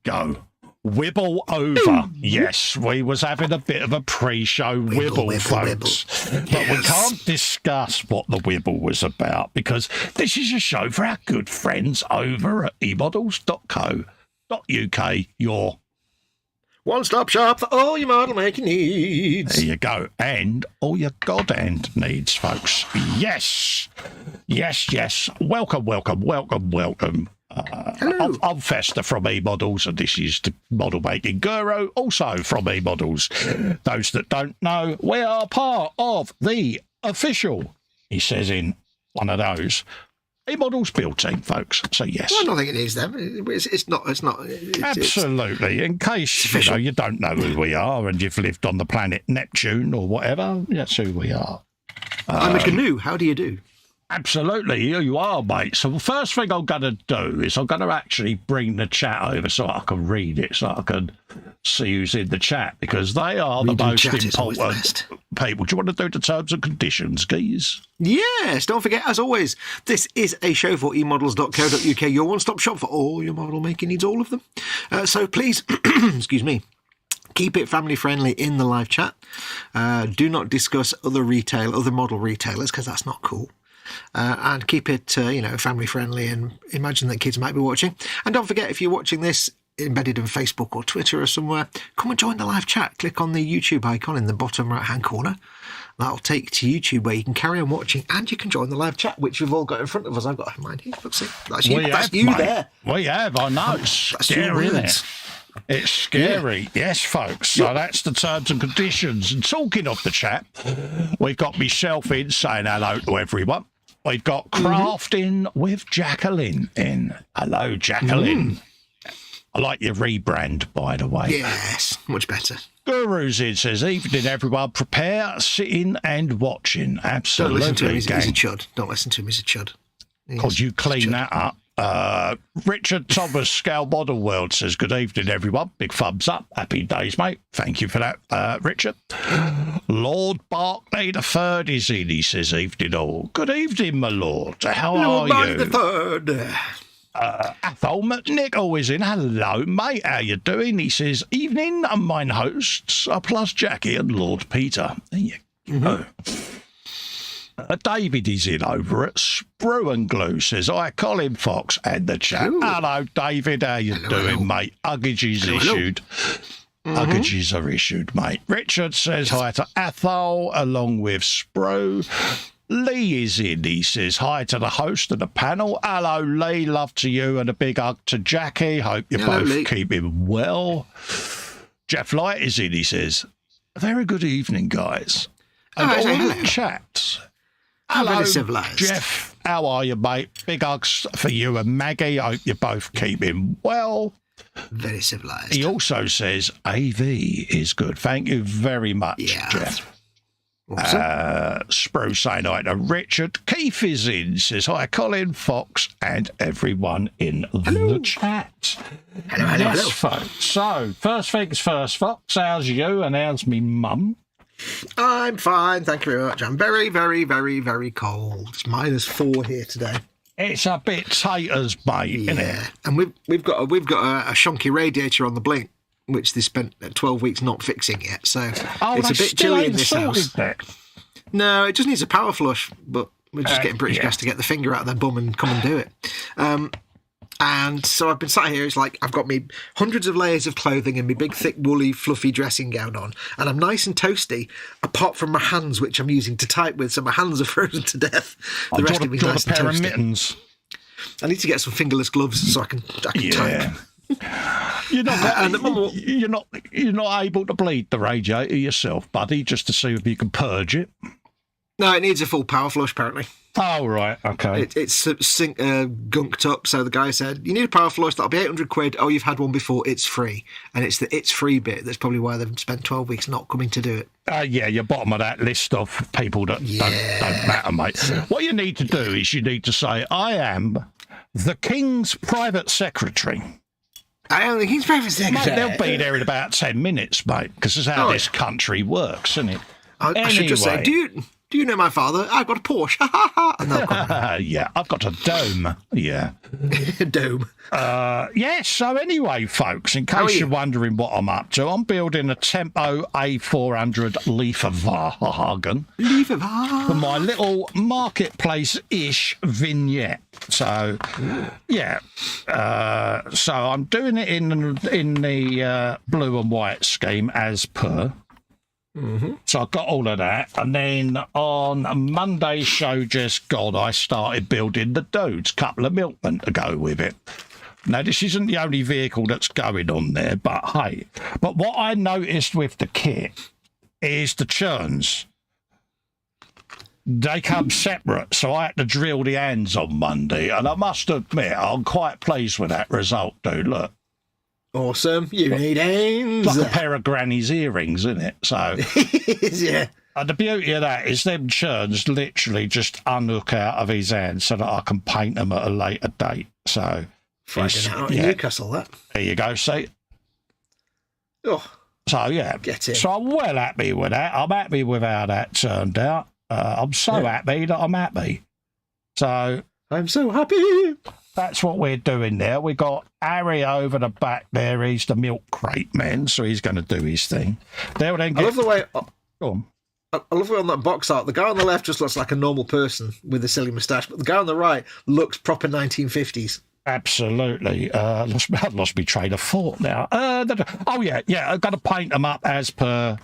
go. Wibble over. Yes, we was having a bit of a pre-show wibble, folks. But we can't discuss what the wibble was about because this is a show for our good friends over at eModels.co.uk. Your one-stop shop for all your model making needs. There you go. And all your god-hand needs, folks. Yes. Yes, yes. Welcome, welcome, welcome, welcome. Hello. I'm Festa from eModels, and this is the model making guru, also from eModels. Those that don't know, we are part of the official, he says in one of those, eModels build team, folks. So yes, I don't think it is them. It's not. Absolutely. In case you don't know who we are, and you've lived on the planet Neptune or whatever, that's who we are. I'm a canoe. How do you do? Absolutely, here you are, mate. So the first thing I'm going to do is I'm going to actually bring the chat over so I can read it, so I can see who's in the chat, because they are the most important people. Do you want to do the terms and conditions, Geese? Yes, don't forget, as always, this is a show for eModels.co.uk, your one-stop shop for all your model making needs, all of them. So please, excuse me, keep it family-friendly in the live chat. Do not discuss other model retailers, because that's not cool. And keep it, family-friendly, and imagine that kids might be watching. And don't forget, if you're watching this embedded in Facebook or Twitter or somewhere, come and join the live chat. Click on the YouTube icon in the bottom right-hand corner. That'll take you to YouTube, where you can carry on watching and you can join the live chat, which we've all got in front of us. I've got mine here. Look, see, that's you. That's you there. We have, I know. It's scary, isn't it? It's scary. Yeah. Yes, folks. So that's the terms and conditions. And talking of the chat, we've got myself in saying hello to everyone. We've got Crafting with Jacqueline in. Hello, Jacqueline. I like your rebrand, by the way. Yes, much better. Guru's in says, evening, everyone. Prepare, sitting and watching. Absolutely. Don't listen to him, he's a chud. Don't listen to him, he's a chud. Could you clean that up? Richard Thomas, Scale Model World says, good evening, everyone. Big thumbs up. Happy days, mate. Thank you for that, Richard. Lord Barclay the Third is in. He says, evening all. Good evening, my lord. How are you? Lord the Third. Athol McNichol is in. Hello, mate. How you doing? He says, evening, and mine hosts, plus Jackie and Lord Peter. There you go. David is in over at Brew and Glue, says, hi, Colin Fox and the chat. Hello, David. How you doing, mate? Uggages issued. Uggages are issued, mate. Richard says hi to Athol along with Sprue. Lee is in. He says hi to the host of the panel. Hello, Lee. Love to you and a big hug to Jackie. Hope you're both keeping well. Jeff Light is in. He says, very good evening, guys. And all the chat. Hello, Jeff. How are you, mate? Big hugs for you and Maggie. Hope you're both keeping well. Very civilised. He also says AV is good. Thank you very much, Jeff. Awesome. Spruce saying hi to Richard. Keith is in. Says hi, Colin Fox and everyone in the chat. Hello. Folks. So, first things first, Fox. How's you and how's me mum? I'm fine, thank you very much. I'm very, very, very, very cold. It's -4 here today. It's a bit taters, mate, isn't it? And we've got a shonky radiator on the blink, which they spent 12 weeks not fixing yet. So it's a bit chilly in this house. No, it just needs a power flush, but we're just getting British Gas to get the finger out of their bum and come and do it. And so I've been sat here, it's like I've got me hundreds of layers of clothing and my big, thick, woolly, fluffy dressing gown on, and I'm nice and toasty, apart from my hands, which I'm using to type with, so my hands are frozen to death. The rest of me nice and toasty. Mittens. I need to get some fingerless gloves so I can type. You're not able to bleed the radiator yourself, buddy, just to see if you can purge it. No, it needs a full power flush, apparently. Oh, right, okay. It's gunked up, so the guy said, you need a power flush, that'll be 800 quid. Oh, you've had one before, it's free. And it's the it's free bit that's probably why they've spent 12 weeks not coming to do it. You're bottom of that list of people that don't matter, mate. What you need to do is you need to say, I am the King's private secretary. I am the King's private secretary. Mate, they'll be there in about 10 minutes, mate, because this is how this country works, isn't it? I should just say, Do you know my father? I've got a Porsche. Ha ha ha. And they'll come Yeah, I've got a dome. Yeah. Dome. Yes, so anyway, folks, in case you're wondering what I'm up to, I'm building a Tempo A400 Leiferwagen for my little marketplace-ish vignette. So, yeah. So I'm doing it in the blue and white scheme as per. So I got all of that, and then on Monday's show just gone, I started building the dudes, couple of milkmen to go with it. Now, this isn't the only vehicle that's going on there, but hey. But what I noticed with the kit is the churns. They come separate, so I had to drill the hands on Monday, and I must admit, I'm quite pleased with that result, dude. Look. Awesome. You need hands. Like a pair of granny's earrings, isn't it? So, yeah. And the beauty of that is them churns literally just unhook out of his hand so that I can paint them at a later date. So, Friday night in Newcastle, that. There you go, see? Oh. So, yeah. Get it. So I'm well happy with that. I'm happy with how that turned out. I'm so happy that I'm happy. So... I'm so happy. That's what we're doing there. We got Harry over the back there. He's the milk crate man, so he's going to do his thing. They'll then get... I love the way... Go on. I love the way on that box art, the guy on the left just looks like a normal person with a silly moustache, but the guy on the right looks proper 1950s. Absolutely. I've lost my train of thought now. Oh, yeah, I've got to paint them up as per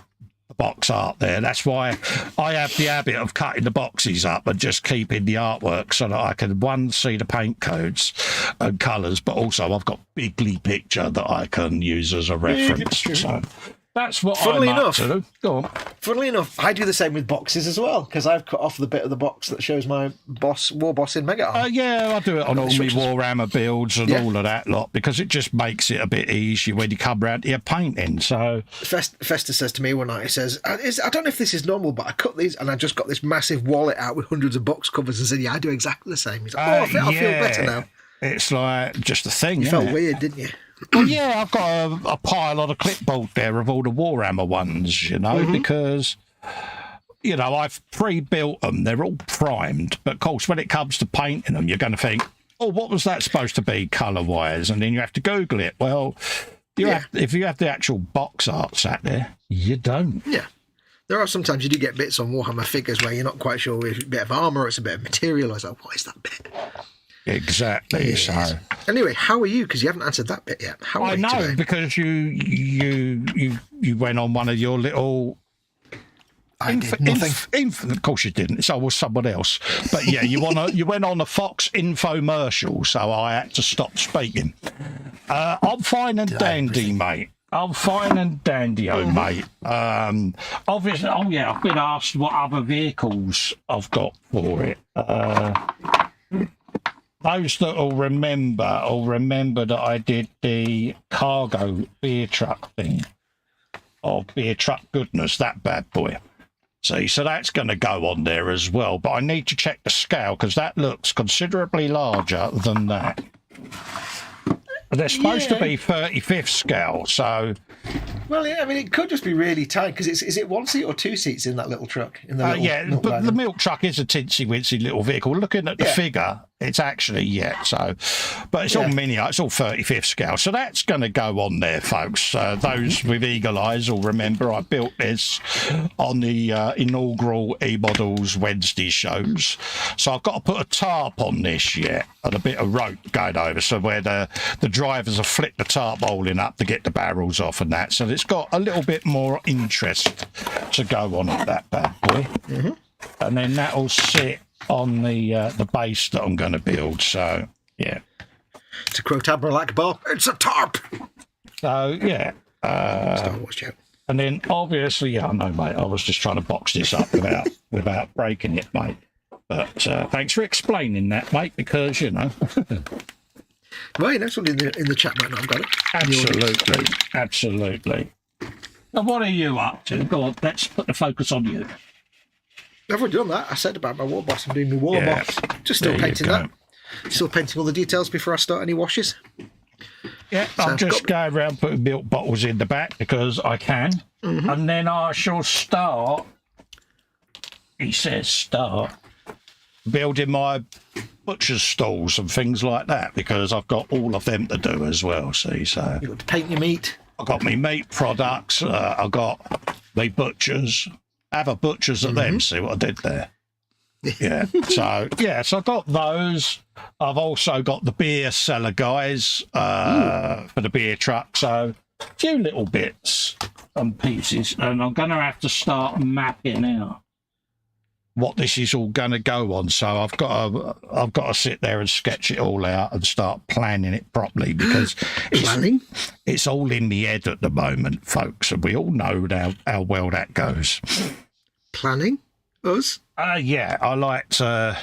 the box art there. That's why I have the habit of cutting the boxes up and just keeping the artwork so that I can, one, see the paint codes and colours, but also I've got Bigly Picture that I can use as a reference. So that's what I'm up to. Go on. Funnily enough, I do the same with boxes as well, because I've cut off the bit of the box that shows my Warboss In Mega Armour. Yeah, I do it on all my Warhammer builds and all of that lot, because it just makes it a bit easier when you come round to your painting. So Festa says to me one night, he says, I don't know if this is normal, but I cut these and I just got this massive wallet out with hundreds of box covers and said, yeah, I do exactly the same. He's like, I feel better now. It's like just a thing. You felt weird, didn't you? Well, yeah, I've got a pile on a clipboard there of all the Warhammer ones, you know, because, you know, I've pre-built them. They're all primed. But, of course, when it comes to painting them, you're going to think, oh, what was that supposed to be colour-wise? And then you have to Google it. Well, if you have the actual box art sat there, you don't. Yeah. There are sometimes you do get bits on Warhammer figures where you're not quite sure if it's a bit of armour or it's a bit of material. I was like, what is that bit? Exactly. Yes. So anyway, how are you? Because you haven't answered that bit yet. How are you today? Because you went on one of your little. Of course you didn't. So was someone else. But yeah, you went on a Fox infomercial, so I had to stop speaking. I'm fine and dandy, mate. I'm fine and dandy, mate. Obviously, I've been asked what other vehicles I've got for it. Those that will remember that I did the cargo beer truck thing. Oh, beer truck goodness, that bad boy. See, so that's going to go on there as well. But I need to check the scale because that looks considerably larger than that. They're supposed to be 35th scale, so... Well, yeah, I mean, it could just be really tight, because is it one seat or two seats in that little truck? In the little but the milk truck is a tinsy-wincy little vehicle. Looking at the figure, it's actually, but it's all mini, it's all 35th scale, so that's going to go on there, folks. Those with eagle eyes will remember I built this on the inaugural eModels Wednesday shows, so I've got to put a tarp on this yet, and a bit of rope going over, so where the drivers have flicked the tarpaulin up to get the barrels off and that, so it's got a little bit more interest to go on it, that bad boy. And then that'll sit on the base that I'm going to build, so yeah. To quote Admiral Akbar, it's a tarp! So, yeah. Star Wars joke. And then, obviously, I know, mate, I was just trying to box this up without breaking it, mate. But thanks for explaining that, mate, because, you know... Well, you know, someone in the chat might not have got it. Absolutely. Now, what are you up to? Go on, let's put the focus on you. I've already done that. I said about my Warboss. I'm doing my Warboss. Just still painting that. Still painting all the details before I start any washes. Yeah, so I'm just going around putting milk bottles in the back because I can. And then I shall start he says start building my butcher's stalls and things like that, because I've got all of them to do as well, see, so... You've got to paint your meat. I've got me meat products, I've got me butchers. Have a butchers at them, see what I did there? Yeah, so I got those. I've also got the beer cellar guys for the beer truck, so a few little bits and pieces, and I'm going to have to start mapping out what this is all going to go on. So I've got to sit there and sketch it all out and start planning it properly, because it's all in the head at the moment, folks, and we all know how well that goes. Planning? Us? Yeah, I like to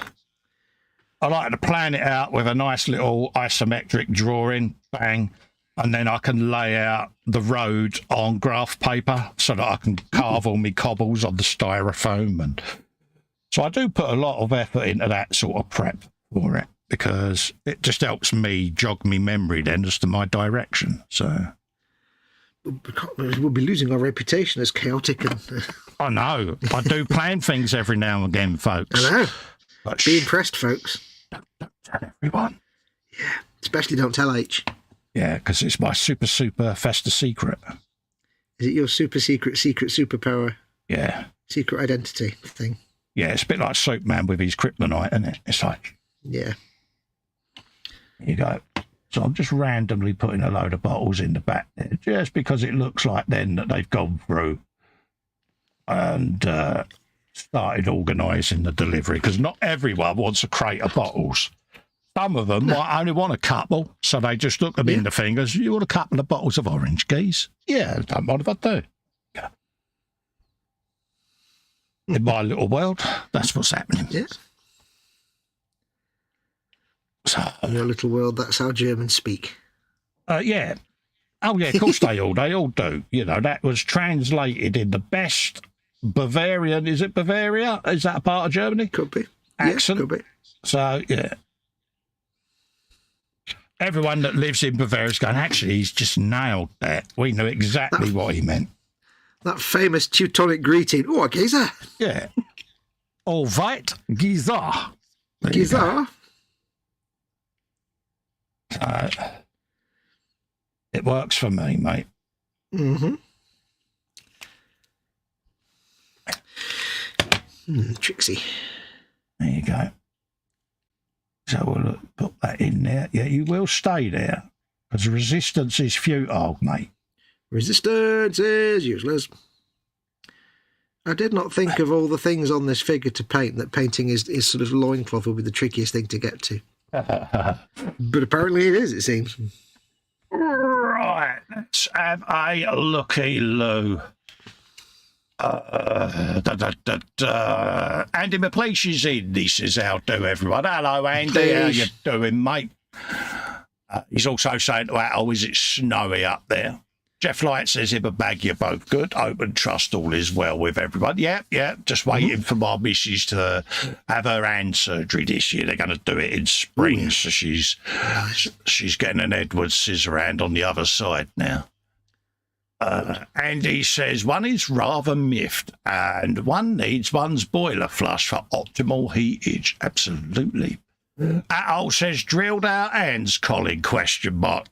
plan it out with a nice little isometric drawing, bang, and then I can lay out the road on graph paper so that I can carve all my cobbles on the styrofoam. And so I do put a lot of effort into that sort of prep for it, because it just helps me jog me memory then as to my direction. So we'll be losing our reputation as chaotic and... I know. I do plan things every now and again, folks. I know. But be impressed, folks. Don't tell everyone. Yeah, especially don't tell H. Yeah, because it's my super Festa secret. Is it your super secret superpower? Yeah. Secret identity thing? Yeah, it's a bit like Superman with his kryptonite, isn't it? It's like... Yeah. There you go. So I'm just randomly putting a load of bottles in the back there, just because it looks like then that they've gone through and started organising the delivery, because not everyone wants a crate of bottles. Some of them might only want a couple, so they just look them in the fingers. You want a couple of bottles of orange, geese? Yeah, don't mind if I do. Yeah. In my little world, that's what's happening. Yeah. So, in your little world, that's how Germans speak. Yeah. Oh, yeah, of course they all do. You know, that was translated in the best Bavarian. Is it Bavaria? Is that a part of Germany? Could be. Accent. Yeah, could be. So, yeah. Everyone that lives in Bavaria is going, actually, he's just nailed that. We knew exactly what he meant. That famous Teutonic greeting. Oh, a geezer. Yeah. All right, geezer. Geezer. It works for me, mate. Mm-hmm. Tricksy. There you go. So we'll put that in there. Yeah, you will stay there, because resistance is futile, mate. Resistance is useless. I did not think of all the things on this figure to paint, that painting is sort of loincloth will be the trickiest thing to get to. But apparently it is, it seems. Right, let's have a looky-loo. Andy McLeish is in. He says, how do everyone? Hello, Andy. How you doing, mate? He's also saying to Atto, is it snowy up there? Jeff Light says, Ibba Bag, you're both good. Hope and trust all is well with everyone. Yeah, just waiting for my missus to have her hand surgery this year. They're going to do it in spring, so she's getting an Edwards scissor hand on the other side now. And he says, one is rather miffed, and one needs one's boiler flush for optimal heatage. Absolutely. Atto says, drilled out hands, Colin, ?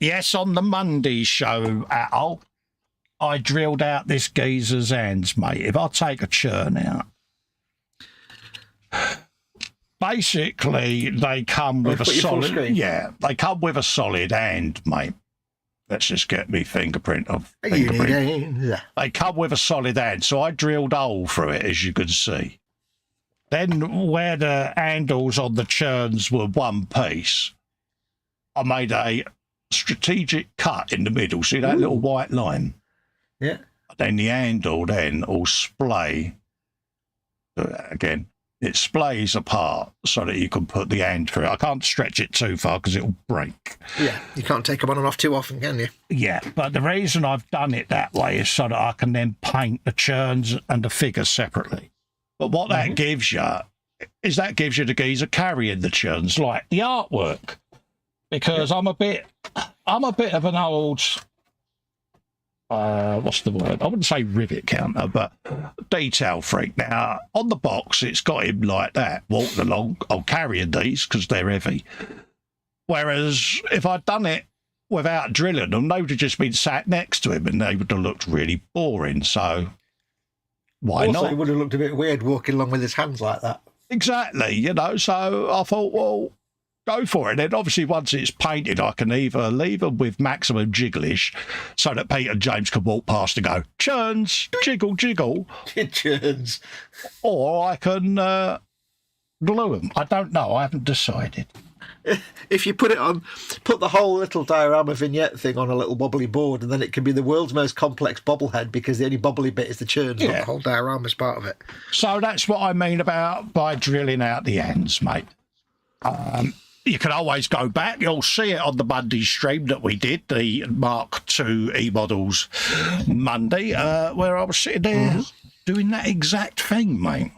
Yes, on the Monday show, Atto, I drilled out this geezer's hands, mate. If I take a churn out, basically they come with a solid... Yeah, they come with a solid hand, mate. Let's just get me fingerprint. They come with a solid hand, so I drilled a hole through it, as you can see. Then where the handles on the churns were one piece, I made a strategic cut in the middle. See that little white line? Yeah. Then the handle all splay. Again, it splays apart so that you can put the hand through it. I can't stretch it too far because it'll break. Yeah, you can't take them on and off too often, can you? Yeah, but the reason I've done it that way is so that I can then paint the churns and the figures separately. But what that gives you is the geezer carrying the churns, like the artwork. Because I'm a bit of an old... what's the word? I wouldn't say rivet counter, but detail freak. Now, on the box, it's got him like that, walking along. I'm carrying these because they're heavy. Whereas if I'd done it without drilling them, they would have just been sat next to him and they would have looked really boring. So why also, not? It would have looked a bit weird walking along with his hands like that. Exactly, you know. So I thought, well, go for it. And obviously, once it's painted, I can either leave them with maximum jigglish so that Pete and James can walk past and go, churns, jiggle, jiggle. Churns. Or I can glue them. I don't know. I haven't decided. If you put the whole little diorama vignette thing on a little wobbly board, and then it can be the world's most complex bobblehead because the only bobbly bit is the churns, not the whole diorama's part of it. So that's what I mean by drilling out the ends, mate. You can always go back. You'll see it on the Monday stream that we did, the Mark II eModels Monday, where I was sitting there doing that exact thing, mate.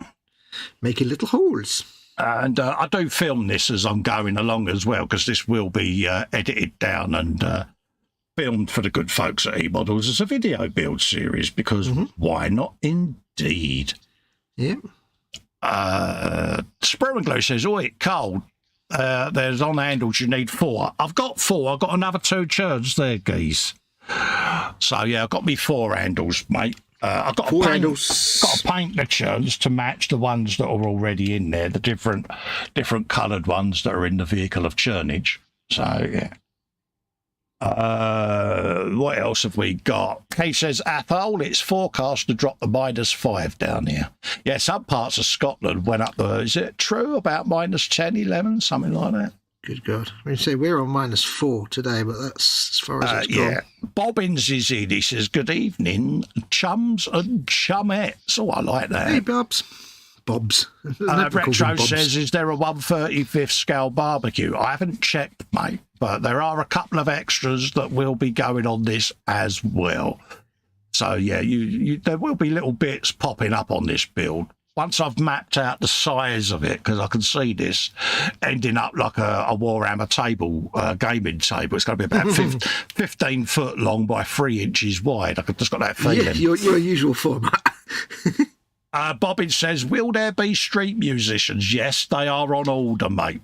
Making little holes. And I do film this as I'm going along as well, because this will be edited down and filmed for the good folks at eModels as a video build series, because why not indeed? Yeah. Sprue and Glue says, oi, cold. There's on handles, you need 4. I've got 4. I've got another 2 churns there, geese. So, yeah, I've got me 4 handles, mate. I've got 4 handles. Got to paint the churns to match the ones that are already in there, the different coloured ones that are in the vehicle of churnage. So, yeah. What else have we got? He says, Athol, it's forecast to drop to -5 down here. Yeah, some parts of Scotland went up to, is it true, about -10, 11, something like that? Good God. I mean, say we're on -4 today, but that's as far as it's gone. Bobbins is in. He says, good evening, chums and chumettes. Oh, I like that. Hey, Bobs. Bobs. Retro says, is there a 1/35th scale barbecue? I haven't checked, mate, but there are a couple of extras that will be going on this as well. So, yeah, there will be little bits popping up on this build. Once I've mapped out the size of it, because I can see this ending up like a Warhammer table, gaming table. It's going to be about 15 foot long by 3 inches wide. I've just got that feeling. Yeah, your usual format. Bobbin says, will there be street musicians? Yes, they are on order, mate.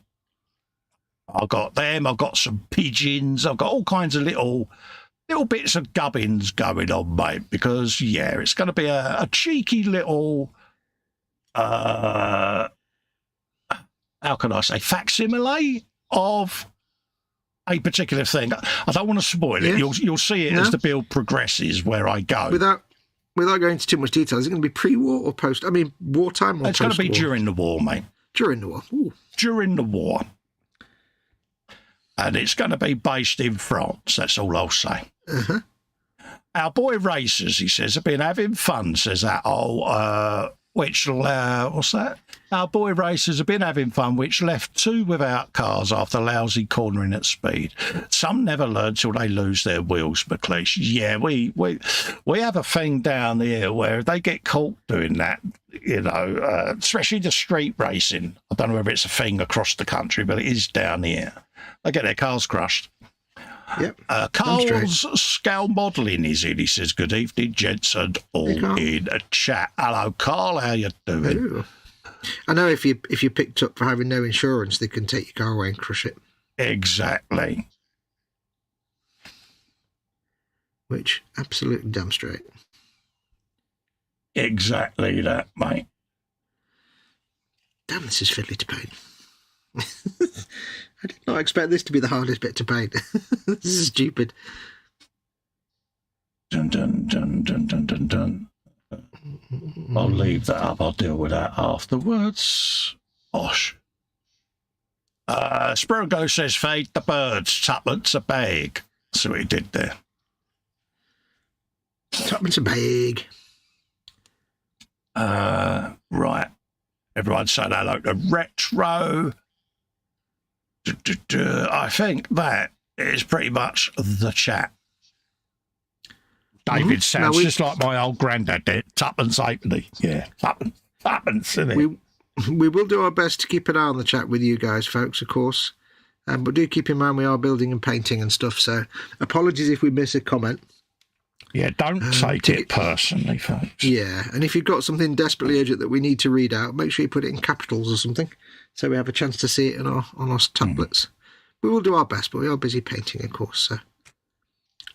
I've got them. I've got some pigeons. I've got all kinds of little bits of gubbins going on, mate, because, yeah, it's going to be a cheeky little... how can I say, facsimile of a particular thing. I don't want to spoil it. You'll see it as the build progresses where I go. Without going into too much detail, is it going to be pre-war or post? I mean, wartime or it's post-war? It's going to be during the war, mate. During the war. Ooh. During the war. And it's going to be based in France. That's all I'll say. Our boy Racers, he says, have been having fun, says that. What's that? Our boy Racers have been having fun, which left 2 without cars after lousy cornering at speed. Some never learn till they lose their wheels, McLeish. Yeah, we have a thing down here where if they get caught doing that, you know, especially the street racing. I don't know whether it's a thing across the country, but it is down here. They get their cars crushed. Yep. Carl's scale modelling is in. He says, good evening, gents, and all in a chat. Hello, Carl. How you doing? Ooh. I know if you picked up for having no insurance, they can take your car away and crush it. Exactly. Which, absolutely damn straight. Exactly that, mate. Damn, this is fiddly to paint. I did not expect this to be the hardest bit to paint. This is stupid. Dun, dun, dun, dun, dun, dun, dun. I'll leave that up. I'll deal with that afterwards. Osh. Spurgo says, feed the birds, tuppence a bag. That's what he did there. Tuppence a bag. Right. Everyone said hello to Retro. I think that is pretty much the chat. David sounds just like my old granddad did. Tuppence halfpenny. Yeah, tuppence, isn't it? We will do our best to keep an eye on the chat with you guys, folks, of course. But do keep in mind we are building and painting and stuff, so apologies if we miss a comment. Yeah, don't take it personally, folks. Yeah, and if you've got something desperately urgent that we need to read out, make sure you put it in capitals or something, so we have a chance to see it on our tablets. We will do our best, but we are busy painting, of course. So,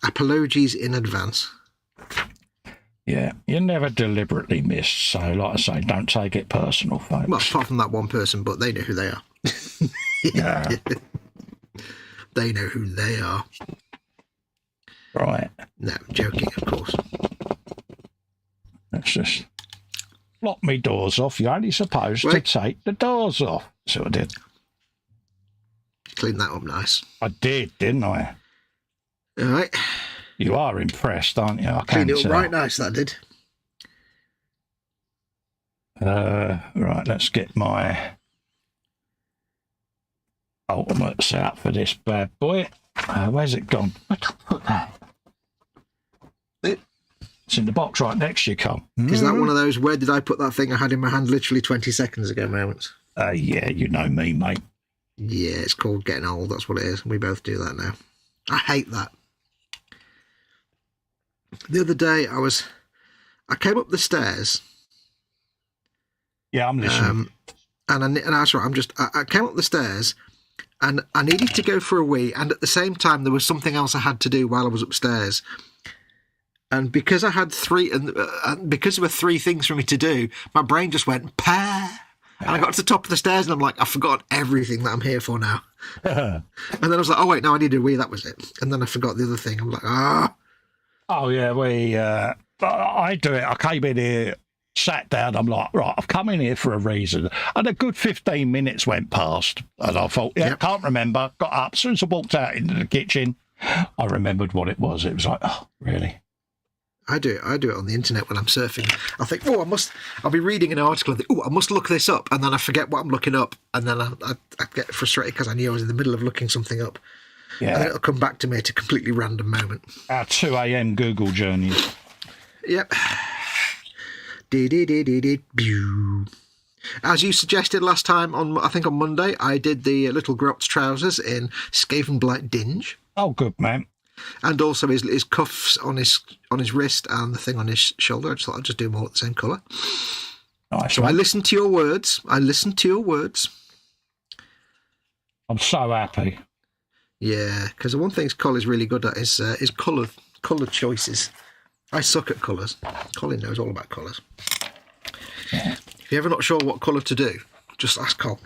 apologies in advance. Yeah, you never deliberately miss. So, like I say, don't take it personal, folks. Well, apart from that one person, but they know who they are. Yeah. They know who they are. Right. No, I'm joking, of course. Let's just lock me doors off. You're only supposed to take the doors off. So I did. Clean that up nice. I did, didn't I? All right. You are impressed, aren't you? I Clean can it up tell. right nice, that did. Right, let's get my ultimates out for this bad boy. Where's it gone? Where'd I put that? It's in the box right next to you, Carl. Is that one of those, where did I put that thing I had in my hand literally 20 seconds ago moments? Yeah, you know me, mate. Yeah, it's called getting old. That's what it is. We both do that now. I hate that. The other day, I came up the stairs. Yeah, I'm listening. And that's right. I came up the stairs, and I needed to go for a wee. And at the same time, there was something else I had to do while I was upstairs. And because I had three, and because there were three things for me to do, my brain just went pa. And I got to the top of the stairs, and I'm like, I forgot everything that I'm here for now. And then I was like, oh wait, no, I needed a wee. That was it. And then I forgot the other thing. I'm like, ah. Oh yeah, I do it. I came in here, sat down. I'm like, right, I've come in here for a reason. And a good 15 minutes went past, and I thought, yeah, can't remember. Got up as soon as I walked out into the kitchen. I remembered what it was. It was like, oh, really? I do it on the internet when I'm surfing. I think, I'll be reading an article and think, I must look this up. And then I forget what I'm looking up. And then I get frustrated because I knew I was in the middle of looking something up. Yeah. And then it'll come back to me at a completely random moment. Our 2 a.m. Google journeys. Yep. As you suggested last time, I think on Monday, I did the little Grot's trousers in Skaven Blight Dinge. Oh, good, man. And also his cuffs on his wrist and the thing on his shoulder. I just thought I'd just do them all at the same colour. Nice. So I listened to your words. I'm so happy. Yeah, because the one thing Colin's really good at is colour choices. I suck at colours. Colin knows all about colours. Yeah. If you're ever not sure what colour to do, just ask Colin.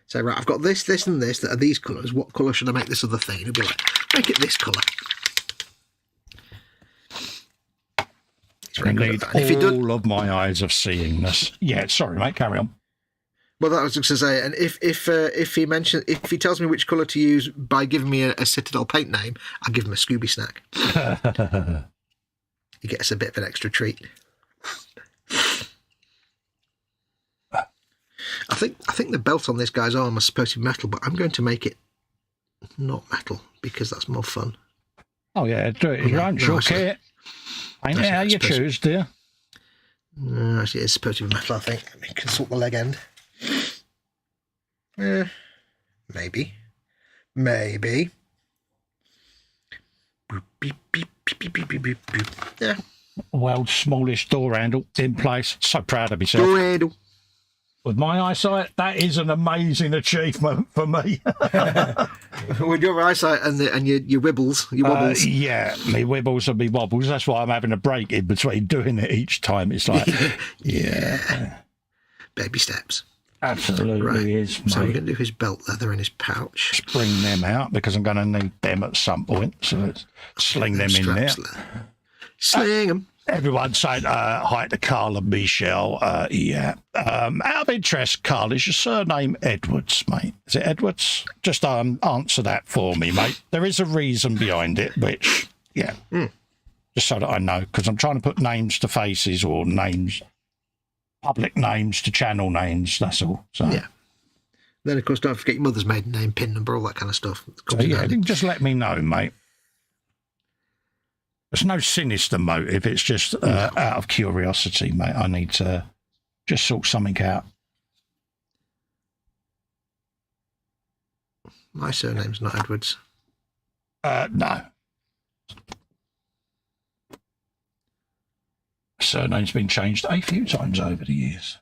Say, right, I've got this, this and this that are these colours. What colour should I make this other thing? And he'll be like, make it this colour. I need all of my eyes of seeing this. Yeah, sorry, mate, carry on. Well, that was just to say, and if he tells me which colour to use by giving me a Citadel paint name, I'll give him a Scooby snack. He gets a bit of an extra treat. I think the belt on this guy's arm is supposed to be metal, but I'm going to make it not metal because that's more fun. Oh yeah, do it your own chuck it. Ain't it how you choose, dear? Actually, it's supposed to be metal, I think. Let me consult the leg end. Maybe. Boop, beep, beep, beep, beep, beep, beep, beep. Yeah. World's smallest door handle in place. So proud of myself. Door handle. With my eyesight, that is an amazing achievement for me. With your eyesight and your wibbles, your wobbles. Yeah, me wibbles and me wobbles. That's why I'm having a break in between doing it each time. It's like, yeah. Baby steps. Absolutely is, mate. So we're going to do his belt leather and his pouch. Just bring them out because I'm going to need them at some point. So let's sling them in there. Sling them. Everyone's saying hi to Carl and Michelle. Yeah. Out of interest, Carl, is your surname Edwards, mate? Is it Edwards? Just answer that for me, mate. There is a reason behind it, which, yeah. Just so that I know, because I'm trying to put names to faces or names, public names to channel names, that's all. So. Yeah. Then, of course, don't forget your mother's maiden name, PIN number, all that kind of stuff. So, yeah, just let me know, mate. There's no sinister motive. It's just out of curiosity, mate. I need to just sort something out. My surname's not Edwards. No. surname's been changed a few times over the years.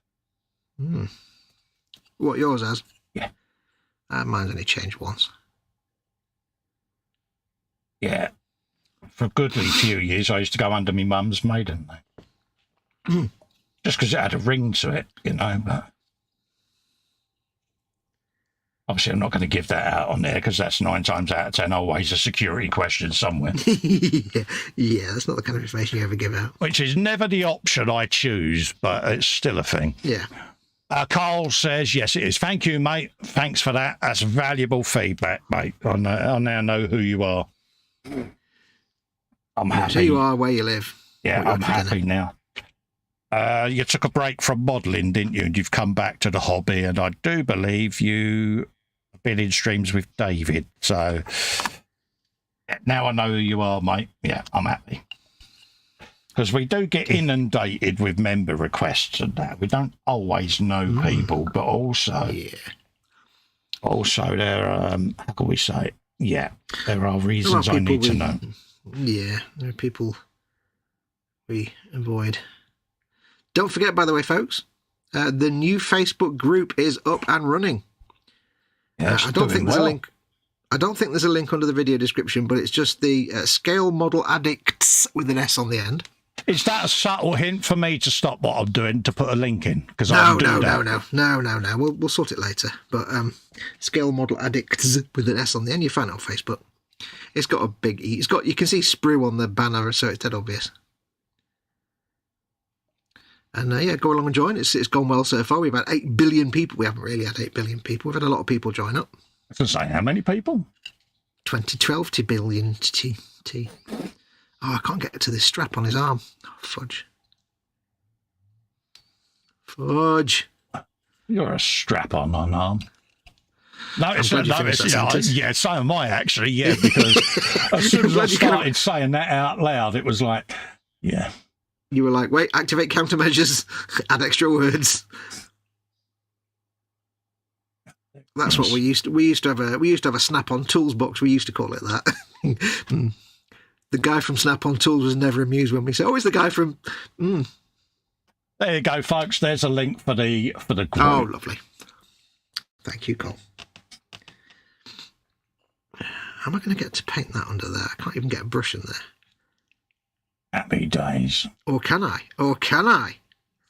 What, yours has? Yeah. Mine's only changed once. Yeah. For a goodly few years, I used to go under my mum's maiden name. Just because it had a ring to it, you know, but obviously I'm not going to give that out on there because that's 9 times out of 10 always a security question somewhere. Yeah, that's not the kind of information you ever give out. Which is never the option I choose, but it's still a thing. Yeah. Carl says, yes, it is. Thank you, mate. Thanks for that. That's valuable feedback, mate. I now know who you are. I'm happy. Who you are, where you live. Yeah, I'm happy now. You took a break from modelling, didn't you? And you've come back to the hobby, and I do believe you have been in streams with David. So now I know who you are, mate. Yeah, I'm happy. Because we do get inundated with member requests and that. We don't always know people, but also there are, how can we say it? Yeah, there are reasons I need to know. Yeah, there are people we avoid. Don't forget, by the way, folks, the new Facebook group is up and running. Yeah, I don't think there's a link. I don't think there's a link under the video description, but it's just the Scale Model Addicts with an S on the end. Is that a subtle hint for me to stop what I'm doing to put a link in? Because No. We'll sort it later. But Scale Model Addicts with an S on the end. You find it on Facebook. It's got a big E. You can see Sprue on the banner, so it's dead obvious. And yeah, go along and join. It's gone well so far. We've had 8 billion people. We haven't really had 8 billion people. We've had a lot of people join up. I was going to say, how many people? 2012 billion. Oh, I can't get to this strap on his arm. Oh, fudge. You're a strap on arm. No, it's not. Yeah, so am I actually. Yeah, because as soon as I started saying that out loud, it was like, yeah. You were like, wait, activate countermeasures, add extra words. That's what we used to have a Snap-on Tools box. We used to call it that. The guy from Snap-on Tools was never amused when we said, "Oh, it's the guy from." There you go, folks. There's a link for the group. Oh, lovely. Thank you, Cole. How am I going to get to paint that under there? I can't even get a brush in there. Happy days. Or can I? Ha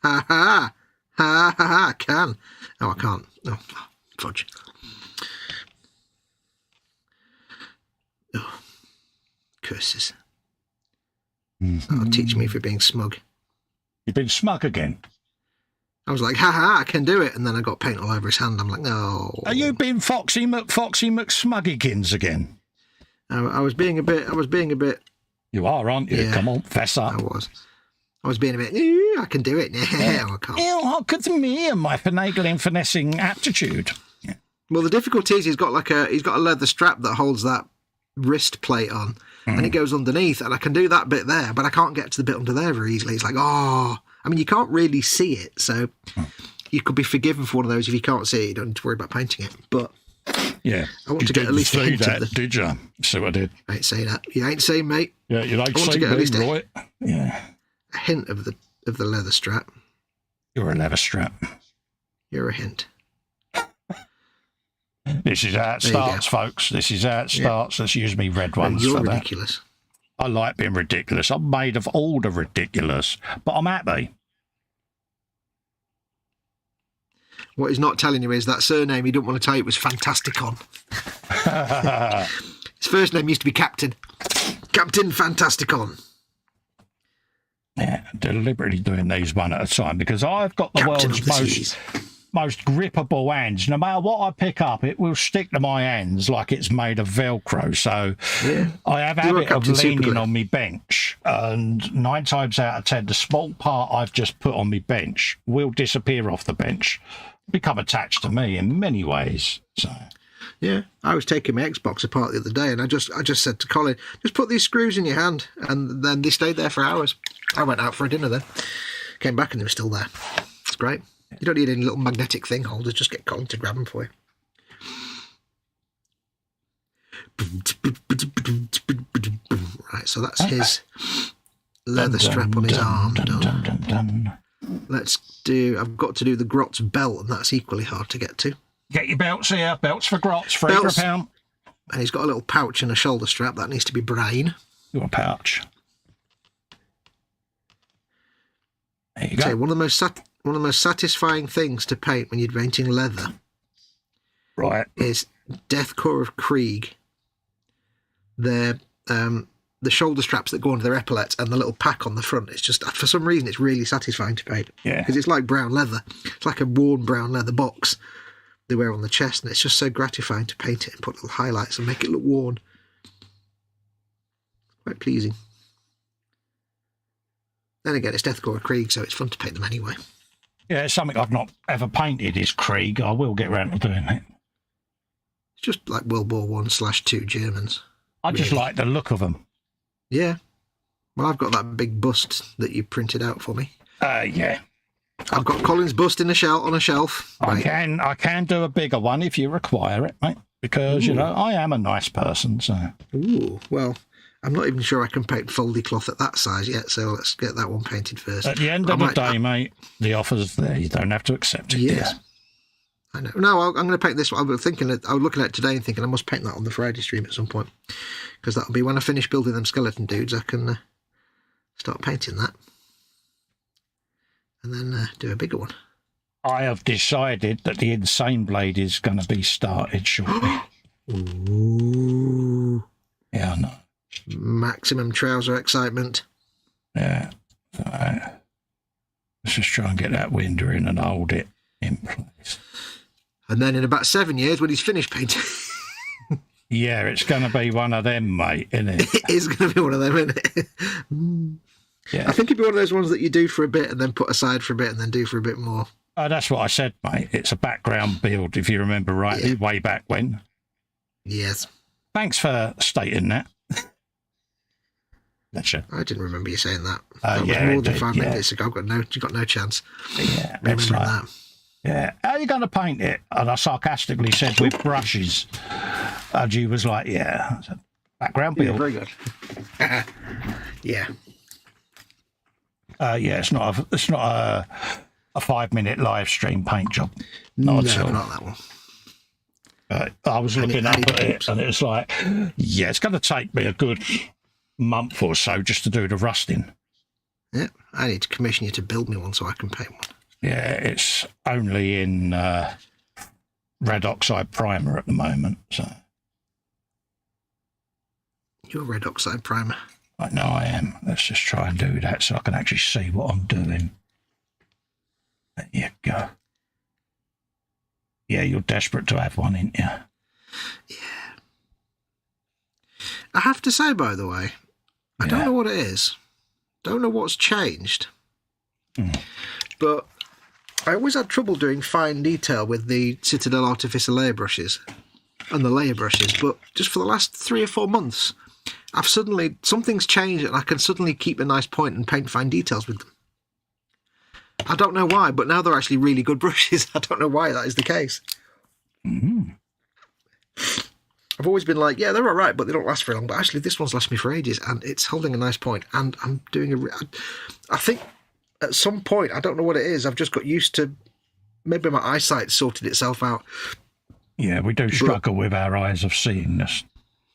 ha. Ha ha ha. Can. Oh, I can't. Oh, fudge. Oh. Curses. That'll teach me for being smug. You've been smug again. I was like, ha, I can do it, and then I got paint all over his hand. I'm like, no. Are you being Foxy McSmuggykins again? I was being a bit. You are, aren't you? Yeah, come on, fess up. I was being a bit. I can do it. No, I can't. Look at me and my finessing aptitude. Yeah. Well, the difficulty is he's got a leather strap that holds that wrist plate on, and it goes underneath, and I can do that bit there, but I can't get to the bit under there very easily. It's like, I mean, you can't really see it, so you could be forgiven for one of those if you can't see it. You don't need to worry about painting it, but yeah, I want to get at least a hint of did you? See what I did? I ain't saying that. You ain't saying, mate. Yeah, you like saying, right? Yeah, a hint of the leather strap. You're a leather strap. You're a hint. This is how it starts, folks. This is how it starts. Let's use me red ones you're for ridiculous. That. I like being ridiculous. I'm made of all the ridiculous, but I'm happy. What he's not telling you is that surname he didn't want to tell you was Fantasticon. His first name used to be Captain Fantasticon. Yeah, deliberately doing these one at a time because I've got the Captain world's most grippable hands. No matter what I pick up, it will stick to my hands like it's made of Velcro. So I have a habit of leaning on my bench, and 9 times out of 10, the small part I've just put on my bench will disappear off the bench, become attached to me in many ways. So yeah, I was taking my Xbox apart the other day, and I just said to Colin, just put these screws in your hand, and then they stayed there for hours. I went out for a dinner then, came back and they were still there. It's great. You don't need any little magnetic thing holders, just get Colin to grab them for you. Right, so that's his leather strap on his arm. Dun. I've got to do the Grot's belt, and that's equally hard to get to. Get your belts here. Belts for Grots. Free for a pound. And he's got a little pouch and a shoulder strap. That needs to be brain. Your pouch. There you go. So one of the most satisfying things to paint when you're painting leather, Right, is Deathcore of Krieg. They're the shoulder straps that go onto their epaulets and the little pack on the front. It's just, for some reason, it's really satisfying to paint. Yeah. Because it's like brown leather. It's like a worn brown leather box they wear on the chest, and it's just so gratifying to paint it and put little highlights and make it look worn. Quite pleasing. Then again, it's Deathcore of Krieg, so it's fun to paint them anyway. Yeah, it's something I've not ever painted is Krieg. I will get around to doing it. It's just like World War I/II Germans. I just like the look of them. Yeah. Well, I've got that big bust that you printed out for me. Yeah. I've got Colin's bust on a shelf. I can do a bigger one if you require it, mate. Because, you know, I am a nice person, so... Ooh, well, I'm not even sure I can paint foldy cloth at that size yet, so let's get that one painted first. At the end of the day, mate, the offer's there. You don't have to accept it. Yeah. I know. No, I'm going to paint this one. I was looking at it today and thinking I must paint that on the Friday stream at some point. Because that'll be when I finish building them skeleton dudes, I can start painting that. And then do a bigger one. I have decided that the Insane Blade is going to be started shortly. Ooh. Yeah, I know. Maximum trouser excitement. Yeah. So, let's just try and get that window in and hold it in place. And then in about 7 years, when he's finished painting... Yeah, it's going to be one of them, mate, isn't it? It is going to be one of them, isn't it? Yeah. I think it'd be one of those ones that you do for a bit and then put aside for a bit and then do for a bit more. Oh, that's what I said, mate. It's a background build, if you remember rightly, way back when. Yes. Thanks for stating that. Gotcha. I didn't remember you saying that. That was yeah, more than 5 minutes ago. You got no chance. Yeah, remembering that. Yeah. How are you going to paint it? And I sarcastically said with brushes. And you was like, yeah, background build. Yeah, very good. Yeah. Yeah, it's not a 5-minute live stream paint job. Not at all. Not that one. I was looking up at it, and it was like, yeah, it's going to take me a good month or so just to do the rusting. Yeah, I need to commission you to build me one so I can paint one. Yeah, it's only in red oxide primer at the moment. So you're red oxide primer. I know I am. Let's just try and do that so I can actually see what I'm doing. There you go. Yeah, you're desperate to have one, ain't you? Yeah. I have to say, by the way, I don't know what it is. Don't know what's changed. But I always had trouble doing fine detail with the Citadel Artificer layer brushes and the layer brushes. But just for the last 3 or 4 months, something's changed and I can suddenly keep a nice point and paint fine details with them. I don't know why, but now they're actually really good brushes. I don't know why that is the case. Mm-hmm. I've always been like, yeah, they're all right, but they don't last very long. But actually, this one's lasted me for ages, and it's holding a nice point. And I'm doing I think at some point, I don't know what it is, I've just got used to, maybe my eyesight sorted itself out. Yeah, we do struggle with our eyes of seeing this.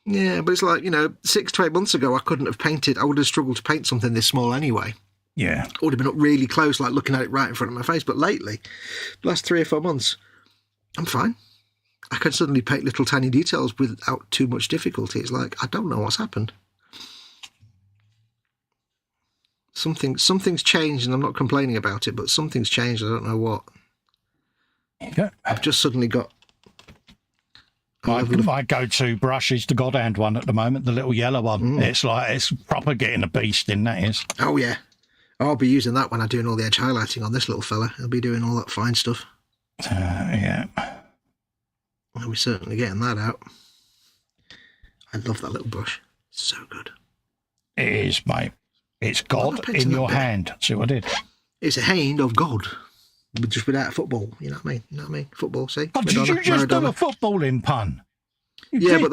Yeah, but it's like, 6 to 8 months ago, I couldn't have painted, I would have struggled to paint something this small anyway. Yeah. I would have been up really close, like looking at it right in front of my face. But lately, the last 3 or 4 months, I'm fine. I can suddenly paint little tiny details without too much difficulty. It's like, I don't know what's happened. Something's changed, and I'm not complaining about it, but something's changed. I don't know what. Yeah. I've just suddenly got... My go-to brush is the God Hand one at the moment, the little yellow one. It's proper getting a beast in, that is. Oh, yeah. I'll be using that when I'm doing all the edge highlighting on this little fella. I'll be doing all that fine stuff. Yeah. I'll be certainly getting that out. I love that little brush. It's so good. It is, mate. It's God in your hand. See what I did? It's a hand of God. Just without football. You know what I mean? Football, see? Oh, did you just do a footballing pun? But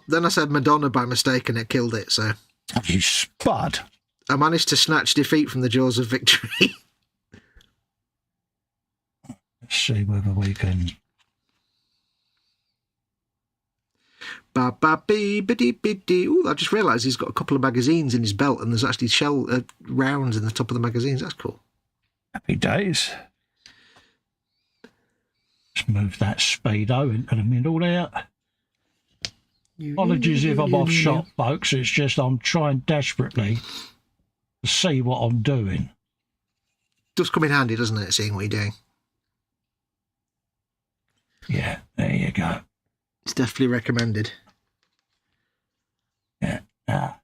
then I said Madonna by mistake and it killed it, so... You spud. I managed to snatch defeat from the jaws of victory. Let's see whether we can... Ooh, I just realised he's got a couple of magazines in his belt and there's actually shell rounds in the top of the magazines. That's cool. Happy days. Let's move that speedo into the middle there. Apologies if I'm off shot, folks. It's just I'm trying desperately to see what I'm doing. Does come in handy, doesn't it, seeing what you're doing? Yeah, there you go. It's definitely recommended. Yeah.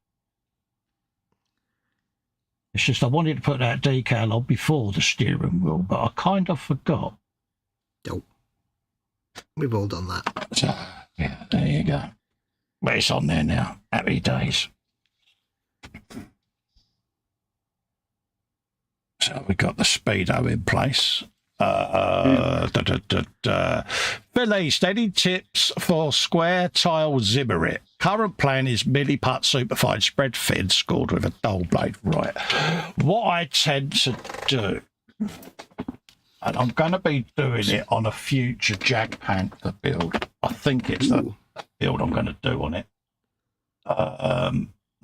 It's just I wanted to put that decal on before the steering wheel, but I kind of forgot. Nope. We've all done that. So, yeah, there you go. But it's on there now. Happy days. So we got the speedo in place. Released any tips for square tile zimmerit? Current plan is mini putt superfine spread thin scored with a dull blade. Right. What I tend to do, and I'm going to be doing it on a future Jag Panther build. I think it's the build I'm going to do on it.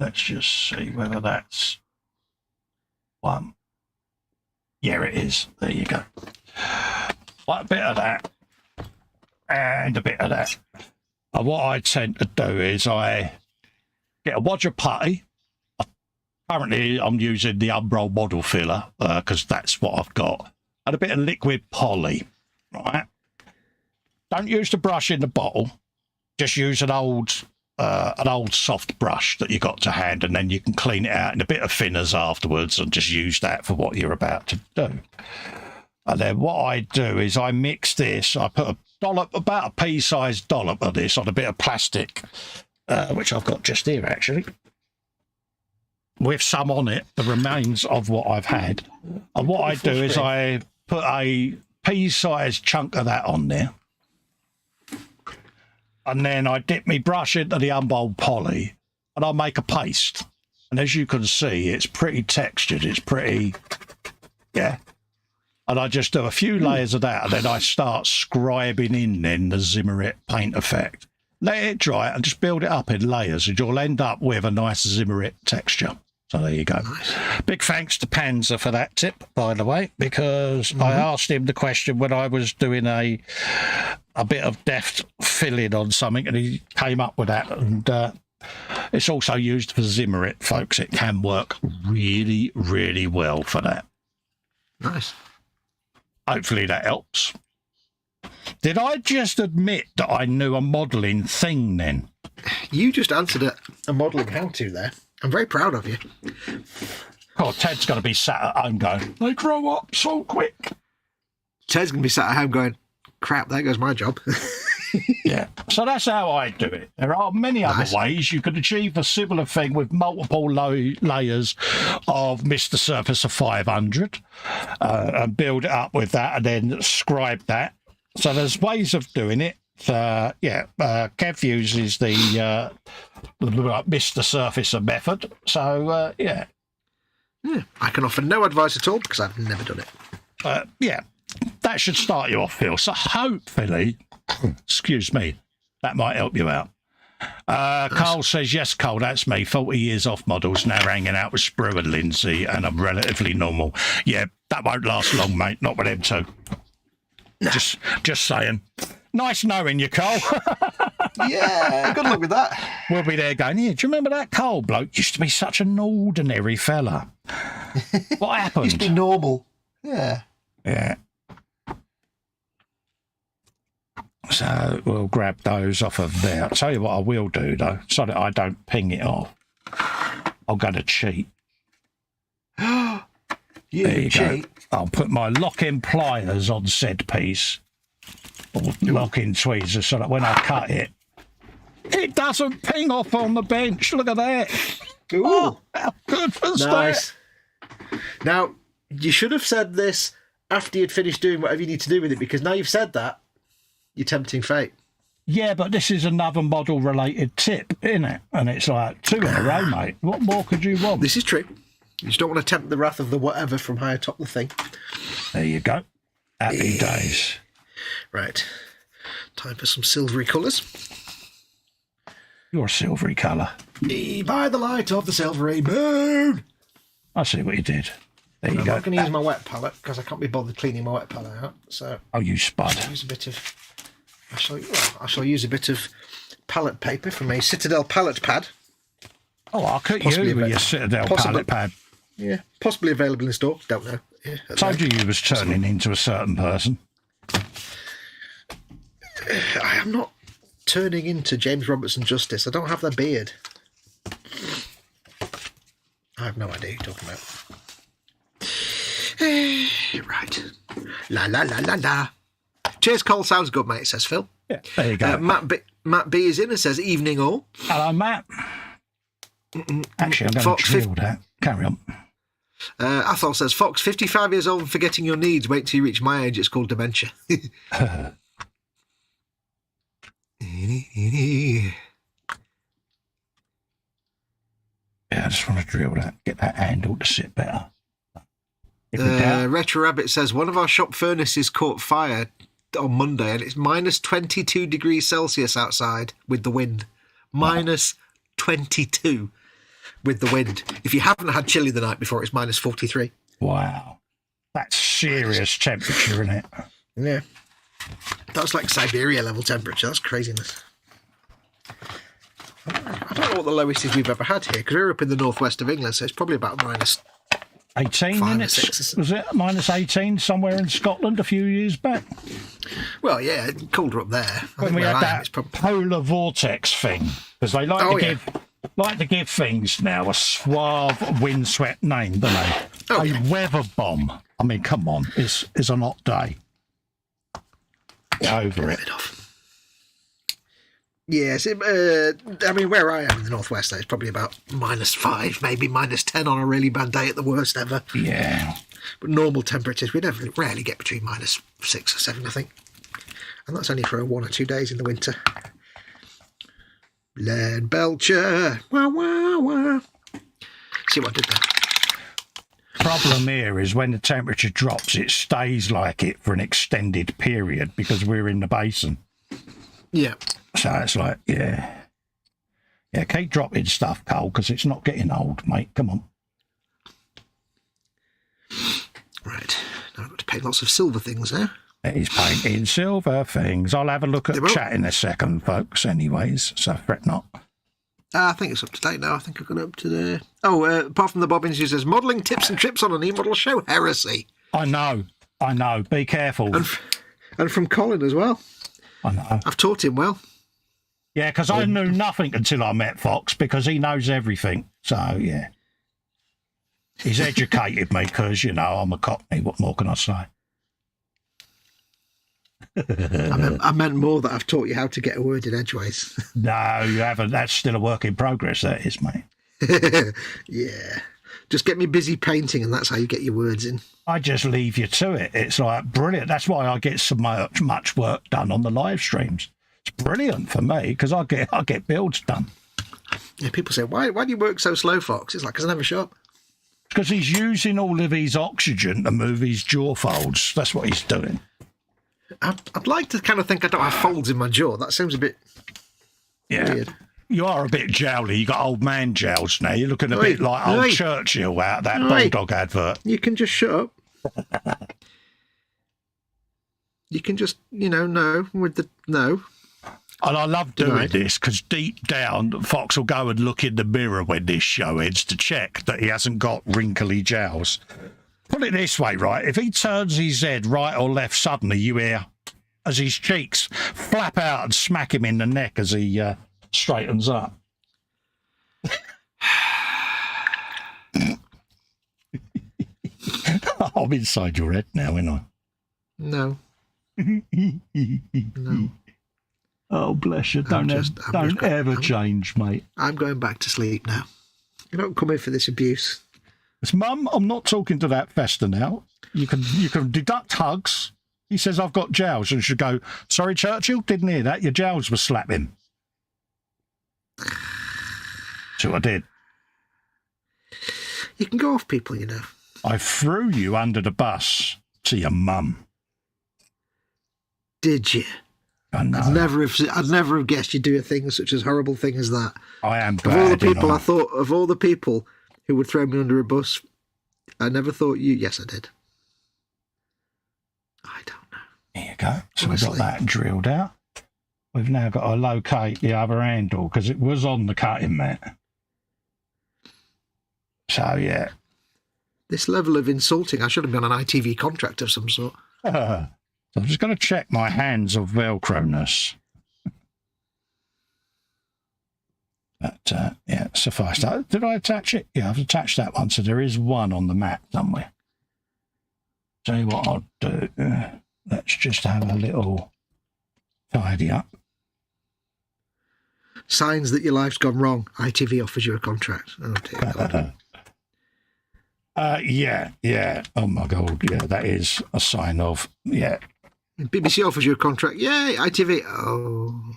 Let's just see whether that's one. Yeah, it is. There you go. Like a bit of that and a bit of that. And what I tend to do is I get a wadger putty. Currently, I'm using the Unroll model filler because that's what I've got. And a bit of liquid poly, right? Don't use the brush in the bottle. Just use an old soft brush that you got to hand, and then you can clean it out in a bit of thinners afterwards and just use that for what you're about to do. And then what I do is I mix this. I put a dollop, about a pea-sized dollop of this on a bit of plastic, which I've got just here, actually, with some on it, the remains of what I've had. And what I do is I put a pea-sized chunk of that on there. And then I dip my brush into the unrolled poly and I'll make a paste. And as you can see, it's pretty textured. It's pretty, yeah. And I just do a few layers of that and then I start scribing in then the Zimmerit paint effect. Let it dry and just build it up in layers and you'll end up with a nice Zimmerit texture. So there you go. Nice. Big thanks to Panzer for that tip, by the way, because I asked him the question when I was doing a bit of deft filling on something, and he came up with that. And it's also used for Zimmerit, folks. It can work really, really well for that. Nice. Hopefully that helps. Did I just admit that I knew a modelling thing then? You just answered a modelling how-to there. I'm very proud of you. Oh, Ted's going to be sat at home going, they grow up so quick. Ted's going to be sat at home going, crap, there goes my job. Yeah, so that's how I do it. There are many other ways you could achieve a similar thing with multiple layers of Mr. Surface of 500 and build it up with that and then scribe that. So there's ways of doing it. Kev uses the Mr. Surfacer method. So, yeah, I can offer no advice at all because I've never done it. Yeah, that should start you off, Phil. So hopefully, excuse me, that might help you out. Carl says, yes, Cole, that's me. 40 years off models, now hanging out with Sprue and Lindsay, and I'm relatively normal. Yeah, that won't last long, mate. Not with them two. No. Just saying. Nice knowing you, Cole. Yeah, good luck with that. We'll be there going, yeah, do you remember that Cole bloke? Used to be such an ordinary fella. What happened? Used to be normal. Yeah. Yeah. So we'll grab those off of there. I'll tell you what I will do, though, so that I don't ping it off. I'm going to cheat. You cheat. Go. I'll put my lock-in pliers on said piece, or lock-in tweezers, so that when I cut it, it doesn't ping off on the bench. Look at that. Ooh. Oh, how good was nice. That? Now, you should have said this after you'd finished doing whatever you need to do with it, because now you've said that, you're tempting fate. Yeah, but this is another model-related tip, isn't it? And it's like 2 in a row, mate. What more could you want? This is true. You just don't want to tempt the wrath of the whatever from high atop the thing. There you go. Happy days. Right. Time for some silvery colours. Your silvery colour. By the light of the silvery moon. I see what you did. There you I'm go. not going to use my wet palette because I can't be bothered cleaning my wet palette out. So Oh, you spud. use a bit of. I shall use a bit of palette paper from a Citadel palette pad. Oh, I'll cut Possibly you with your Citadel palette pad. Yeah, possibly available in store. Don't know. Yeah, Told you was turning into a certain person. I am not turning into James Robertson Justice. I don't have that beard. I have no idea what you're talking about. Right. La la la la la. Cheers, Cole. Sounds good, mate, says Phil. Yeah, there you go. Matt B is in and says, evening all. Hello, Matt. Actually, I'm going Fox, to drill that. Carry on. Athol says, Fox, 55 years old and forgetting your needs. Wait till you reach my age. It's called dementia. Yeah, I just want to drill that. Get that handle to sit better. Retro Rabbit says, one of our shop furnaces caught fire on Monday and it's minus 22 degrees Celsius outside with the wind. Minus 22 with the wind. If you haven't had chili the night before, it's minus 43. Wow. That's serious temperature, isn't it? Yeah. That's like Siberia level temperature. That's craziness. I don't know what the lowest is we've ever had here, because we're up in the northwest of England, so it's probably about minus 18 minutes. Was it minus 18 somewhere in Scotland a few years back? Well, yeah, colder up there. When we had that polar vortex thing, because they like to give things now a suave, windswept name, don't they? A weather bomb. I mean, come on, it's a hot day. Get over it. Yes, I mean, where I am in the northwest, it's probably about minus 5, maybe minus 10 on a really bad day at the worst ever. Yeah. But normal temperatures, we rarely get between minus 6 or 7, I think. And that's only for 1 or 2 days in the winter. Lead Belcher. Wah, wah, wah. See what I did there? Problem here is when the temperature drops, it stays like it for an extended period because we're in the basin. Yeah. So it's like, yeah, keep dropping stuff, Cole, because it's not getting old, mate. Come on. Right. Now I've got to paint lots of silver things now. He's painting silver things. I'll have a look at chat in a second, folks, anyways, so fret not. I think it's up to date now. I think I've got up to the... Oh, apart from the Bobbins, who says, modelling tips and trips on an eModel show, heresy. I know. Be careful. And from Colin as well. I know. I've taught him well. Yeah, because I knew nothing until I met Fox, because he knows everything. So, yeah. He's educated me because, I'm a cockney. What more can I say? I meant more that I've taught you how to get a word in edgeways. No, you haven't. That's still a work in progress, that is, mate. Yeah. Just get me busy painting and that's how you get your words in. I just leave you to it. It's like brilliant. That's why I get so much work done on the live streams. It's brilliant for me because I get builds done. Yeah, people say, why do you work so slow, Fox? It's like, because I never shop. Because he's using all of his oxygen to move his jaw folds. That's what he's doing. I'd like to kind of think I don't have folds in my jaw. That seems a bit weird. You are a bit jowly. You got old man jowls now. You're looking a bit like old Churchill out of that Bulldog advert. You can just shut up. You can just, no with the no. And I love doing this because deep down, Fox will go and look in the mirror when this show ends to check that he hasn't got wrinkly jowls. Put it this way, right? If he turns his head right or left suddenly, you hear as his cheeks flap out and smack him in the neck as he straightens up. I'm inside your head now, ain't I? No. No. Oh, bless you. Don't ever change, mate. I'm going back to sleep now. You don't come in for this abuse. Mum, I'm not talking to that Festa now. You can deduct hugs. He says, I've got jowls. And should go, sorry, Churchill, didn't hear that. Your jowls were slapping. So I did. You can go off people, you know. I threw you under the bus to your mum. Did you? I know. I'd never have guessed you'd do a thing such as horrible thing as that. I am bad. Of all the people, I thought of all the people who would throw me under a bus, I never thought you. Yes, I did. I don't know. There you go. So Honestly. we've got that drilled out. We've now got to locate the other handle because it was on the cutting mat. So, yeah. This level of insulting, I should have been on an ITV contract of some sort. So I'm just going to check my hands of Velcro-ness. But, yeah, suffice that. Did I attach it? Yeah, I've attached that one. So there is one on the mat somewhere. Tell you what I'll do. Let's just have a little tidy up. Signs that your life's gone wrong. ITV offers you a contract. Oh, dear God. Yeah. Oh, my God. Yeah, that is a sign of, yeah. BBC offers you a contract. Yay, ITV. Oh.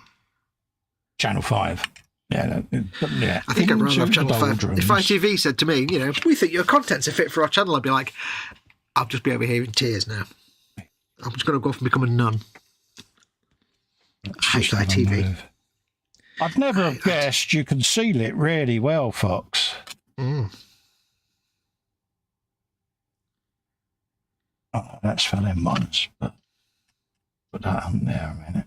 Channel 5. Yeah. I think I'd rather have Channel 5. Doldrums. If ITV said to me, you know, we think your content's a fit for our channel, I'd be like, I'll just be over here in tears now. I'm just going to go off and become a nun. I hate ITV. I'd never have guessed you can seal it really well, Fox. Mm. Oh, that's for them ones. But put that on there a minute.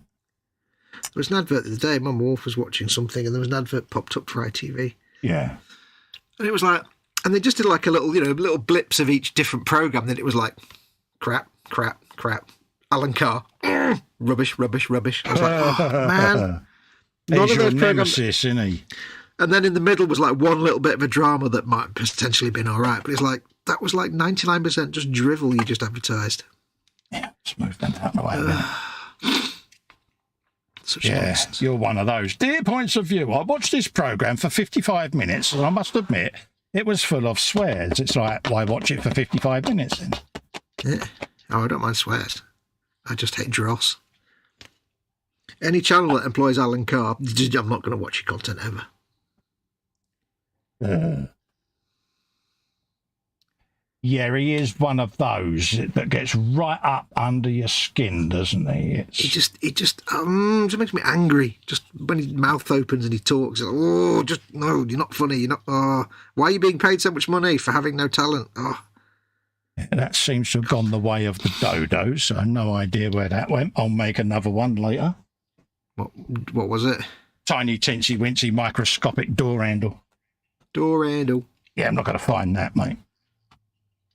There was an advert the other day. Mum Wolf was watching something, and there was an advert popped up for ITV. Yeah. And it was like, and they just did like a little, you know, little blips of each different program. Then it was like, crap. Alan Carr, rubbish. I was like, oh man, none of those programs. Nemesis, isn't he? And then in the middle was like one little bit of a drama that might potentially been all right, but it's like that was like 99% just drivel you just advertised. Yeah, let's move that out of the way. Such Yeah, nonsense. you're one of those. Dear Points of View, I watched this programme for 55 minutes, and I must admit, it was full of swears. It's like, why watch it for 55 minutes then? Yeah. Oh, I don't mind swears. I just hate dross. Any channel that employs Alan Carr, I'm not going to watch your content ever. Yeah, he is one of those that gets right up under your skin, doesn't he? It just makes me angry. Just when his mouth opens and he talks, no, you're not funny. You're not. Oh, why are you being paid so much money for having no talent? Oh. That seems to have gone the way of the dodo, so no idea where that went. I'll make another one later. What was it? Tiny, teensy, wincy, microscopic door handle. Door handle. Yeah, I'm not going to find that, mate.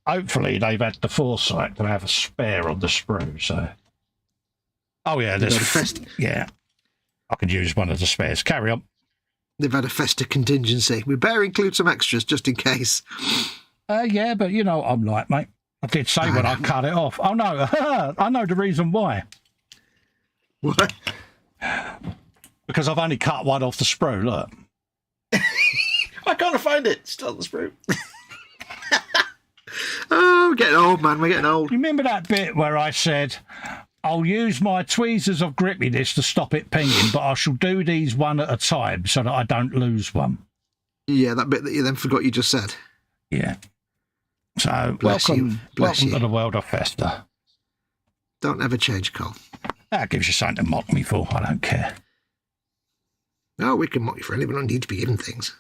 Hopefully, they've had the foresight to have a spare on the sprue, so... Oh, yeah, there's... Yeah, I could use one of the spares. Carry on. They've had a Festa contingency. We better include some extras just in case. Yeah, but you know what I'm like, mate. I did say when I cut it off. Oh, no, I know the reason why. What? Because I've only cut one off the sprue, look. I can't find it. Still on the sprue. Oh, we're getting old, man. We're getting old. You remember that bit where I said, I'll use my tweezers of grippiness to stop it pinging, but I shall do these one at a time so that I don't lose one? Yeah, that bit that you then forgot you just said. Yeah. So, Bless welcome you. to the world of Festa. Don't ever change, Cole. That gives you something to mock me for. I don't care. No, we can mock you for anything. We don't need to be given things.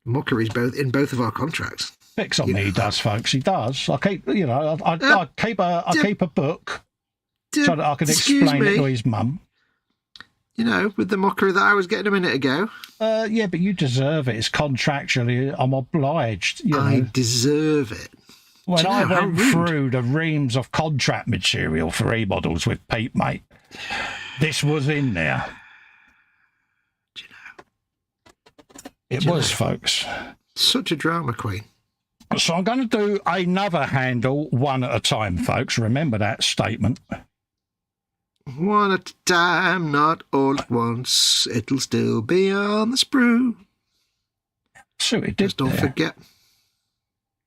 Mockery's in both of our contracts. Picks on me, he does, folks. He does. I keep, I keep a book so that I can explain it to his mum. You know, with the mockery that I was getting a minute ago. Yeah, but you deserve it. It's contractually, I'm obliged. I deserve it. When I went through the reams of contract material for eModels with Pete, mate, this was in there. Do you know? It was, folks. Such a drama queen. So I'm going to do another handle one at a time, folks. Remember that statement. One at a time, not all at once. It'll still be on the sprue. So it did. Just don't forget.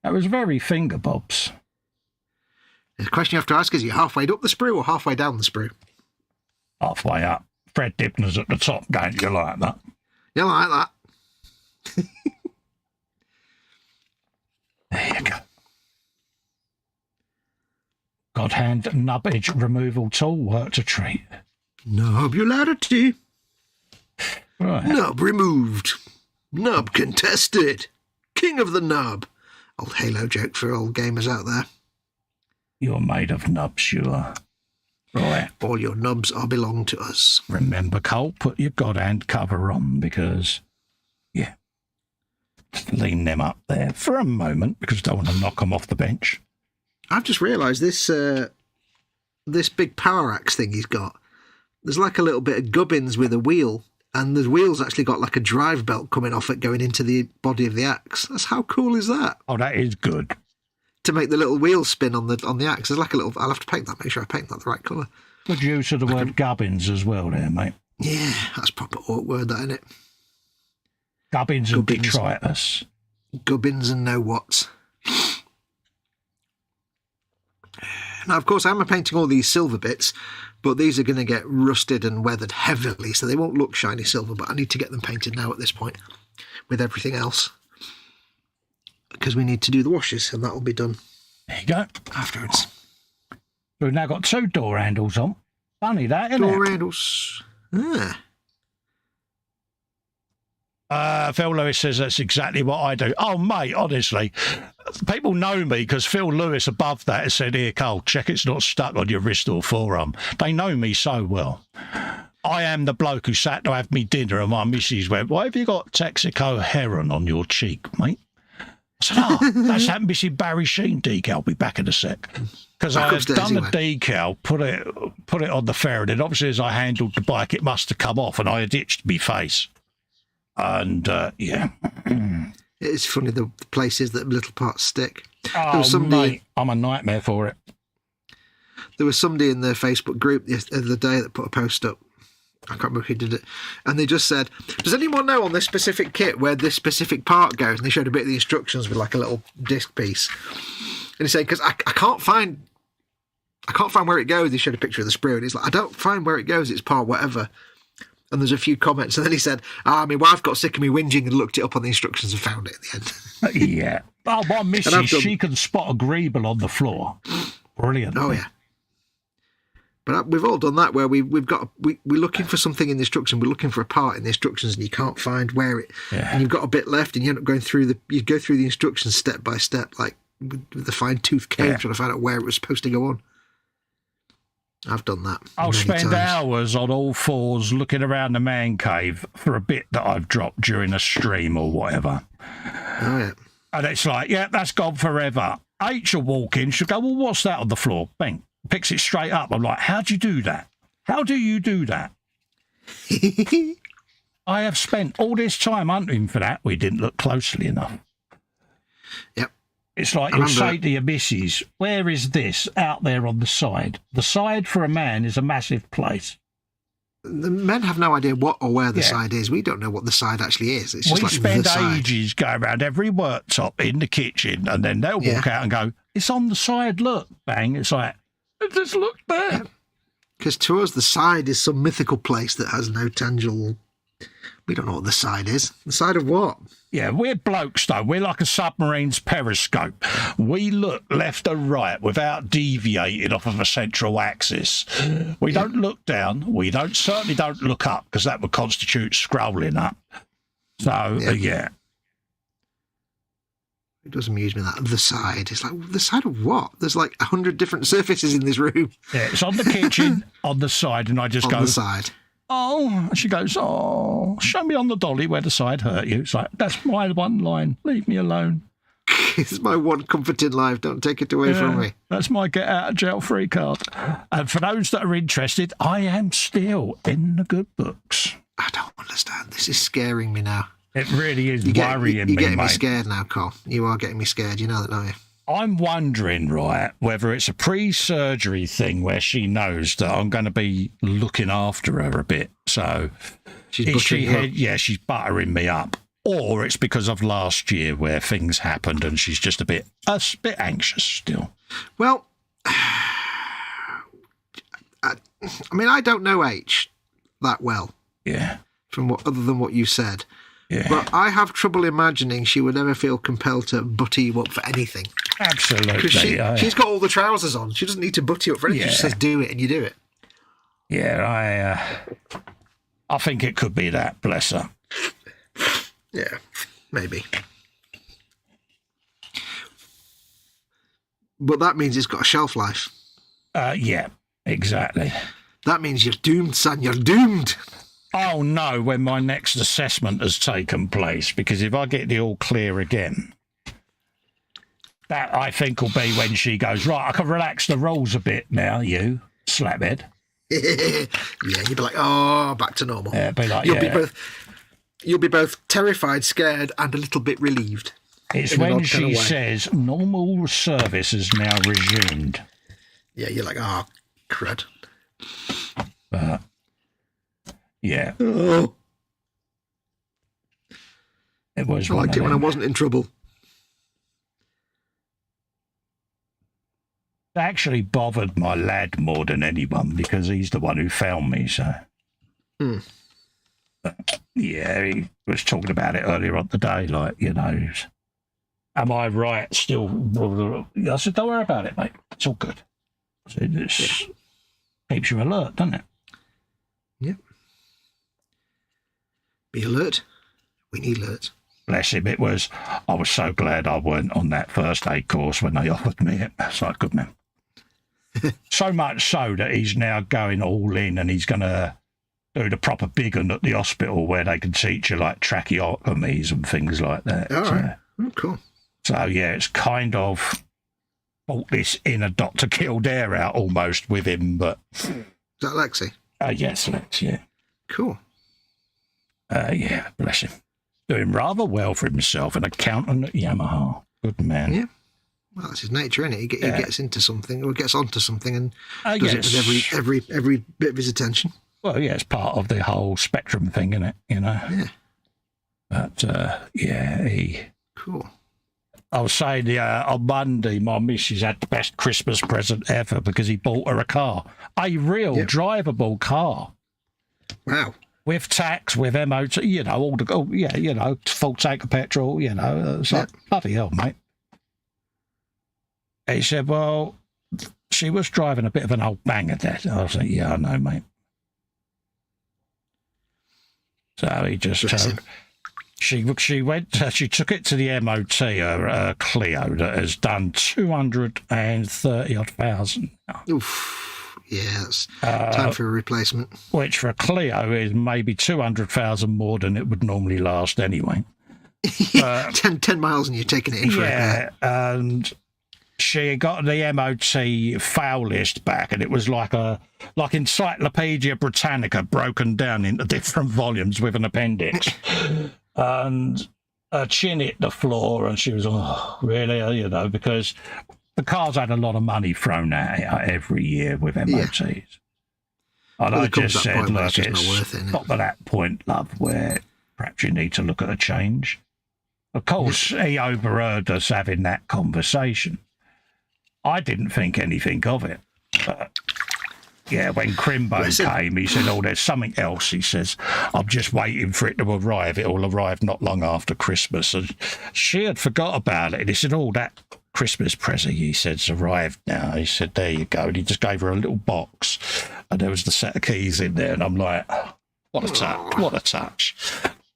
That was very finger bobs. The question you have to ask is, are you halfway up the sprue or halfway down the sprue? Halfway up. Fred Dibner's at the top, don't you like that? You like that? There you go. God hand nub edge removal tool worked a treat. Nobularity. Right. Nub removed. Nub contested. King of the nub. Old Halo joke for old gamers out there. You're made of nubs, you are. Right. All your nubs are belong to us. Remember, Cole, put your God hand cover on because, yeah, just lean them up there for a moment because I don't want to knock them off the bench. I've just realised this big power axe thing he's got. There's like a little bit of gubbins with a wheel, and the wheel's actually got like a drive belt coming off it going into the body of the axe. How cool is that? Oh, that is good. To make the little wheel spin on the axe. There's like a little. I'll have to paint that. Make sure I paint that the right colour. Good use of the word gubbins as well, there, mate. Yeah, that's proper word, that, isn't it? Gubbins and detritus. Gubbins and know whats. Now, of course, I'm painting all these silver bits, but these are going to get rusted and weathered heavily, so they won't look shiny silver, but I need to get them painted now at this point with everything else because we need to do the washes, and that will be done There you go. afterwards. We've now got 2 door handles on. Funny that, isn't Door it? handles. Phil Lewis says that's exactly what I do. Oh, mate, honestly, people know me because Phil Lewis above that has said, here, Cole, check it's not stuck on your wrist or forearm. They know me so well. I am the bloke who sat to have me dinner and my missus went, why have you got Texaco heron on your cheek, mate? I said, oh, that's that missing Barry Sheen decal. I'll be back in a sec. Because I had done the decal, put it on the ferret, and obviously as I handled the bike, it must have come off and I had itched my face. And, yeah. It's funny, the places that little parts stick. Oh, mate, I'm a nightmare for it. There was somebody in the Facebook group the other day that put a post up. I can't remember who did it. And they just said, does anyone know on this specific kit where this specific part goes? And they showed a bit of the instructions with like a little disc piece. And he said, because I can't find where it goes. He showed a picture of the sprue and he's like, I don't find where it goes. It's part whatever. And there's a few comments. And then he said, my wife got sick of me whinging and looked it up on the instructions and found it at the end. Yeah. Oh, my missus, she can spot a greeble on the floor. Brilliant. Oh, yeah. But we've all done that where we're looking for something in the instruction. We're looking for a part in the instructions and you can't find where it. Yeah. And you've got a bit left and you end up going through you go through the instructions step by step, like with the fine tooth comb trying to find out where it was supposed to go on. I've done that. I'll spend hours on all fours looking around the man cave for a bit that I've dropped during a stream or whatever. Oh, yeah. And it's like, yeah, that's gone forever. H will walk in, she'll go, well, what's that on the floor? Bang. Picks it straight up. I'm like, how do you do that? How do you do that? I have spent all this time hunting for that. We didn't look closely enough. Yep. It's like you'll say to your missus, where is this out there on the side? The side for a man is a massive place. The men have no idea what or where the side is. We don't know what the side actually is. It's just we spend the ages going around every worktop in the kitchen and then they'll walk out and go, it's on the side, look. Bang. It's like, just look there. Because to us, the side is some mythical place that has no tangible... We don't know what the side is. The side of what? Yeah, we're blokes, though. We're like a submarine's periscope. We look left and right without deviating off of a central axis. We don't look down. We certainly don't look up, because that would constitute scrolling up. So, yeah. It does amuse me that the side. It's like, the side of what? There's like 100 different surfaces in this room. Yeah, it's on the kitchen, on the side, and I just go... On the side. Oh, and she goes, oh, show me on the dolly where the side hurt you. It's like, that's my one line. Leave me alone. It's my one comfort in life. Don't take it away from me. That's my get out of jail free card. And for those that are interested, I am still in the good books. I don't understand. This is scaring me now. It really is worrying me, You're getting me mate. Scared now, Cole. You are getting me scared. You know that, don't you? I'm wondering, right, whether it's a pre-surgery thing where she knows that I'm going to be looking after her a bit. So she's buttering me up. Or it's because of last year where things happened and she's just a bit anxious still. Well, I mean, I don't know H that well. Yeah. Other than what you said. Yeah. But I have trouble imagining she would ever feel compelled to butter you up for anything. Absolutely. Because she's got all the trousers on. She doesn't need to butter you up for anything. Yeah. She just says, do it, and you do it. Yeah, I think it could be that, bless her. Yeah, maybe. But that means it's got a shelf life. Yeah, exactly. That means you're doomed, son. You're doomed. Oh, no, when my next assessment has taken place, because if I get the all clear again, that I think will be when she goes, right, I can relax the rules a bit now, you slaphead. Yeah, you'd be like, oh, back to normal. Yeah, be like, You'll be both terrified, scared, and a little bit relieved. It's when she says normal service is now resumed. Yeah, you're like, oh, crud. Yeah. Oh. It was. I liked it when I wasn't in trouble. It actually bothered my lad more than anyone because he's the one who found me, so. Yeah, he was talking about it earlier on the day, like, you know, am I right still? I said, don't worry about it, mate. It's all good. So it keeps you alert, doesn't it? Yep. Be alert. We need alert. Bless him. I was so glad I weren't on that first aid course when they offered me it. So good man. So much so that he's now going all in and he's going to do the proper big one at the hospital where they can teach you like tracheotomies and things like that. All right. Oh, cool. So, yeah, it's kind of brought this inner Dr. Kildare out almost with him, but... Is that Lexi? Yes, Lex, yeah. Cool. Yeah, bless him. Doing rather well for himself, an accountant at Yamaha. Good man. Yeah. Well, that's his nature, isn't it? He gets into something or gets onto something and does it with every bit of his attention. Well, yeah, it's part of the whole spectrum thing, isn't it? You know? Yeah. But, yeah, Cool. I was saying on Monday, my missus had the best Christmas present ever because he bought her a car. A real drivable car. Wow. With tax, with MOT, you know, full tank of petrol, you know. It's like, bloody hell, mate. He said, well, she was driving a bit of an old banger, Dad. I was like, yeah, I know, mate. So he just she took it to the MOT, a Clio that has done 230,000. Oof. Yeah, it's time for a replacement. Which for a Clio is maybe 200,000 more than it would normally last anyway. 10 miles and you're taking it in for Yeah, and she got the MOT fail list back, and it was like Encyclopedia Britannica broken down into different volumes with an appendix. And her chin hit the floor, and she was, oh, really? You know, because the car's had a lot of money thrown at it every year with MOTs. Yeah. And I just said, look, it's not at that point, love, where perhaps you need to look at a change. Of course, he overheard us having that conversation. I didn't think anything of it. But, yeah, when Crimbo came, he said, oh, there's something else. He says, I'm just waiting for it to arrive. It'll arrive not long after Christmas. And she had forgot about it. And he said, oh, that Christmas present, he said's arrived now. He said, there you go. And he just gave her a little box. And there was the set of keys in there. And I'm like, what a touch. What a touch.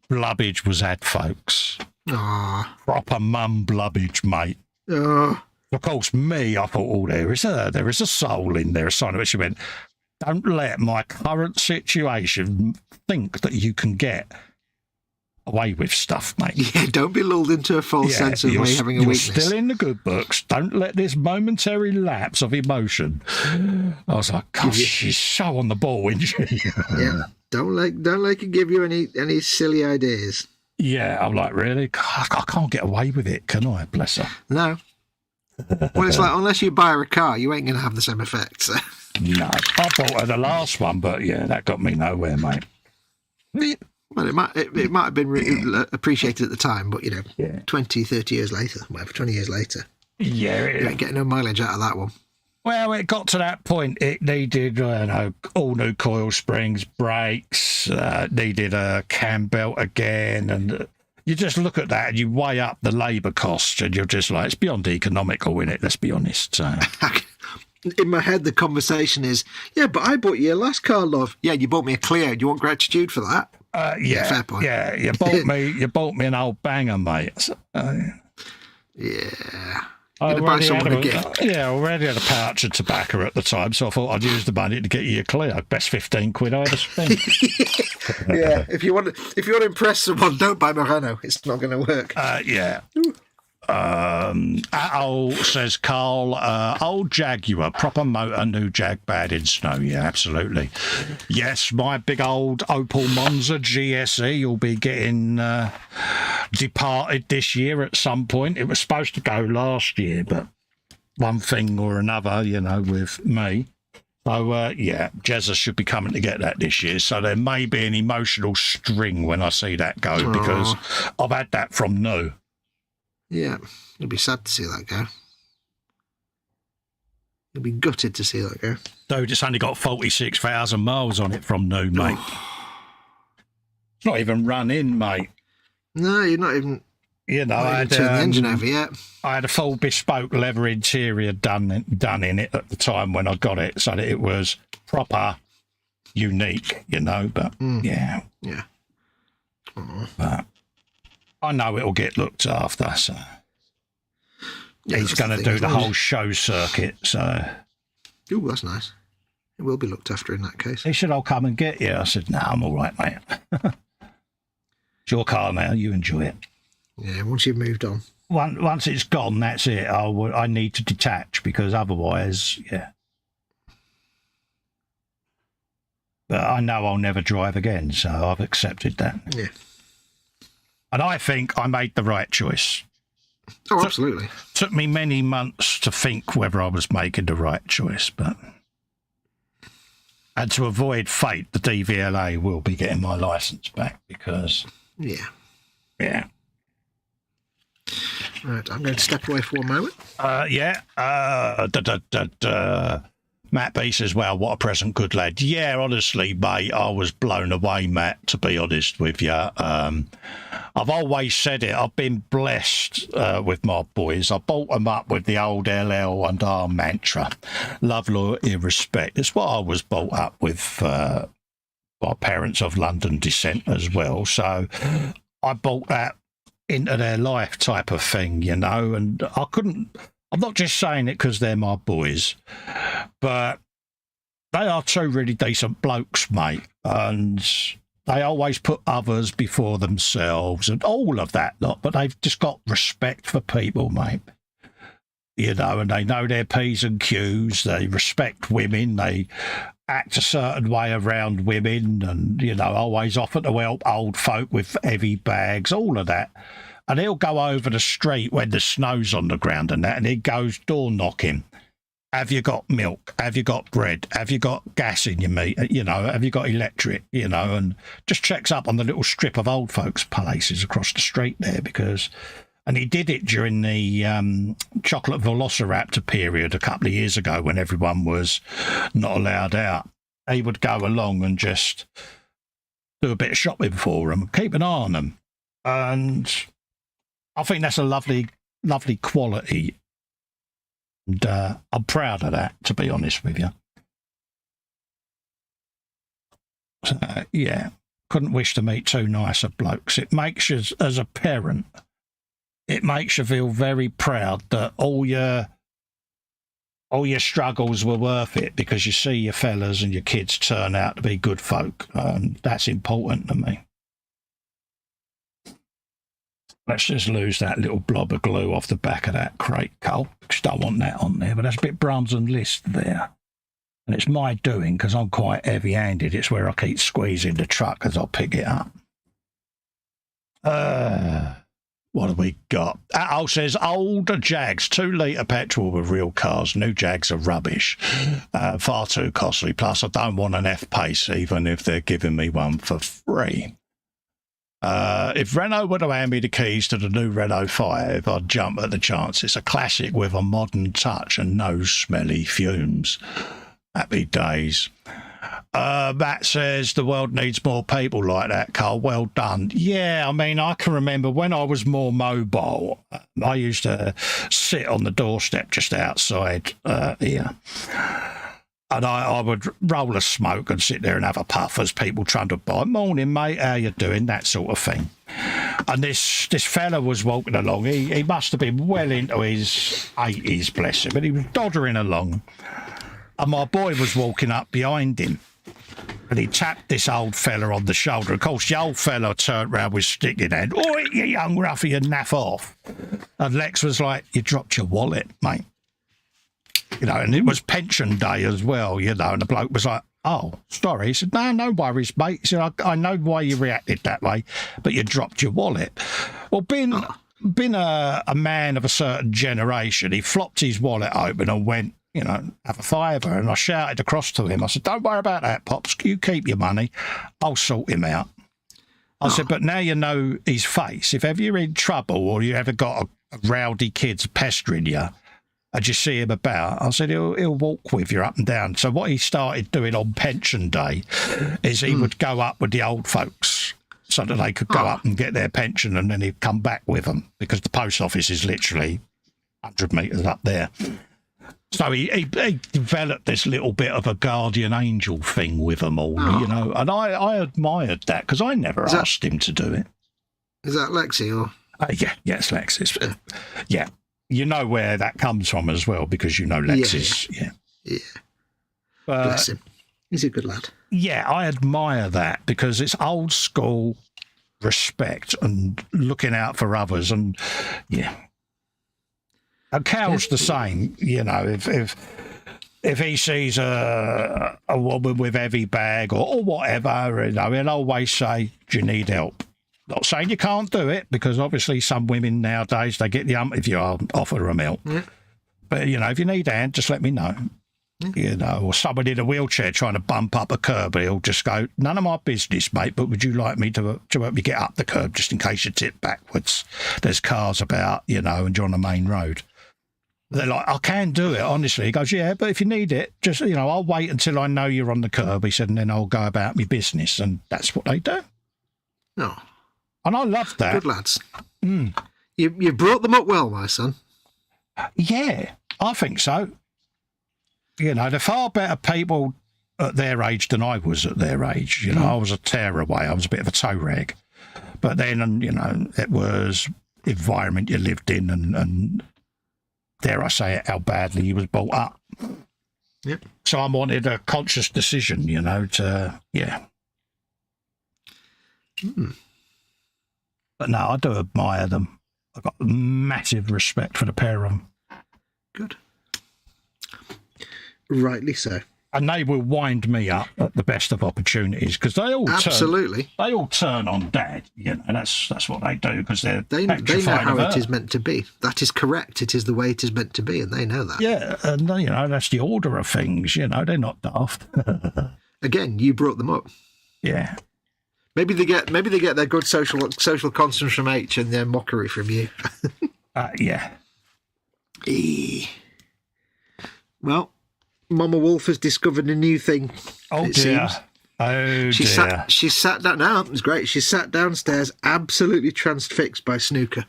Blubbage was had, folks. Aww. Proper mum blubbage, mate. Of course, me, I thought, oh, there is a soul in there, a sign of it. She went, don't let my current situation think that you can get away with stuff, mate. Yeah, don't be lulled into a false sense of me having a weakness. You're still in the good books. Don't let this momentary lapse of emotion. I was like, gosh, she's so on the ball, isn't she? Yeah, don't let it give you any silly ideas. Yeah, I'm like, really? God, I can't get away with it, can I? Bless her. No. Well, it's like, unless you buy her a car, you ain't going to have the same effect. So. No, I bought her the last one, but yeah, that got me nowhere, mate. Well, it might have been appreciated at the time, but, 20, 30 years later, whatever, 20 years later. Yeah. You ain't getting no mileage out of that one. Well, it got to that point. It needed, all new coil springs, brakes, needed a cam belt again. And you just look at that and you weigh up the labour costs and you're just like, it's beyond economical, in it, let's be honest. In my head, the conversation is, yeah, but I bought you your last car, love. Yeah, you bought me a Clio. Do you want gratitude for that? Yeah, fair point. Yeah, you bought me an old banger, mate. Yeah. I already had a pouch of tobacco at the time, so I thought I'd use the money to get you a Clio. Best 15 quid I ever spent. Yeah, if you want to impress someone, don't buy Morano. It's not going to work. Yeah. Says Carl, old Jaguar, proper motor, new Jag, bad in snow. Yeah, absolutely. Yes, my big old Opel Monza GSE will be getting departed this year at some point. It was supposed to go last year, but one thing or another, with me. So, Jezza should be coming to get that this year. So there may be an emotional string when I see that go, because I've had that from new. Yeah, it'll be sad to see that go. You'll be gutted to see that go. Dude, it's only got 46,000 miles on it from new, mate. It's not even run in, mate. No, you're not even... I had turned the engine over yet. I had a full bespoke leather interior done in it at the time when I got it, so that it was proper unique, but yeah. Yeah. But I know it'll get looked after, so yeah, he's going to do the whole show circuit, so... Ooh, that's nice. It will be looked after in that case. He said, I'll come and get you. I said, no, I'm all right, mate. It's your car now, you enjoy it. Yeah, once you've moved on. Once it's gone, that's it. I need to detach, because otherwise, yeah. But I know I'll never drive again, so I've accepted that. Yeah. And I think I made the right choice. Oh, absolutely. Took me many months to think whether I was making the right choice, but... And to avoid fate, the DVLA will be getting my licence back, because... Yeah. Yeah. Right, I'm going to step away for 1 moment. Matt B says, well, what a present, good lad. Yeah, honestly, mate, I was blown away, Matt, to be honest with you. I've always said it. I've been blessed with my boys. I brought them up with the old LL and R mantra, love, loyalty, respect. It's what I was brought up with by parents of London descent as well. So I brought that into their life type of thing, and I'm not just saying it because they're my boys, but they are two really decent blokes, mate, and they always put others before themselves and all of that lot, but they've just got respect for people, mate. And they know their P's and Q's, they respect women, they act a certain way around women, and, always offer to help old folk with heavy bags, all of that. And he'll go over the street when the snow's on the ground and that, and he goes door knocking. Have you got milk? Have you got bread? Have you got gas in your meat? Have you got electric? And just checks up on the little strip of old folks' places across the street there, and he did it during the chocolate velociraptor period a couple of years ago when everyone was not allowed out. He would go along and just do a bit of shopping for them, keep an eye on them. And I think that's a lovely, lovely quality. And I'm proud of that, to be honest with you. So, yeah, couldn't wish to meet two nicer blokes. It makes you, as a parent, it makes you feel very proud that all your struggles were worth it, because you see your fellas and your kids turn out to be good folk. And that's important to me. Let's just lose that little blob of glue off the back of that crate, Cole, because I don't want that on there. But that's a bit Brahms and Liszt there. And it's my doing, because I'm quite heavy-handed. It's where I keep squeezing the truck as I pick it up. What have we got? Al says, old Jags, 2 litre petrol with real cars. New Jags are rubbish. Far too costly. Plus, I don't want an F-Pace, even if they're giving me one for free. If Renault would have handed me the keys to the new Renault 5, I'd jump at the chance. It's a classic with a modern touch and no smelly fumes. Happy days. Matt says the world needs more people like that, Carl. Well done. Yeah, I mean, I can remember when I was more mobile, I used to sit on the doorstep just outside here. And I would roll a smoke and sit there and have a puff as people trundled by. Morning, mate, how you doing? That sort of thing. And this fella was walking along. He must have been well into his 80s, bless him, but he was doddering along. And my boy was walking up behind him. And he tapped this old fella on the shoulder. Of course, the old fella turned round with stick in hand. "Oh, you young ruffy, and naff off." And Lex was like, "You dropped your wallet, mate." You know, and it was pension day as well, you know, and the bloke was like, "Oh, sorry." He said, no worries, mate. He said, I know why you reacted that way, but you dropped your wallet. Well, being a man of a certain generation, he flopped his wallet open and went, you know, "Have a fiver." And I shouted across to him. I said, "Don't worry about that, Pops. You keep your money. I'll sort him out." I said, "But now you know his face. If ever you're in trouble or you ever got a rowdy kid's pestering you, and you see him about," I said, he'll walk with you up and down. So what he started doing on pension day is he would go up with the old folks so that they could go up and get their pension, and then he'd come back with them because the post office is literally 100 metres up there. So he developed this little bit of a guardian angel thing with them all, you know, and I admired that because I never asked him to do it. Is that Lexi or? Yeah, it's Lexis. Yeah. You know where that comes from as well because you know Lexis. Yeah. Bless him. He's a good lad. Yeah, I admire that because it's old school respect and looking out for others, and yeah. And Cal's the same, you know. If he sees a woman with heavy bag or whatever, you know, he'll always say, "Do you need help?" Not saying you can't do it, because obviously some women nowadays, they get the if you offer them help. Yeah. But, you know, if you need a hand, just let me know. Yeah. You know, or someone in a wheelchair trying to bump up a curb, he'll just go, "None of my business, mate, but would you like me to help you get up the curb just in case you tip backwards? There's cars about, you know, and you're on the main road." They're like, "I can do it, honestly." He goes, "Yeah, but if you need it, just, you know, I'll wait until I know you're on the curb," he said, "and then I'll go about my business." And that's what they do. No. And I love that. Good lads. You brought them up well, my son. Yeah, I think so. You know, they're far better people at their age than I was at their age. You know, I was a tearaway. I was a bit of a toe rag. But then, you know, it was the environment you lived in and dare I say it, how badly you was brought up. Yep. So I wanted a conscious decision, you know, to, yeah. But no, I do admire them. I've got massive respect for the pair of them. Good. Rightly so. And they will wind me up at the best of opportunities because they all turn on Dad. You know, that's what they do because they know how it is meant to be. That is correct. It is the way it is meant to be, and they know that. Yeah, and you know that's the order of things. You know, they're not daft. Again, you brought them up. Yeah. Maybe they get their good social conscience from H and their mockery from you. Yeah. Well, Mama Wolf has discovered a new thing. Oh dear. Seems. Oh she dear. She sat down. No, it was great. She sat downstairs, absolutely transfixed by snooker.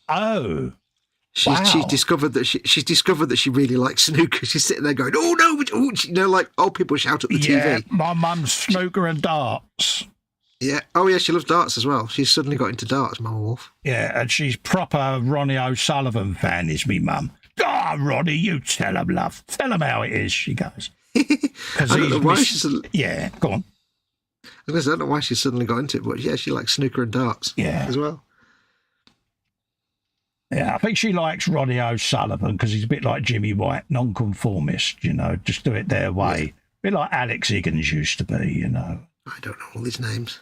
Oh. She's discovered that she really likes snooker. She's sitting there going, "Oh no!" You know, like old people shout at the TV. Yeah, my mum's snooker and darts. Yeah. Oh yeah, she loves darts as well. She's suddenly got into darts, Mama Wolf. Yeah, and she's proper Ronnie O'Sullivan fan, is me mum. "Ah, Ronnie, you tell him, love. Tell him how it is," she goes. I don't know why she's. Yeah, go on. I don't know why she suddenly got into it, but yeah, she likes snooker and darts. Yeah. As well. Yeah, I think she likes Ronnie O'Sullivan because he's a bit like Jimmy White, nonconformist, you know, just do it their way. Yeah. A bit like Alex Higgins used to be, you know. I don't know all these names.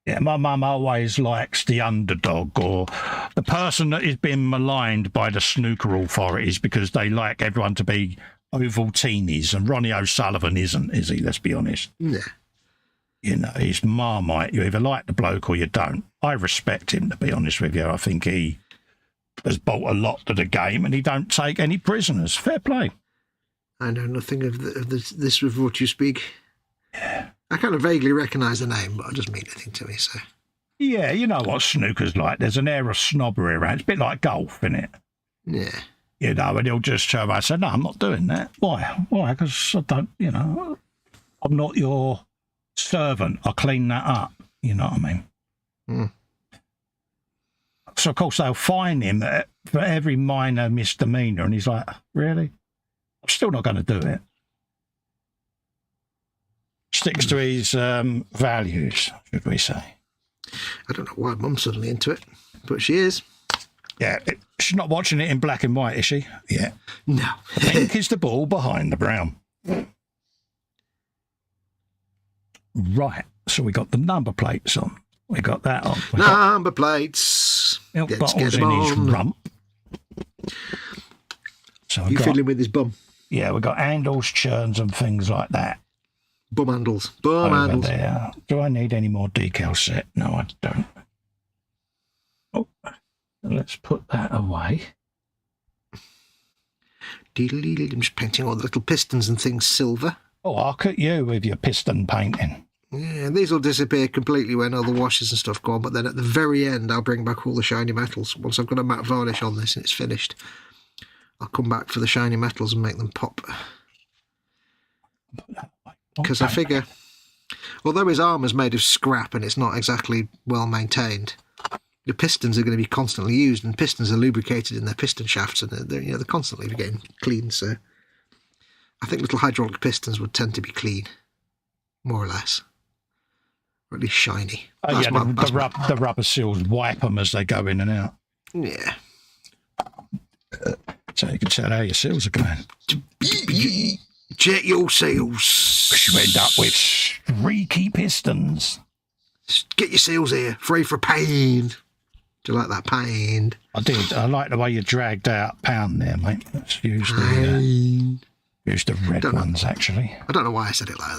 Yeah, my mum always likes the underdog or the person that is being maligned by the snooker authorities because they like everyone to be Ovaltinis, and Ronnie O'Sullivan isn't, is he? Let's be honest. Yeah. You know, he's Marmite. You either like the bloke or you don't. I respect him, to be honest with you. I think he has brought a lot to the game, and he don't take any prisoners. Fair play. I know nothing of this of what you speak. Yeah. I kind of vaguely recognise the name, but it doesn't mean anything to me, so... Yeah, you know what snooker's like. There's an air of snobbery around. It's a bit like golf, isn't it? Yeah. You know, and he'll just turn around and say, no, I'm not doing that. Why? Why? Because I don't, you know, I'm not your servant. I'll clean that up. You know what I mean? Mm. So, of course, they'll fine him for every minor misdemeanour, and he's like, really? I'm still not going to do it. Sticks to his values, should we say. I don't know why Mum's suddenly into it, but she is. Yeah, she's not watching it in black and white, is she? Yeah. No. Pink is the ball behind the brown. Right, so we got the number plates on. We got that on. Number plates. Milk bottles in his rump. So you fiddling with his bum? Yeah, we got handles, churns and things like that. Bum handles. Bum handles. There. Do I need any more decal set? No, I don't. Oh, let's put that away. I'm just painting all the little pistons and things silver. Oh, look at you with your piston painting. Yeah, these will disappear completely when all the washes and stuff go on, but then at the very end I'll bring back all the shiny metals. Once I've got a matte varnish on this and it's finished, I'll come back for the shiny metals and make them pop. Because I figure, although his armour's made of scrap and it's not exactly well maintained, the pistons are going to be constantly used, and pistons are lubricated in their piston shafts, and they're constantly getting clean. So I think little hydraulic pistons would tend to be clean, more or less, or at least shiny. Oh, yeah, the rubber seals wipe them as they go in and out. Yeah. So you can tell how your seals are going. Check your seals. You end up with streaky pistons. Get your seals here, free for pain. Do you like that pain? I did. I like the way you dragged out pound there, mate. Let's use the red ones, actually. I don't know why I said it like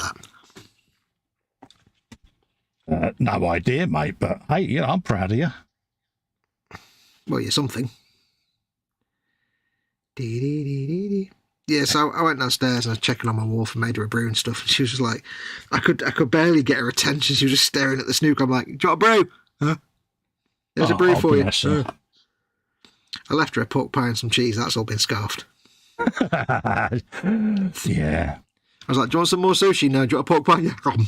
that. No idea, mate, but hey, you know, I'm proud of you. Well, you're something. Yeah, so I went downstairs and I was checking on my wall for made her a brew and stuff, and she was just like, I could barely get her attention. She was just staring at the snooker. I'm like, do you want a brew? Huh? There's a brew for you. I left her a pork pie and some cheese. That's all been scarfed. Yeah. I was like, do you want some more sushi? No, do you want a pork pie? Yeah, gone.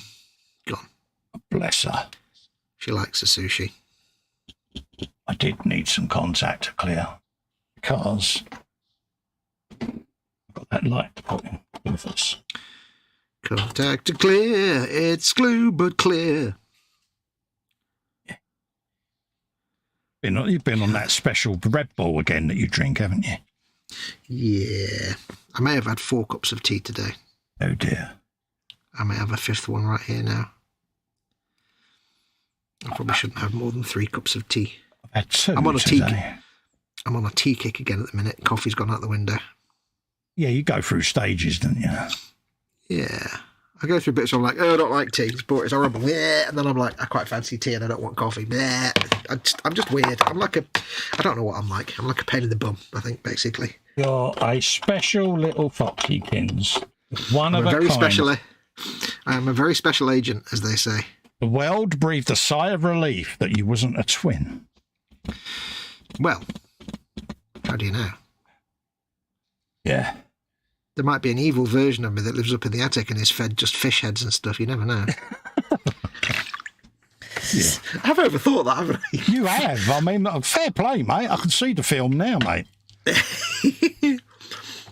Bless her. She likes the sushi. I did need some contact to clear, because I've got that light to put in with us. Contact to clear. It's glue, but clear. Yeah. You've been on that special Red Bull again that you drink, haven't you? Yeah. I may have had 4 cups of tea today. Oh, dear. I may have a 5th one right here now. I probably shouldn't have more than 3 cups of tea. I've had 2 I'm on a today. I'm on a tea kick again at the minute. Coffee's gone out the window. Yeah, you go through stages, don't you? Yeah. I go through bits where I'm like, oh, I don't like tea. It's horrible. Yeah. And then I'm like, I quite fancy tea and I don't want coffee. Yeah. I'm just weird. I don't know what I'm like. I'm like a pain in the bum, I think, basically. You're a special little foxykins. One of a very kind. Special. I am a very special agent, as they say. The world breathed a sigh of relief that you wasn't a twin. Well, how do you know? Yeah. There might be an evil version of me that lives up in the attic and is fed just fish heads and stuff. You never know. Yeah. I've overthought that, haven't I? You have. I mean, fair play, mate. I can see the film now, mate.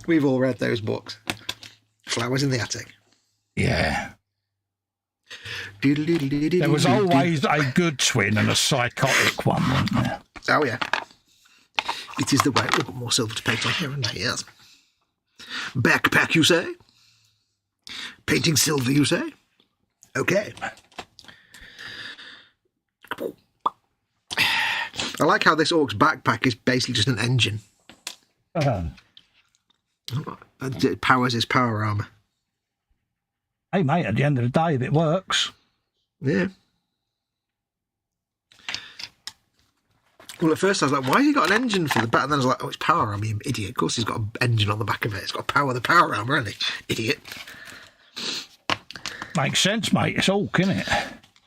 We've all read those books. Flowers in the Attic. Yeah. There was always a good twin and a psychotic one, wasn't there? Oh, yeah. It is the way. We've got more silver to paint on here, haven't we? Yes. Backpack, you say? Painting silver, you say? Okay. I like how this orc's backpack is basically just an engine. It powers his power armour. Hey, mate, at the end of the day, if it works. Yeah. Well, at first I was like, why has he got an engine for the back? And then I was like, oh, it's power armor, you idiot. Of course he's got an engine on the back of it. It's got to power the power armor, hasn't he? Idiot. Makes sense, mate. It's all, isn't it?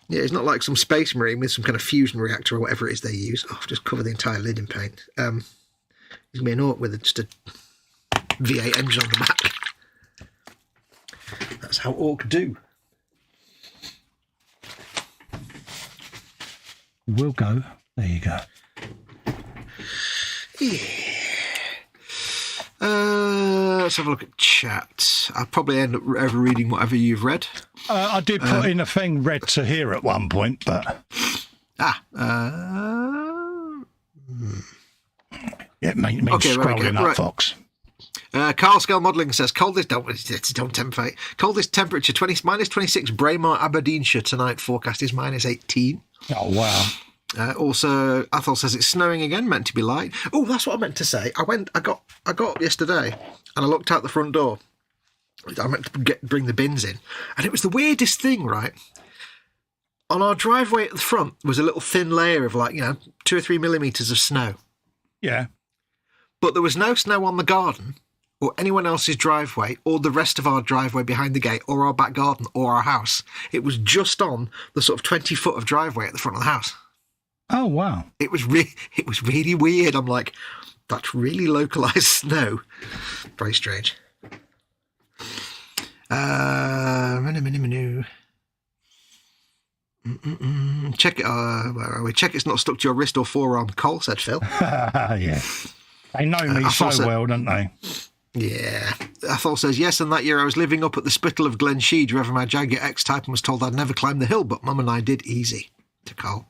Yeah, it's not like some space marine with some kind of fusion reactor or whatever it is they use. Oh, I've just covered the entire lid in paint. He's going to be an orc with just a V8 engine on the back. That's how orc do. We'll go. There you go. Yeah. Let's have a look at chat. I'll probably end up overreading whatever you've read. I did put in a thing read to here at one point, but... It means scrolling up, Fox. Carl Scale Modelling says, coldest temperature, coldest temperature, minus 26, Braemar, Aberdeenshire tonight, forecast is minus 18. Oh, wow. Also, Athol says it's snowing again, meant to be light. Oh, that's what I meant to say. I got up yesterday and I looked out the front door. I meant to bring the bins in. And it was the weirdest thing, right? On our driveway at the front was a little thin layer of 2 or 3 millimetres of snow. Yeah. But there was no snow on the garden or anyone else's driveway or the rest of our driveway behind the gate or our back garden or our house. It was just on the sort of 20 foot of driveway at the front of the house. Oh, wow. It was really weird. I'm like, that's really localised snow. Very strange. Check it. Where are we? Check it's not stuck to your wrist or forearm. Cole said, Phil. Yeah. They know me so well, don't they? Yeah. Athol says, yes, and that year I was living up at the Spittal of Glenshee, driving my Jaguar X-Type and was told I'd never climb the hill, but Mum and I did easy. To Cole.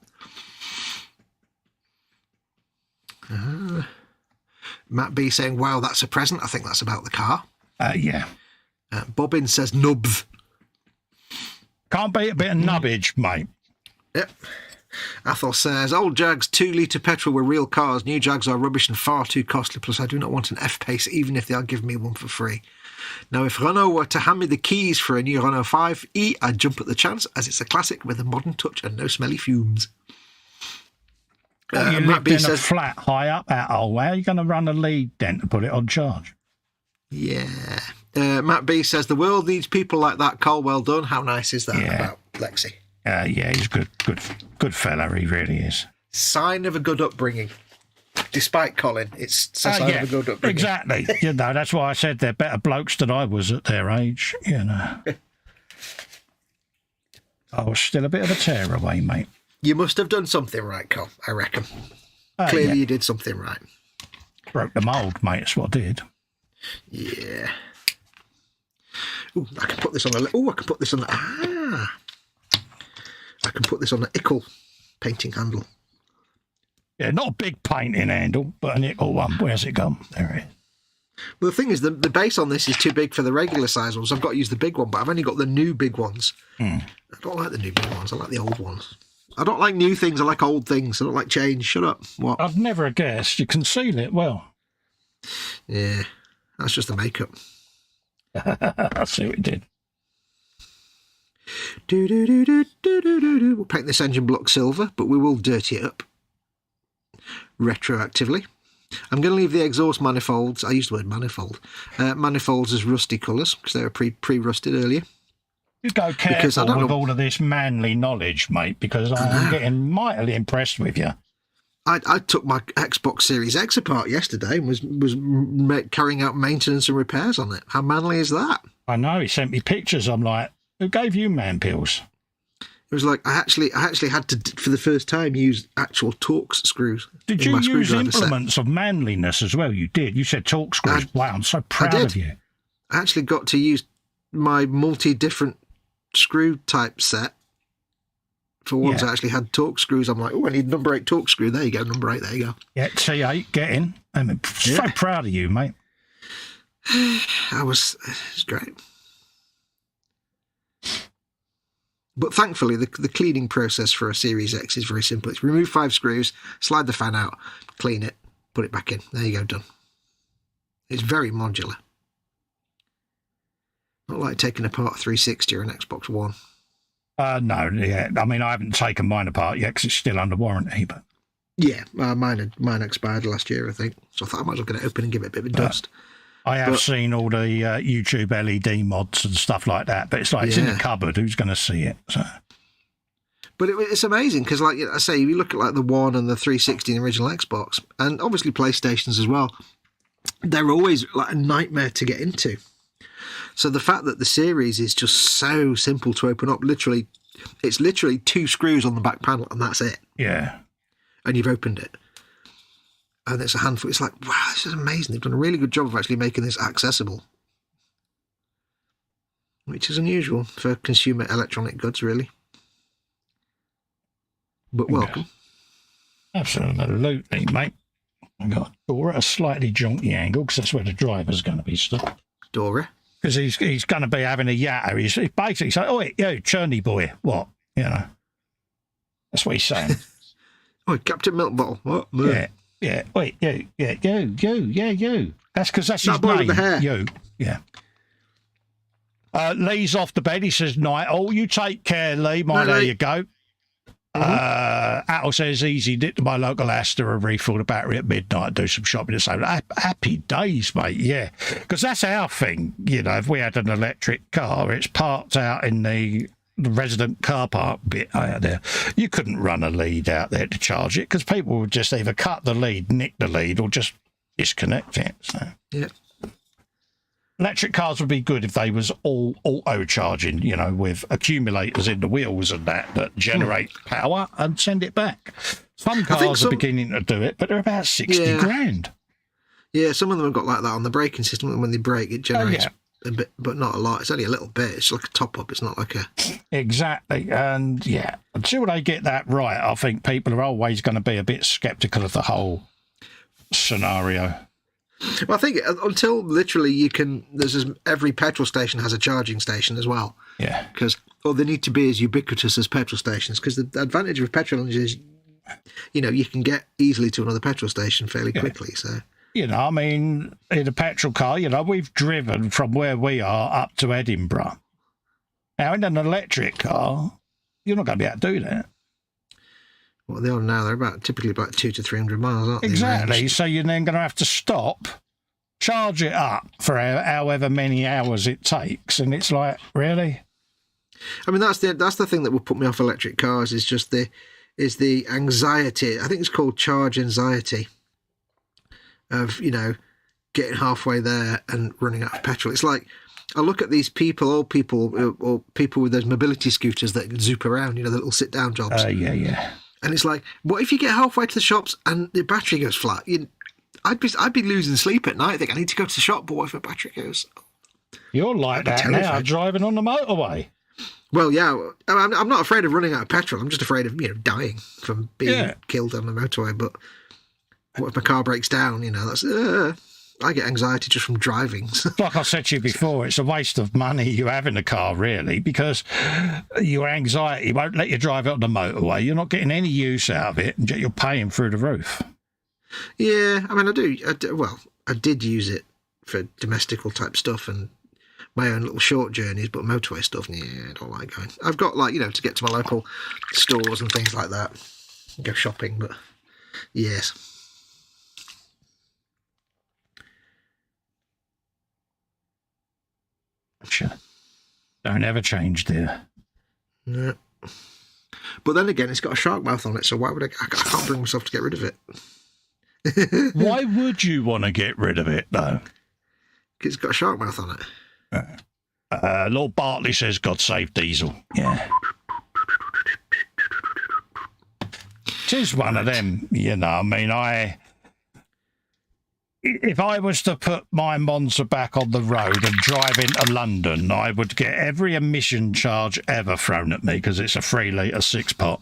Matt B saying, wow, that's a present. I think that's about the car. Yeah. Bobbin says, nubs. Can't beat a bit of nubbage, mate. Yep. Athol says, old Jags 2-litre petrol were real cars. New Jags are rubbish and far too costly. Plus, I do not want an F-Pace, even if they'll give me one for free. Now, if Renault were to hand me the keys for a new Renault 5e, I'd jump at the chance, as it's a classic with a modern touch and no smelly fumes. You lived in a flat high up at how are you going to run a lead then to put it on charge? Yeah. Matt B says, the world needs people like that. Cole, well done. How nice is that about Lexi? Yeah, he's good fella, he really is. Sign of a good upbringing. Despite Colin, it's a sign of a good upbringing. Exactly. That's why I said they're better blokes than I was at their age, I was still a bit of a tearaway, mate. You must have done something right, Cole, I reckon. Clearly you did something right. Broke the mould, mate, that's what I did. Yeah. Ooh, I can put this on I can put this on I can put this on an Ickle painting handle. Yeah, not a big painting handle, but an Ickle one. Where's it gone? There it is. Well, the thing is, the base on this is too big for the regular size ones. I've got to use the big one, but I've only got the new big ones. I don't like the new big ones. I like the old ones. I don't like new things. I like old things. I don't like change. Shut up. What? I'd never have guessed. You conceal it well. Yeah, that's just the makeup. I see what you did. We'll paint this engine block silver, but we will dirty it up retroactively. I'm going to leave the exhaust manifolds. I used the word manifold. Manifolds as rusty colours because they were pre-rusted earlier. You go careful with all of this manly knowledge, mate, because I'm getting mightily impressed with you. I took my Xbox Series X apart yesterday and was carrying out maintenance and repairs on it. How manly is that? I know. He sent me pictures. I'm like, who gave you man pills? It was like I actually had to, for the first time, use actual Torx screws. Did you use implements of manliness as well? You did. You said Torx screws. Wow, I'm so proud of you. I actually got to use my multi-different screw type set for once. I actually had Torx screws. I'm like, oh, I need number 8 Torx screw. There you go, number 8. There you go. Yeah, T8, get in. I'm so proud of you, mate. It was great. But thankfully, the cleaning process for a Series X is very simple. It's remove 5 screws, slide the fan out, clean it, put it back in. There you go, done. It's very modular. Not like taking apart a 360 or an Xbox One. No, yeah. I mean, I haven't taken mine apart yet because it's still under warranty. But Yeah, mine expired last year, I think. So I thought I might as well get it open and give it a bit of a dust. I have seen all the YouTube LED mods and stuff like that, but it's like it's in the cupboard. Who's going to see it? So. But it's amazing because, like I say, if you look at like the One and the 360 and the original Xbox, and obviously PlayStations as well, they're always like a nightmare to get into. So the fact that the series is just so simple to open up, it's literally 2 screws on the back panel and that's it. Yeah. And you've opened it. And it's a handful. It's like, wow, this is amazing. They've done a really good job of actually making this accessible. Which is unusual for consumer electronic goods, really. But welcome. Yeah. Absolutely, mate. I got a door at a slightly junky angle because that's where the driver's going to be stuck. Dora? Because he's going to be having a yatter. He's basically saying, "Oh, yo, churny boy, what?" You know. That's what he's saying. Oh, Captain Milk Bottle. What? Yeah. Wait, yo. That's because that's his boy name. with the hair. Yo, yeah. Lee's off the bed. He says, "Night. Oh, you take care, Lee. There you go." Attle says, "Easy. Did to my local Asda and refill the battery at midnight. Do some shopping." So happy days, mate. Yeah, because that's our thing. You know, if we had an electric car, it's parked out in the resident car park bit out there. You couldn't run a lead out there to charge it because people would just either cut the lead, nick the lead, or just disconnect it. So. Yeah. Electric cars would be good if they was all auto-charging, you know, with accumulators in the wheels and that generate power and send it back. Some cars are beginning to do it, but they're about 60 grand. Yeah, some of them have got like that on the braking system, and when they brake, it generates a bit, but not a lot. It's only a little bit. It's like a top-up. It's not like a... Exactly. And, yeah, until they get that right, I think people are always going to be a bit sceptical of the whole scenario. Well, I think until literally you can, every petrol station has a charging station as well. Yeah. Because they need to be as ubiquitous as petrol stations. Because the advantage of petrol engines is, you know, you can get easily to another petrol station fairly quickly. So, you know, I mean, in a petrol car, you know, we've driven from where we are up to Edinburgh. Now, in an electric car, you're not going to be able to do that. What they are now, they're typically about 200 to 300 miles, aren't they? Exactly. So you're then going to have to stop, charge it up for however many hours it takes, and it's like, really? I mean, that's the thing that will put me off electric cars is just the anxiety. I think it's called charge anxiety of, you know, getting halfway there and running out of petrol. It's like I look at these people, old people, or people with those mobility scooters that zoop around, you know, the little sit-down jobs. Yeah. And it's like, what if you get halfway to the shops and the battery goes flat? I'd be losing sleep at night. I think I need to go to the shop, but what if my battery goes? You're like that now, driving on the motorway. Well, yeah, I'm not afraid of running out of petrol. I'm just afraid of, you know, dying from being killed on the motorway. But what if my car breaks down? You know, that's I get anxiety just from driving. Like I said to you before, it's a waste of money you have in the car, really, because your anxiety won't let you drive it on the motorway. You're not getting any use out of it, and yet you're paying through the roof. Yeah, I mean, I did use it for domestical type stuff and my own little short journeys, but motorway stuff, I don't like going. I've got, like, you know, to get to my local stores and things like that, go shopping, but yes. Sure. Don't ever change, dear. No. But then again, it's got a shark mouth on it, so why would I can't bring myself to get rid of it. Why would you want to get rid of it, though? Because it's got a shark mouth on it. Lord Bartley says, God save Diesel. Yeah. It is one of them, you know. I mean, if I was to put my Monza back on the road and drive into London, I would get every emission charge ever thrown at me because it's a 3-litre 6-pot.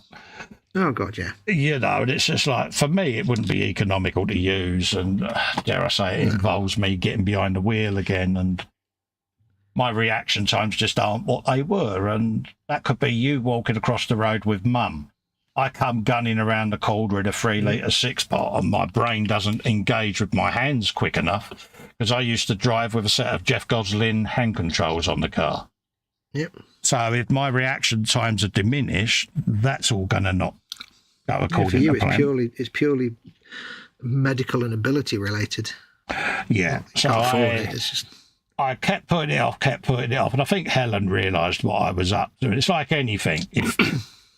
Oh, God, yeah. You know, and it's just like, for me, it wouldn't be economical to use. And dare I say, it involves me getting behind the wheel again. And my reaction times just aren't what they were. And that could be you walking across the road with Mum. I come gunning around the corner in a 3-litre 6-pot and my brain doesn't engage with my hands quick enough because I used to drive with a set of Jeff Gosling hand controls on the car. Yep. So if my reaction times are diminished, that's all going to not go according for you, to plan. it's purely medical and ability related. Yeah. So I kept putting it off, and I think Helen realised what I was up to. It's like anything. If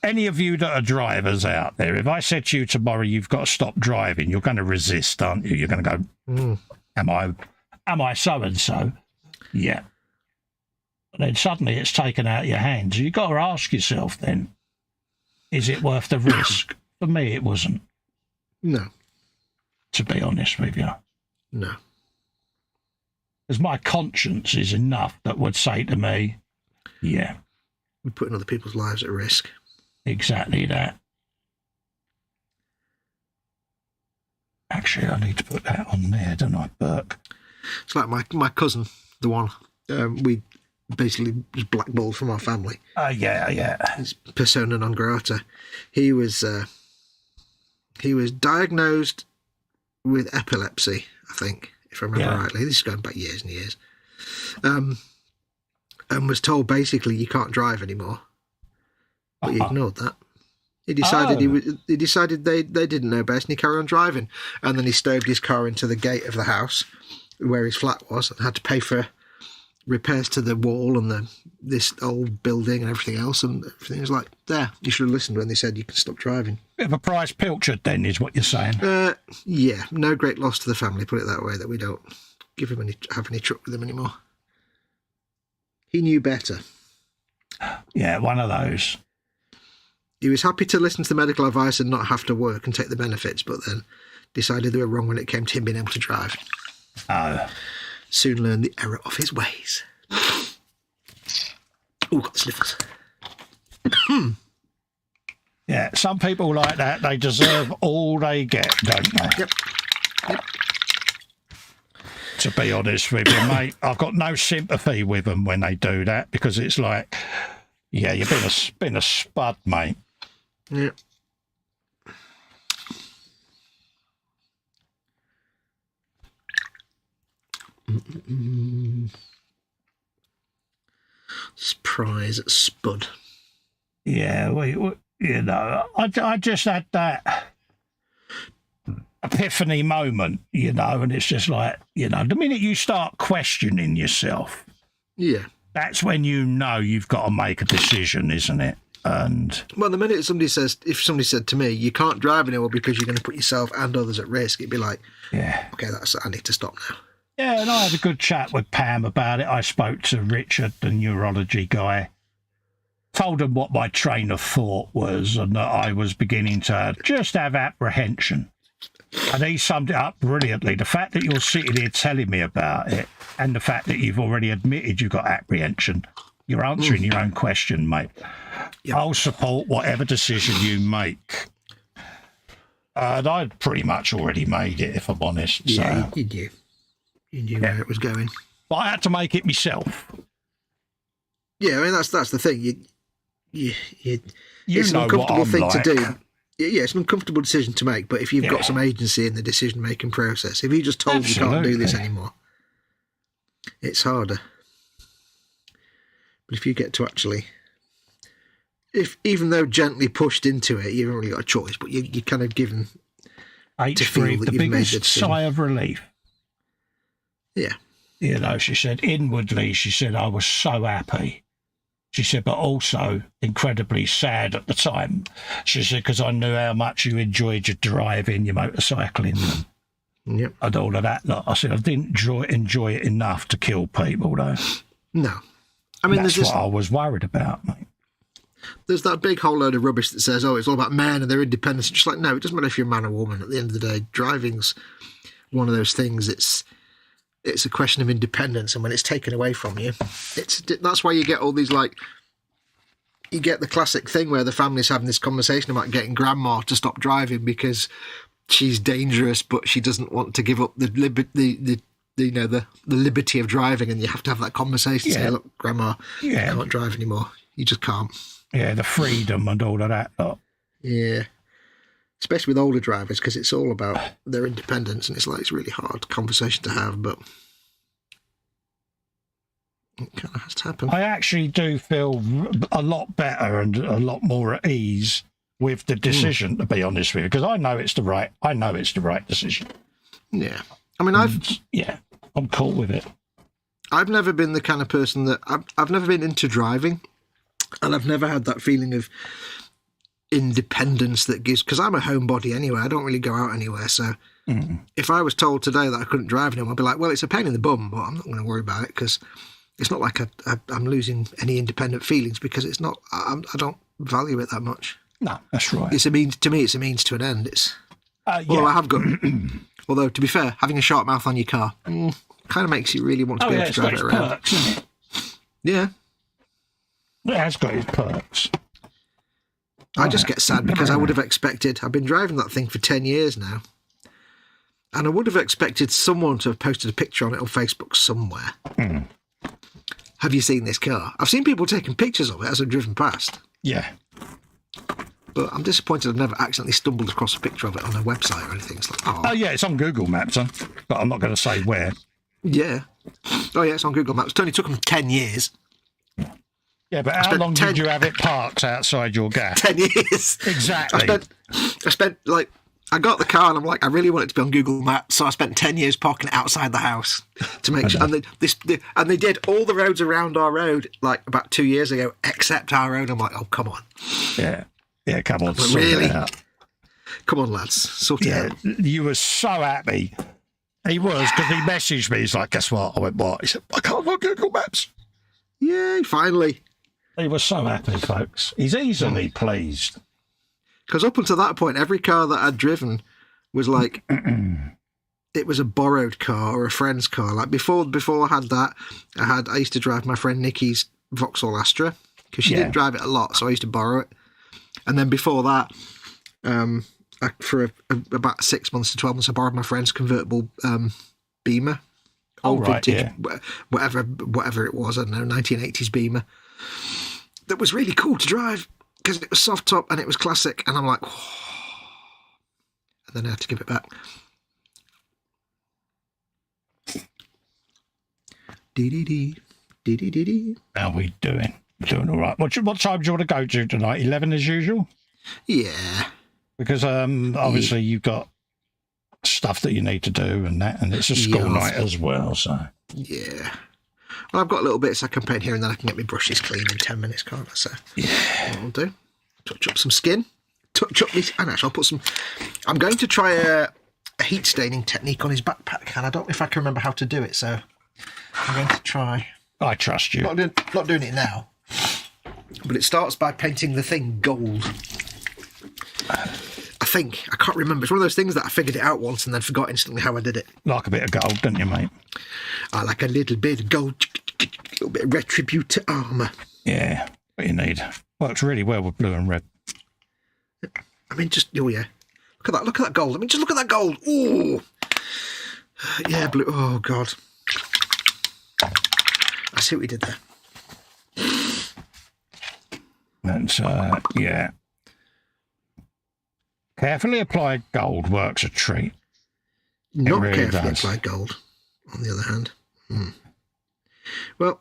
any of you that are drivers out there, if I said to you tomorrow you've got to stop driving, you're going to resist, aren't you? You're going to go, am I so-and-so? Yeah. But then suddenly it's taken out of your hands. You've got to ask yourself then, is it worth the risk? For me, it wasn't. No. To be honest with you. No. Because my conscience is enough that would say to me, yeah. We're putting other people's lives at risk. Exactly that. Actually, I need to put that on there, don't I, Burke? It's like my cousin, the one we basically was blackballed from our family. Yeah. He's persona non grata. He was diagnosed with epilepsy, I think, if I remember rightly. This is going back years and years. And was told basically you can't drive anymore. But he ignored that. He decided they didn't know best, and he carried on driving. And then he stowed his car into the gate of the house where his flat was, and had to pay for repairs to the wall and this old building and everything else. And everything was like, there, you should have listened when they said you can stop driving. Bit of a prize pilchard then, is what you're saying. Yeah, no great loss to the family, put it that way, that we don't have any truck with him anymore. He knew better. Yeah, one of those. He was happy to listen to the medical advice and not have to work and take the benefits, but then decided they were wrong when it came to him being able to drive. Oh. Soon learned the error of his ways. Oh, got the sniffles. Yeah, some people like that, they deserve all they get, don't they? Yep. To be honest with you, mate, I've got no sympathy with them when they do that, because it's like, yeah, you've been a spud, mate. Yeah. Surprise spud. Yeah, I just had that epiphany moment, and it's just like, the minute you start questioning yourself, that's when you've got to make a decision, isn't it? And well, the minute if somebody said to me, you can't drive anymore because you're going to put yourself and others at risk, it'd be like, yeah, okay, I need to stop now. Yeah, and I had a good chat with Pam about it. I spoke to Richard, the neurology guy, told him what my train of thought was, and that I was beginning to just have apprehension. And he summed it up brilliantly. The fact that you're sitting here telling me about it, and the fact that you've already admitted you've got apprehension, you're answering your own question, mate. Yep. I'll support whatever decision you make. And I'd pretty much already made it, if I'm honest. Yeah, you do. You knew where it was going. But I had to make it myself. Yeah, I mean, that's the thing. It's an know uncomfortable what I'm thing like. to do. Yeah, it's an uncomfortable decision to make, but if you've got some agency in the decision-making process, if you just told you can't do this anymore, it's harder. But if you get to actually, even though gently pushed into it, you haven't really got a choice, but you're kind of given to feel that you've made the decision. Sigh of relief. Yeah. She said, inwardly, I was so happy. She said, but also incredibly sad at the time. She said, because I knew how much you enjoyed your driving, your motorcycling, and all of that. Look, I said, I didn't enjoy it enough to kill people, though. No. I mean, that's what I was worried about, mate. There's that big whole load of rubbish that says, it's all about men and their independence. It's just like, no, it doesn't matter if you're a man or woman. At the end of the day, driving's one of those things. It's a question of independence, and when it's taken away from you, that's why you get all these, you get the classic thing where the family's having this conversation about getting grandma to stop driving because she's dangerous, but she doesn't want to give up the liberty of driving, and you have to have that conversation. Say, look, grandma, you can't drive anymore. You just can't. Yeah, the freedom and all of that. Yeah. Especially with older drivers, because it's all about their independence, and it's really hard conversation to have. But It kind of has to happen. I actually do feel a lot better and a lot more at ease with the decision, to be honest with you, because I know it's the right decision. Yeah. I mean, I'm cool with it. I've never been the kind of person that I've never been into driving, and I've never had that feeling of independence that gives, because I'm a homebody anyway. I don't really go out anywhere. So if I was told today that I couldn't drive anymore, I'd be like, well, it's a pain in the bum, but I'm not going to worry about it, because it's not like I'm losing any independent feelings, because it's not. I don't value it that much. No, that's right. It's a means to me. It's a means to an end. It's although yeah. I have got. Although to be fair, having a sharp mouth on your car kind of makes you really want to be able to drive it around. Perks, isn't it? Yeah. It has got its perks. I just get sad because I would have expected. I've been driving that thing for 10 years now, and I would have expected someone to have posted a picture on it on Facebook somewhere. Have you seen this car? I've seen people taking pictures of it as I've driven past. Yeah. But I'm disappointed I've never accidentally stumbled across a picture of it on a website or anything. It's like, Oh, yeah, it's on Google Maps, huh? But I'm not going to say where. Yeah. Oh, yeah, it's on Google Maps. It only took them 10 years. Yeah, but how long did you have it parked outside your gap? 10 years. Exactly. I spent I got the car and I'm like, I really want it to be on Google Maps, so I spent 10 years parking it outside the house to make sure. And they did all the roads around our road like about 2 years ago, except our road. I'm like, oh, come on. Yeah. Yeah, come on. Really? It out. Come on, lads. Sort it out. You were so happy. He was, because he messaged me. He's like, guess what? I went, what? He said, I can't find Google Maps. Yay, finally. He was so happy, folks. He's easily pleased. Because up until that point, every car that I'd driven was like, it was a borrowed car or a friend's car. Like before I had that, I used to drive my friend Nikki's Vauxhall Astra, because she didn't drive it a lot, so I used to borrow it. And then before that, for about 6 months to 12 months, I borrowed my friend's convertible Beamer. Old vintage, whatever it was, I don't know, 1980s Beamer. That was really cool to drive because it was soft top and it was classic. And I'm like, oh. And then I had to give it back. Dee-dee-dee. How are we doing? Doing all right. What time do you want to go to tonight? 11 as usual? Yeah. Because obviously you've got stuff that you need to do and that, and it's a school night as well, so. Yeah. Well, I've got little bits I can paint here and then I can get my brushes clean in 10 minutes, can't I? So what I'll do, touch up some skin, touch up these, and actually I'll put some, I'm going to try a heat staining technique on his backpack, and I don't know if I can remember how to do it, so I'm going to try. I trust you. Not doing it now, but it starts by painting the thing gold. I can't remember. It's one of those things that I figured it out once and then forgot instantly how I did it. Like a bit of gold, don't you, mate? I like a little bit of gold, a little bit of retribute armour. Yeah, what you need. Works really well with blue and red. I mean, oh yeah. Look at that gold. I mean, just look at that gold. Ooh. Yeah, blue. Oh, God. I see what we did there. That's, yeah. Carefully applied gold works a treat. Not really carefully applied gold, on the other hand. Well,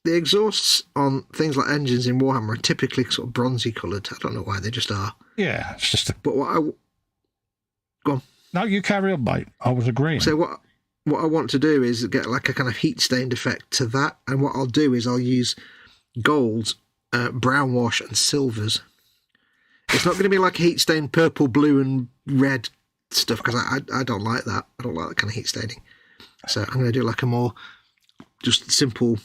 the exhausts on things like engines in Warhammer are typically sort of bronzy coloured. I don't know why, they just are. Yeah, it's just But go on. No, you carry on, mate. I was agreeing. So what I want to do is get like a kind of heat-stained effect to that, and what I'll do is I'll use golds, brown wash and silvers. It's not going to be like heat-stained purple, blue and red stuff, because I don't like that. I don't like that kind of heat staining. So I'm going to do like a more just simple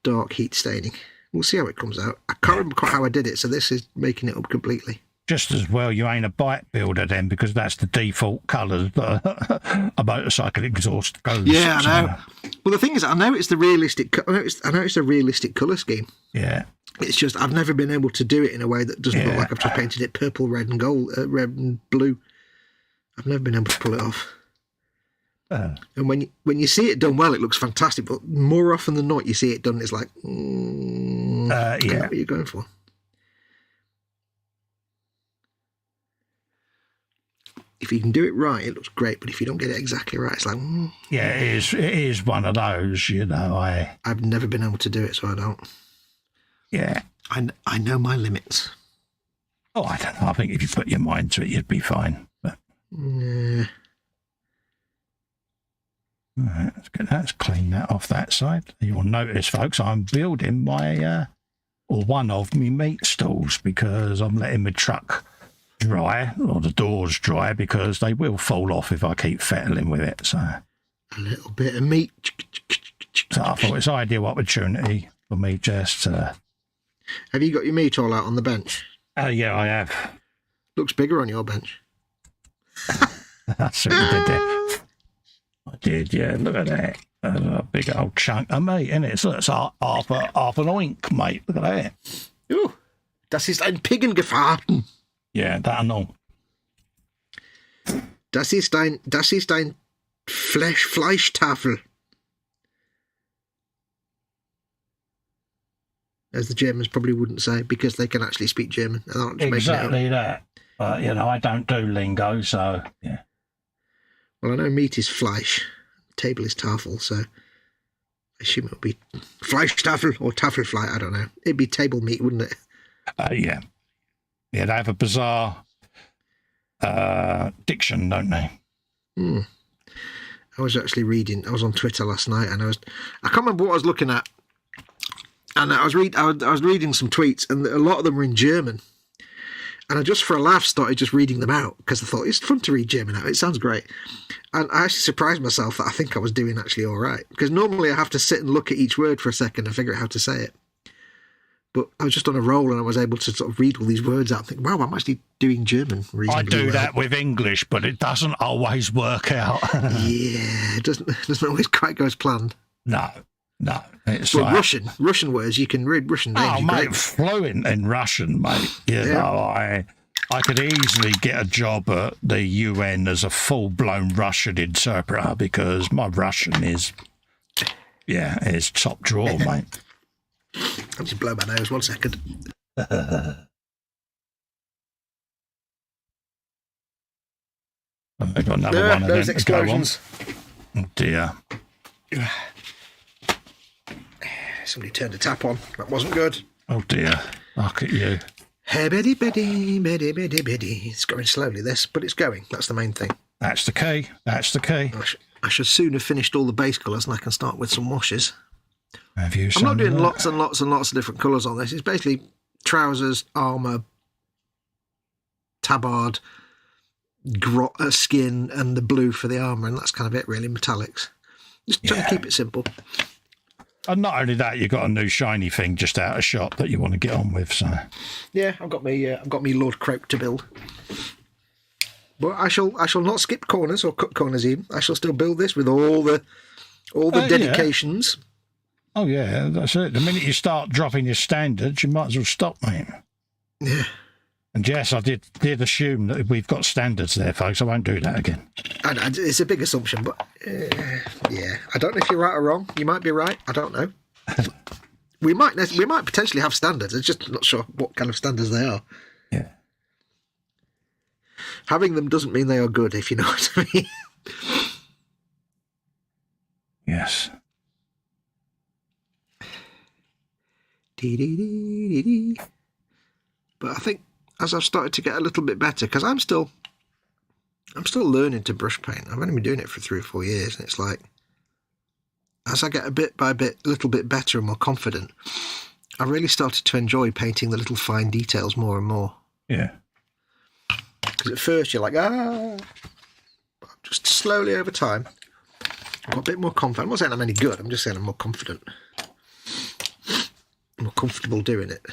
dark heat staining. We'll see how it comes out. I can't remember quite how I did it, so this is making it up completely. Just as well you ain't a bike builder then, because that's the default colours that a motorcycle exhaust goes. Yeah, I know. Well, the thing is, I know it's the realistic. I know it's a realistic colour scheme. Yeah. It's just I've never been able to do it in a way that doesn't look like I've just painted it purple, red and gold, red and blue. I've never been able to pull it off. And when you see it done well, it looks fantastic. But more often than not, you see it done, it's like, what you're going for. if you can do it right, it looks great. But if you don't get it exactly right, it's like, Yeah, it is one of those, you know. I've never been able to do it, so I don't. Yeah. I know my limits. Oh, I don't know. I think if you put your mind to it, you'd be fine. But Yeah. all right, let's clean that off that side. You'll notice, folks, I'm building my or one of my meat stalls because I'm letting my truck dry, or the doors dry, because they will fall off if I keep fettling with it. So a little bit of meat. So I thought it's an ideal opportunity for me just to... Have you got your meat all out on the bench? Oh, yeah, I have. Looks bigger on your bench. I certainly did that. I did, yeah. Look at that. That's a big old chunk of meat, isn't it? So it's half an oink, mate. Look at that. Oh, das ist ein Piggengefahren. Yeah, that I know. Das ist ein Fleischtafel. As the Germans probably wouldn't say, because they can actually speak German. Exactly that. But, you know, I don't do lingo, so, yeah. Well, I know meat is Fleisch. Table is Tafel, so I assume it would be Fleischtafel or Tafelfleisch. I don't know. It'd be table meat, wouldn't it? Yeah. Yeah, they have a bizarre diction, don't they? I was actually reading. I was on Twitter last night, and I can't remember what I was looking at. And I was reading some tweets, and a lot of them were in German. And I just, for a laugh, started just reading them out because I thought it's fun to read German out. It sounds great. And I actually surprised myself that I think I was doing actually all right. Because normally I have to sit and look at each word for a second and figure out how to say it. But I was just on a roll and I was able to sort of read all these words out and think, wow, I'm actually doing German reasonably I do well. that with English, but it doesn't always work out. Yeah, it doesn't always quite go as planned. No. It's but like, Russian words, you can read Russian names. Oh, mate, fluent in Russian, mate. You know, I could easily get a job at the UN as a full-blown Russian interpreter because my Russian is top drawer, mate. I'll just blow my nose 1 second. I've got another one of those them explosions. To go on. Oh, dear. Somebody turned a tap on. That wasn't good. Oh, dear. Look at you. Hey, Betty, Betty, Betty, Betty, Betty. It's going slowly, this, but it's going. That's the main thing. That's the key. That's the key. I should soon have finished all the base colours and I can start with some washes. Have you? I'm not doing lots and lots and lots of different colours on this. It's basically trousers, armour, tabard, skin, and the blue for the armour, and that's kind of it, really, metallics. Just trying to keep it simple. And not only that, you've got a new shiny thing just out of shop that you want to get on with. So yeah, I've got me Lord Croak to build. But I shall not skip corners or cut corners even. I shall still build this with all the dedications. Yeah. Oh yeah, that's it. The minute you start dropping your standards, you might as well stop, mate. Yeah. And yes, I did assume that we've got standards there, folks. I won't do that again. It's a big assumption, but yeah, I don't know if you're right or wrong. You might be right. I don't know. we might potentially have standards. I'm just not sure what kind of standards they are. Yeah. Having them doesn't mean they are good, if you know what I mean. Yes. But I think as I've started to get a little bit better, because I'm still learning to brush paint. I've only been doing it for 3 or 4 years, and it's like as I get a little bit better and more confident, I really started to enjoy painting the little fine details more and more. Yeah. Because at first you're like, just slowly over time, I've got a bit more confident. I'm not saying I'm any good. I'm just saying I'm more confident, more comfortable doing it.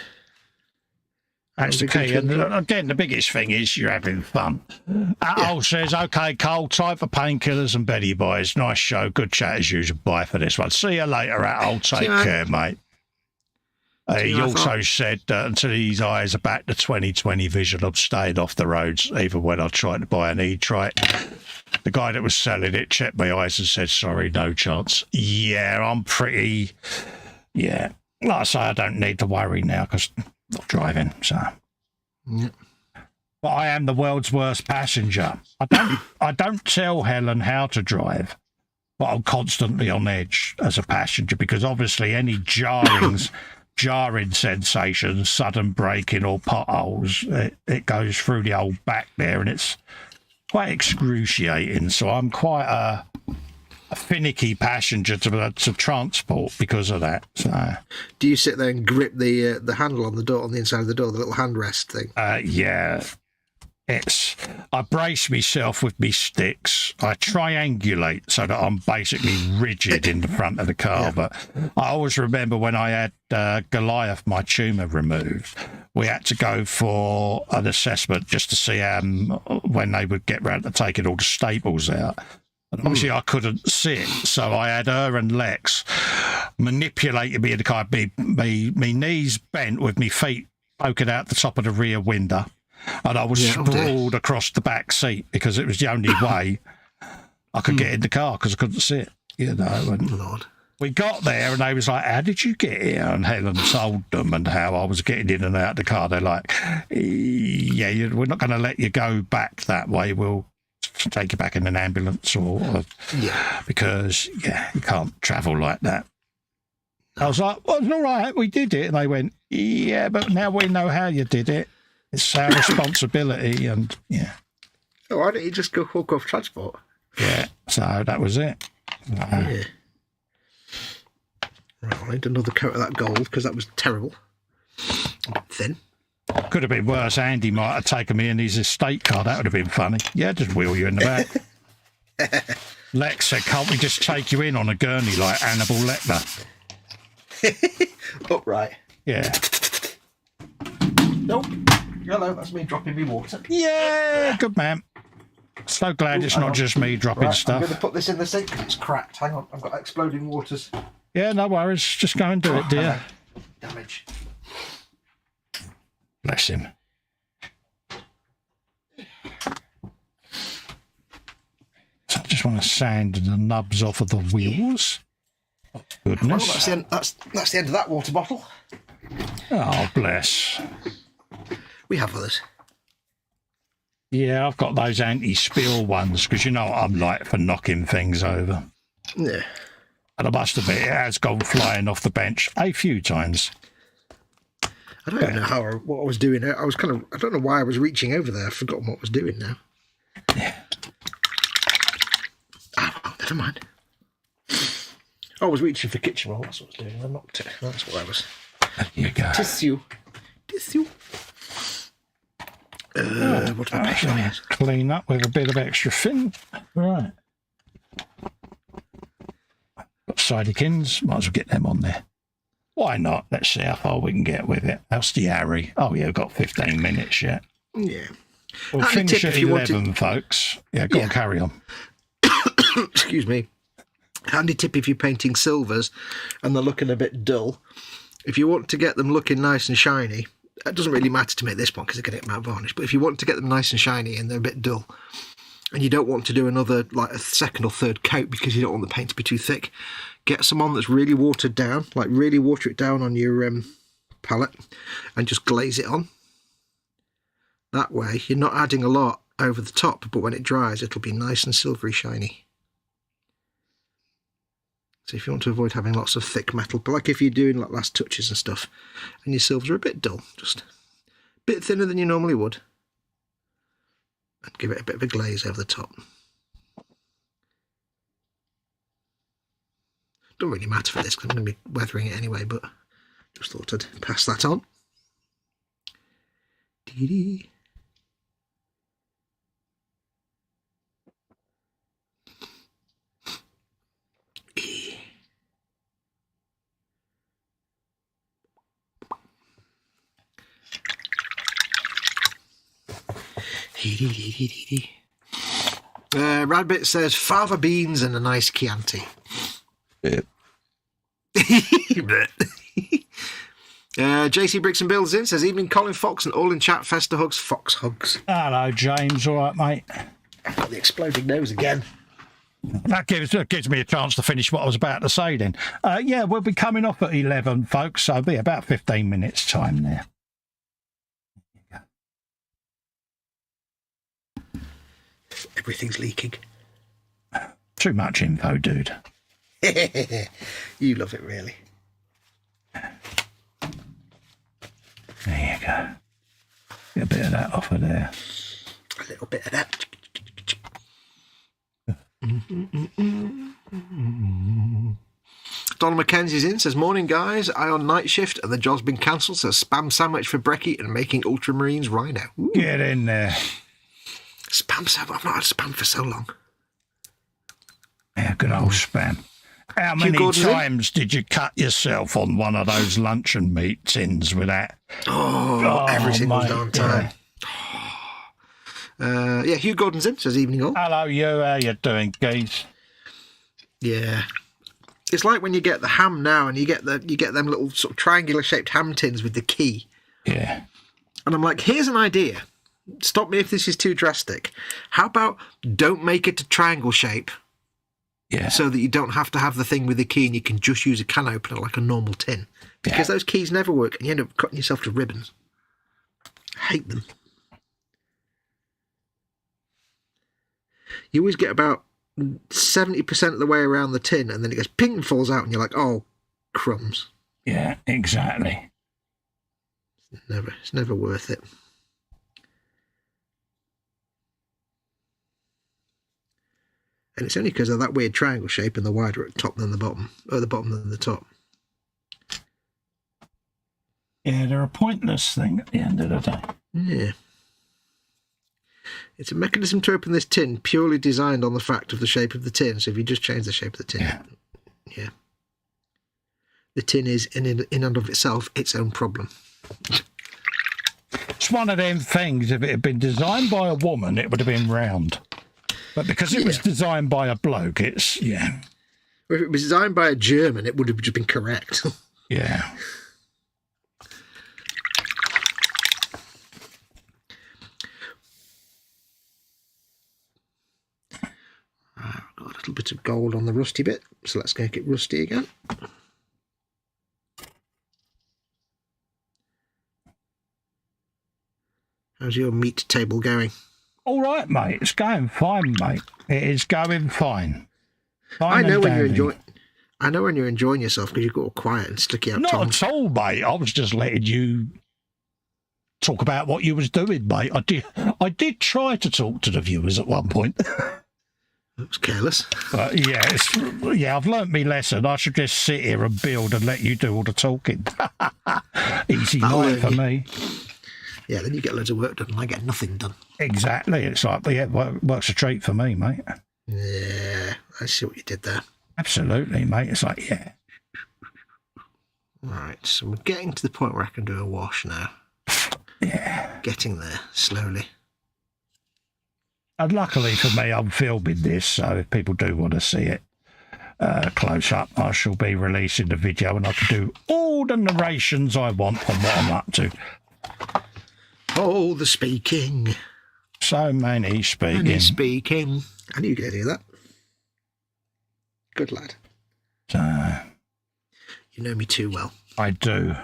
That's the key. And again, the biggest thing is you're having fun. Al says, okay, Cole, time for painkillers and Betty boys. Nice show. Good chat as usual. Bye for this one. See you later, Al. Take care, mate. He also said that until his eyes are back to 20/20 vision, I'm staying off the roads, even when I tried to buy an e-trike. The guy that was selling it checked my eyes and said, sorry, no chance. Yeah, I'm pretty... Yeah. Like I say, I don't need to worry now because I'm not driving, so... Yeah. But I am the world's worst passenger. I don't tell Helen how to drive, but I'm constantly on edge as a passenger because obviously any jarring sensations, sudden braking or potholes, it goes through the old back there and it's quite excruciating. So I'm quite a finicky passenger to transport because of that. So, do you sit there and grip the handle on the door, on the inside of the door, the little handrest thing? Yeah. I brace myself with me sticks. I triangulate so that I'm basically rigid in the front of the car. Yeah. But I always remember when I had Goliath, my tumour removed, we had to go for an assessment just to see when they would get round to taking all the staples out. And obviously I couldn't sit, so I had her and Lex manipulating me in the car. Me knees bent with me feet poking out the top of the rear window. And I was sprawled across the back seat because it was the only way I could get in the car because I couldn't sit, you know. And Lord. We got there and they was like, how did you get here? And Helen told them and how I was getting in and out of the car. They're like, yeah, we're not going to let you go back that way. We'll take you back in an ambulance because, you can't travel like that. I was like, well, it's all right, we did it. And they went, yeah, but now we know how you did it. It's our responsibility, and Oh, why don't you just go hook off transport? Yeah, so that was it. Yeah. Right, another coat of that gold because that was terrible. A bit thin. Could have been worse. Andy might have taken me in his estate car. That would have been funny. Yeah, just wheel you in the back. Lex said, "Can't we just take you in on a gurney like Hannibal Lecter?" Upright. Yeah. Nope. Hello, that's me dropping me water. Yeah, good man. So glad it's not just me dropping stuff. I'm going to put this in the sink because it's cracked. Hang on, I've got exploding waters. Yeah, no worries. Just go and do it, dear. Damage. Bless him. So I just want to sand the nubs off of the wheels. Goodness. Well, that's the end of that water bottle. Oh, bless. We have others. Yeah, I've got those anti-spill ones because you know what I'm like for knocking things over. Yeah. And I must admit, it has gone flying off the bench a few times. I don't even know what I was doing. I don't know why I was reaching over there. I've forgotten what I was doing now. Yeah. Oh, never mind. I was reaching for kitchen roll. That's what I was doing. I knocked it. That's what I was. There you go. Tissue. What am I clean up with a bit of extra fin. Right. Got sidekins. Might as well get them on there. Why not? Let's see how far we can get with it. How's the Harry? Oh, yeah, we've got 15 minutes yet. Yeah. We'll finish at 11, folks. Yeah, go on, carry on. Excuse me. Handy tip if you're painting silvers and they're looking a bit dull. If you want to get them looking nice and shiny, it doesn't really matter to me at this point because they're going to get matte varnish, but if you want to get them nice and shiny and they're a bit dull and you don't want to do another, like a second or third coat because you don't want the paint to be too thick, get some on that's really watered down, like really water it down on your palette and just glaze it on. That way you're not adding a lot over the top, but when it dries it'll be nice and silvery shiny. So if you want to avoid having lots of thick metal, but like if you're doing like last touches and stuff and your silvers are a bit dull, just a bit thinner than you normally would, and give it a bit of a glaze over the top. Don't really matter for this because I'm going to be weathering it anyway, but just thought I'd pass that on. Dee-dee. Rabbit says fava beans and a nice Chianti. Yeah. JC Bricks and Builds in says evening Colin Fox and all in chat. Festa hugs, Fox hugs. Hello, James. All right, mate. I've got the exploding nose again. That gives me a chance to finish what I was about to say then. Yeah, we'll be coming off at 11, folks, so it'll be about 15 minutes time there. Everything's leaking. Too much info, dude. You love it, really. There you go. Get a bit of that off of there. A little bit of that. Donald Mackenzie's in, says, morning guys, I on night shift and the job's been cancelled, so spam sandwich for brekkie and making Ultramarines Rhino. Ooh. Get in there. Spam sandwich, I've not had spam for so long. Yeah, good old spam. How many times did you cut yourself on one of those luncheon meat tins with that? Oh, every single darn time. Yeah, Hugh Gordon's in, says evening all. Hello, you. How you doing, geese? Yeah. It's like when you get the ham now and you get them little sort of triangular shaped ham tins with the key. Yeah. And I'm like, here's an idea. Stop me if this is too drastic. How about don't make it a triangle shape? Yeah. So that you don't have to have the thing with the key and you can just use a can opener like a normal tin. Because those keys never work and you end up cutting yourself to ribbons. I hate them. You always get about 70% of the way around the tin and then it goes ping and falls out and you're like, oh, crumbs. Yeah, exactly. It's never worth it. And it's only because of that weird triangle shape and the wider at the top than the bottom, or the bottom than the top. Yeah, they're a pointless thing at the end of the day. Yeah. It's a mechanism to open this tin purely designed on the fact of the shape of the tin. So if you just change the shape of the tin, yeah. The tin is, in and of itself, its own problem. It's one of them things, if it had been designed by a woman, it would have been round. But because it was designed by a bloke, it's, yeah. Or if it was designed by a German, it would have just been correct. Yeah. I've got a little bit of gold on the rusty bit, so let's make it rusty again. How's your meat table going? All right, mate. It's going fine, mate. It is going fine. I know when you're enjoying yourself because you got all quiet and sticky out. Not at all, mate. I was just letting you talk about what you was doing, mate. I did try to talk to the viewers at one point. That was careless. But yeah, I've learnt my lesson. I should just sit here and build and let you do all the talking. Easy night for me. Yeah, then you get loads of work done and I get nothing done. Exactly. It's like, yeah, works a treat for me, mate. Yeah, I see what you did there. Absolutely, mate. It's like, yeah. Right, so we're getting to the point where I can do a wash now. Yeah. Getting there, slowly. And luckily for me, I'm filming this, so if people do want to see it close up, I shall be releasing the video and I can do all the narrations I want on what I'm up to. Oh, the speaking. So many speaking. Many speaking. I knew you could do that. Good lad. So, you know me too well. I do.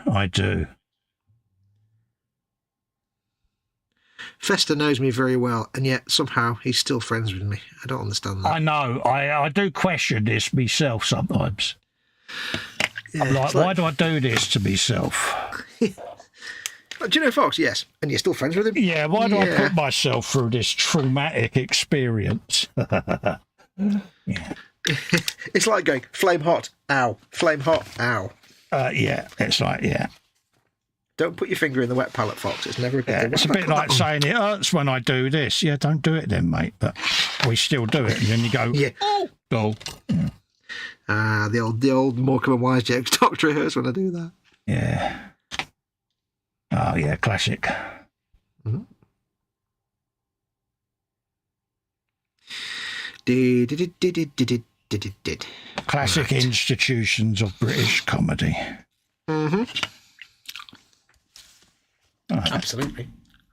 Festa knows me very well, and yet somehow he's still friends with me. I don't understand that. I know. I do question this myself sometimes. Yeah, I'm like, why do I do this to myself? Do you know Fox? Yes. And you're still friends with him? Yeah, why do I put myself through this traumatic experience? Yeah. It's like going, flame hot, ow. Flame hot, ow. Yeah, it's like, yeah. Don't put your finger in the wet palette, Fox. It's never a good thing. It's a bit like saying it hurts when I do this. Yeah, don't do it then, mate. But we still do it. And then you go, oh. Yeah. The old Morecambe and Wise jokes. Doctor, it hurts when I do that. Yeah. Oh, yeah, classic. Mm-hmm. Classic institutions of British comedy. Mm-hmm. Oh, absolutely.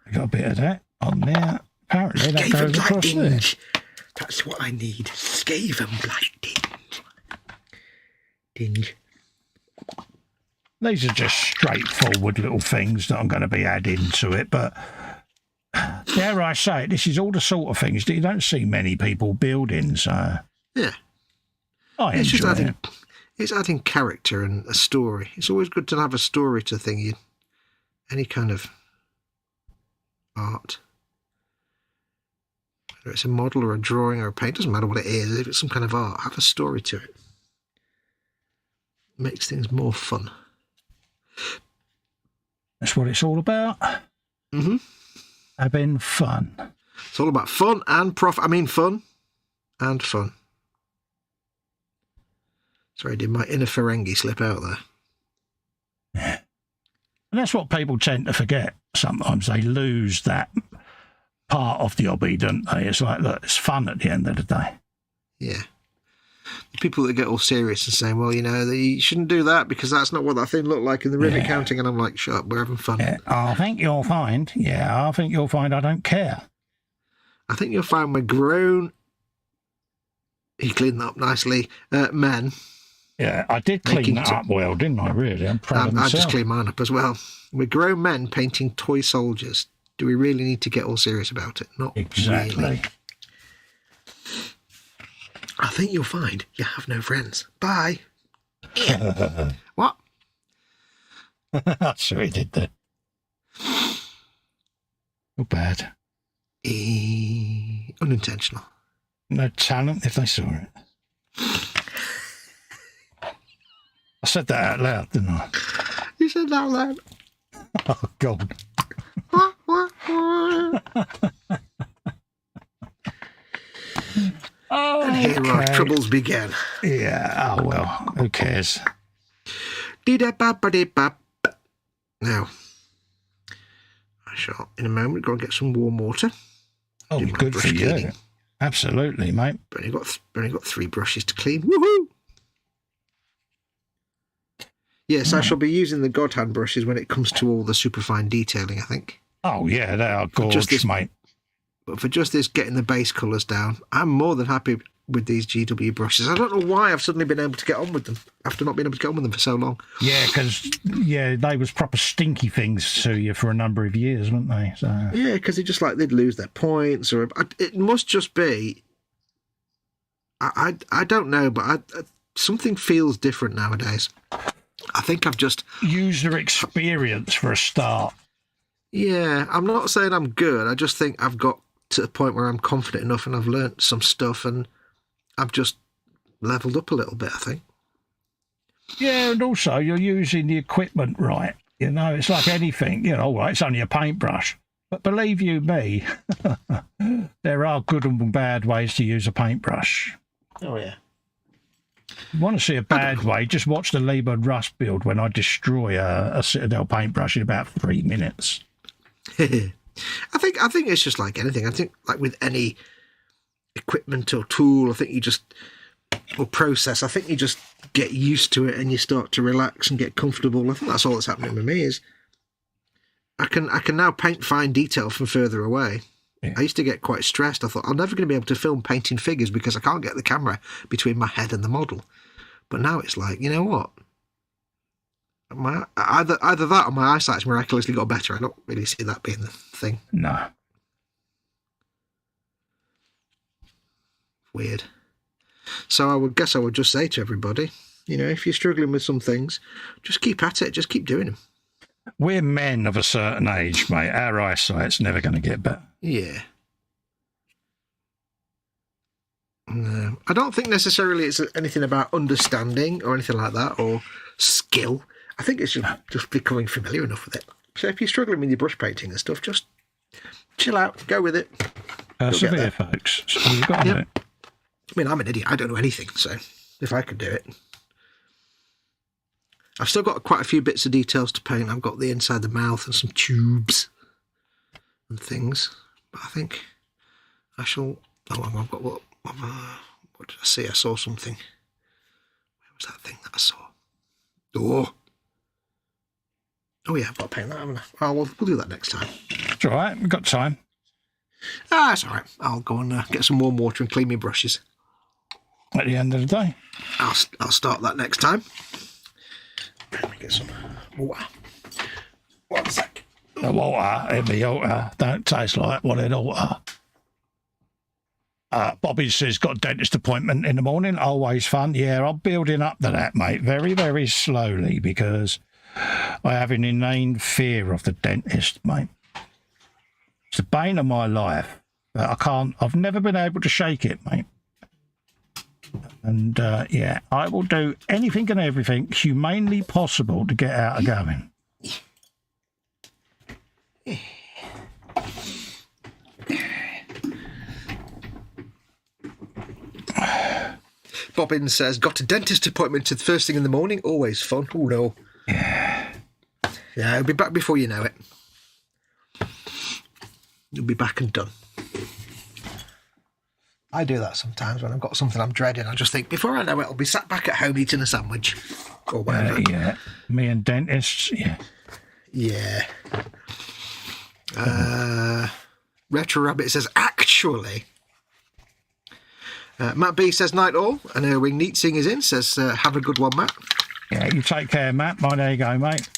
We got a bit of that on there. Apparently that goes across there. That's what I need. Skaven blight dinge. These are just straightforward little things that I'm going to be adding to it, but dare I say it, this is all the sort of things that you don't see many people building, so... Yeah. I It's just enjoy it. It's adding character and a story. It's always good to have a story to thingy. Any kind of art. Whether it's a model or a drawing or a paint, doesn't matter what it is. If it's some kind of art, have a story to it. Makes things more fun. That's what it's all about. Mm-hmm. Having fun. It's all about fun and profit. I mean fun and fun. Sorry, did my inner Ferengi slip out there? Yeah. And that's what people tend to forget. Sometimes they lose that part of the hobby, don't they? It's like, look, it's fun at the end of the day. Yeah. The people that get all serious and saying, well, you know, you shouldn't do that because that's not what that thing looked like in the rivet counting. And I'm like, shut up, we're having fun. Yeah, I think you'll find I don't care. I think you'll find we're grown. He cleaned that up nicely. Men. Yeah, I did clean that up well, didn't I, really? I'm proud of I myself. just cleaned mine up as well. We're grown men painting toy soldiers. Do we really need to get all serious about it? Not Exactly. really. I think you'll find you have no friends. Bye. What? That's what he did there. Not bad. Unintentional. No talent if they saw it. I said that out loud, didn't I? You said that loud. Oh, God. Oh, and here our troubles began. Yeah, oh well, who cares? Now, I shall, in a moment, go and get some warm water. Oh, good for you. Cleaning. Absolutely, mate. But only got 3 brushes to clean. Woohoo! Yes, I shall be using the God Hand brushes when it comes to all the superfine detailing, I think. Oh, yeah, they are gorgeous, mate. But for just this, getting the base colours down, I'm more than happy with these GW brushes. I don't know why I've suddenly been able to get on with them after not being able to get on with them for so long. Yeah, because, they was proper stinky things to you for a number of years, weren't they? So. Yeah, because they'd lose their points, or it must just be... I don't know, but something feels different nowadays. I think I've just... User experience for a start. Yeah, I'm not saying I'm good. I just think I've got to the point where I'm confident enough and I've learnt some stuff and I've just leveled up a little bit, I think. Yeah, and also you're using the equipment right. You know, it's like anything. All right, it's only a paintbrush. But believe you me, there are good and bad ways to use a paintbrush. Oh, yeah. You want to see a bad way, just watch the Liebherr Rust build when I destroy a Citadel paintbrush in about 3 minutes. I think it's just like anything. I think like with any equipment or tool, or process, I think you just get used to it and you start to relax and get comfortable. I think that's all that's happening with me is I can now paint fine detail from further away. Yeah. I used to get quite stressed. I thought I'm never going to be able to film painting figures because I can't get the camera between my head and the model. But now it's like, you know what? Either that or my eyesight's miraculously got better. I don't really see that being the thing. No. Weird. So I would just say to everybody, if you're struggling with some things, just keep at it. Just keep doing them. We're men of a certain age, mate. Our eyesight's never going to get better. Yeah. No, I don't think necessarily it's anything about understanding or anything like that, or skill. I think it's just becoming familiar enough with it. So if you're struggling with your brush painting and stuff, just chill out, go with it. Persevere, folks. So you've got to do it. I mean, I'm an idiot. I don't know anything, so if I could do it. I've still got quite a few bits of details to paint. I've got the inside of the mouth and some tubes and things. But I think I shall... Oh, I've got what did I see? I saw something. Where was that thing that I saw? Oh yeah, I've got to paint that, haven't I? Oh, we'll do that next time. It's all right. We've got time. It's all right. I'll go and get some warm water and clean my brushes. At the end of the day. I'll start that next time. Let me get some water. 1 sec. The water in the water don't taste like what it ought to. Bobby says, got a dentist appointment in the morning. Always fun. Yeah, I'm building up to that, mate. Very, very slowly, because I have an inane fear of the dentist, mate. It's the bane of my life. I've never been able to shake it, mate. And, yeah, I will do anything and everything humanely possible to get out of going. Bobbin says, got a dentist appointment the first thing in the morning. Always fun. Oh, no. Yeah, it'll be back before you know it. You'll be back and done. I do that sometimes when I've got something I'm dreading. I just think, before I know it, I'll be sat back at home eating a sandwich. Or whatever. Yeah, me and dentists, yeah. Yeah. Retro Rabbit says, actually... Matt B says, night all. And Erwing Neatsing is in, says, have a good one, Matt. Yeah, you take care, Matt. Bye, there you go, mate.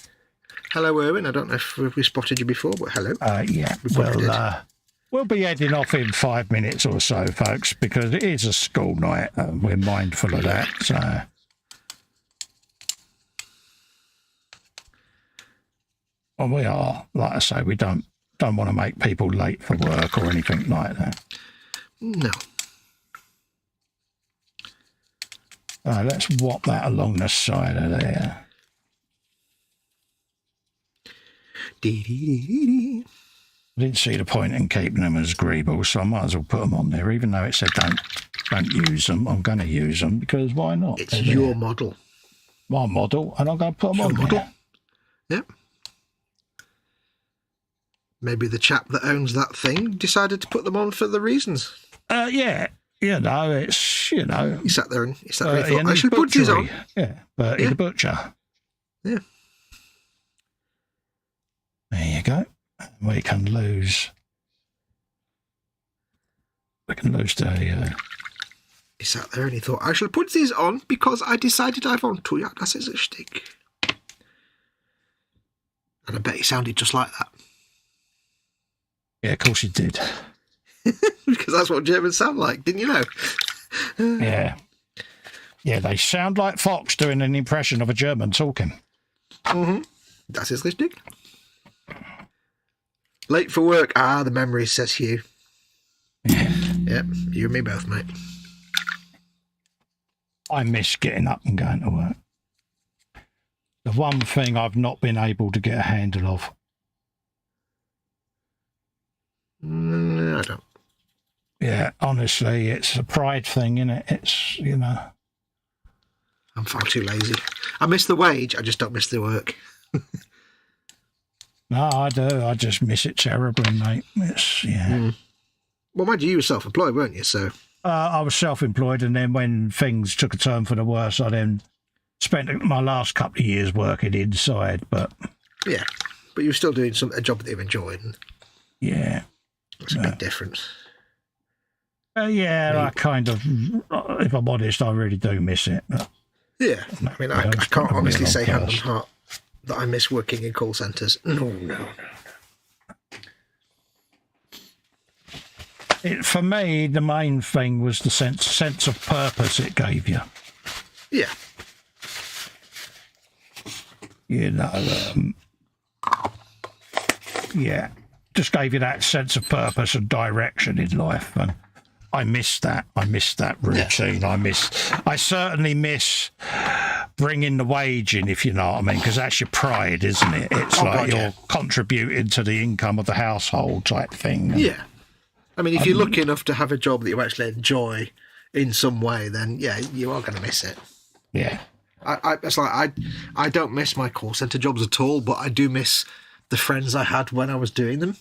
Hello, Erwin. I don't know if we spotted you before, but hello. Yeah, we'll be heading off in 5 minutes or so, folks, because it is a school night. We're mindful of that, so... Well, we are. Like I say, we don't want to make people late for work or anything like that. No. Let's whop that along the side of there. I didn't see the point in keeping them as greebles, so I might as well put them on there, even though it said don't use them. I'm going to use them, because why not? It's your model. My model, and I'm going to put them on there. Yep. Maybe the chap that owns that thing decided to put them on for the reasons. Yeah. It's, He sat there and thought, I should put these on. Yeah, Bertie the Butcher. Yeah. There you go. We can lose the... He sat there and he thought, I shall put these on because I decided I want to. Yeah, that's a shtick. And I bet he sounded just like that. Yeah, of course he did. Because that's what Germans sound like, didn't you know? Yeah. Yeah, they sound like Fox doing an impression of a German talking. Mm-hmm. That's his shtick. Late for work. The memories, says Hugh. Yeah. Yep, you and me both, mate. I miss getting up and going to work. The one thing I've not been able to get a handle of. I don't. Yeah, honestly, it's a pride thing, innit? It's, I'm far too lazy. I miss the wage, I just don't miss the work. No, I do. I just miss it terribly, mate. It's, yeah. Mm. Well, mind you were self-employed, weren't you? So I was self-employed, and then when things took a turn for the worse, I then spent my last couple of years working inside. But yeah, but you were still doing a job that you enjoyed. And yeah, that's a big difference. Yeah, I kind of, if I'm honest, I really do miss it. But, yeah, I mean, I can't honestly say hand on heart that I miss working in call centres. No. For me, the main thing was the sense of purpose it gave you. Yeah. Yeah, just gave you that sense of purpose and direction in life, and I miss that. I miss that routine. Yeah. I certainly miss bringing the wage in, if you know what I mean, because that's your pride, isn't it? It's you're contributing to the income of the household type thing. Yeah. I mean, if you're lucky enough to have a job that you actually enjoy in some way, then yeah, you are going to miss it. Yeah. I don't miss my call centre jobs at all, but I do miss the friends I had when I was doing them.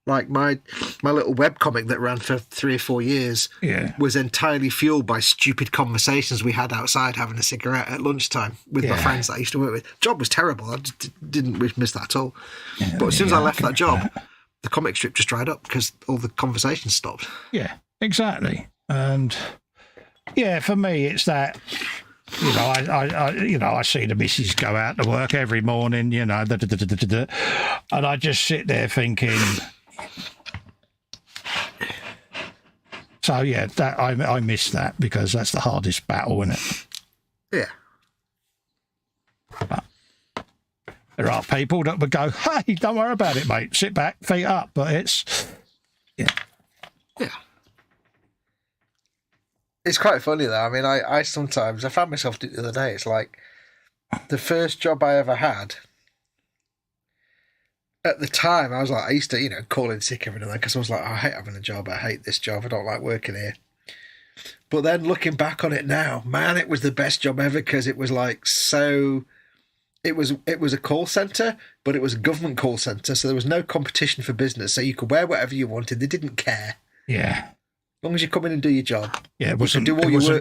Like my little webcomic that ran for 3 or 4 years was entirely fueled by stupid conversations we had outside having a cigarette at lunchtime with my friends that I used to work with. Job was terrible. I just didn't miss that at all. Yeah, but as soon as I left that job, the comic strip just dried up because all the conversations stopped. Yeah, exactly. And yeah, for me, it's that I see the missus go out to work every morning, and I just sit there thinking. So yeah, that I miss that because that's the hardest battle, isn't it? Yeah. But there are people that would go, "Hey, don't worry about it, mate. Sit back, feet up." But it's, yeah. It's quite funny though. I mean, I sometimes, I found myself the other day, it's like the first job I ever had. At the time, I was like, I used to, call in sick every now and then because I was like, I hate having a job. I hate this job. I don't like working here. But then looking back on it now, man, it was the best job ever because it was like so. It was a call centre, but it was a government call centre, so there was no competition for business. So you could wear whatever you wanted. They didn't care. Yeah. As long as you come in and do your job. Yeah, it wasn't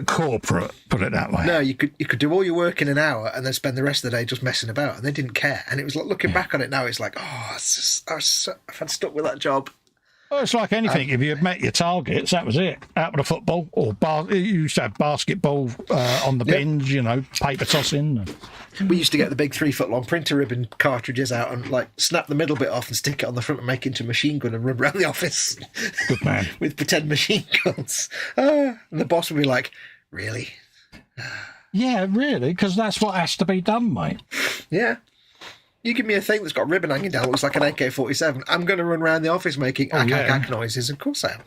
corporate, put it that way. No, you could do all your work in an hour and then spend the rest of the day just messing about, and they didn't care. And it was like, looking back on it now, it's like, if I'd stuck with that job. Well, it's like anything. If you had met your targets, that was it. Out with the football, or you used to have basketball on the bins, paper tossing. We used to get the big 3-foot-long printer ribbon cartridges out and snap the middle bit off and stick it on the front and make it into a machine gun and run around the office. Good man. With pretend machine guns. And the boss would be like, really? Yeah, really, because that's what has to be done, mate. Yeah. You give me a thing that's got a ribbon hanging down, looks like an AK-47. I'm going to run around the office making ack noises. Of course I am.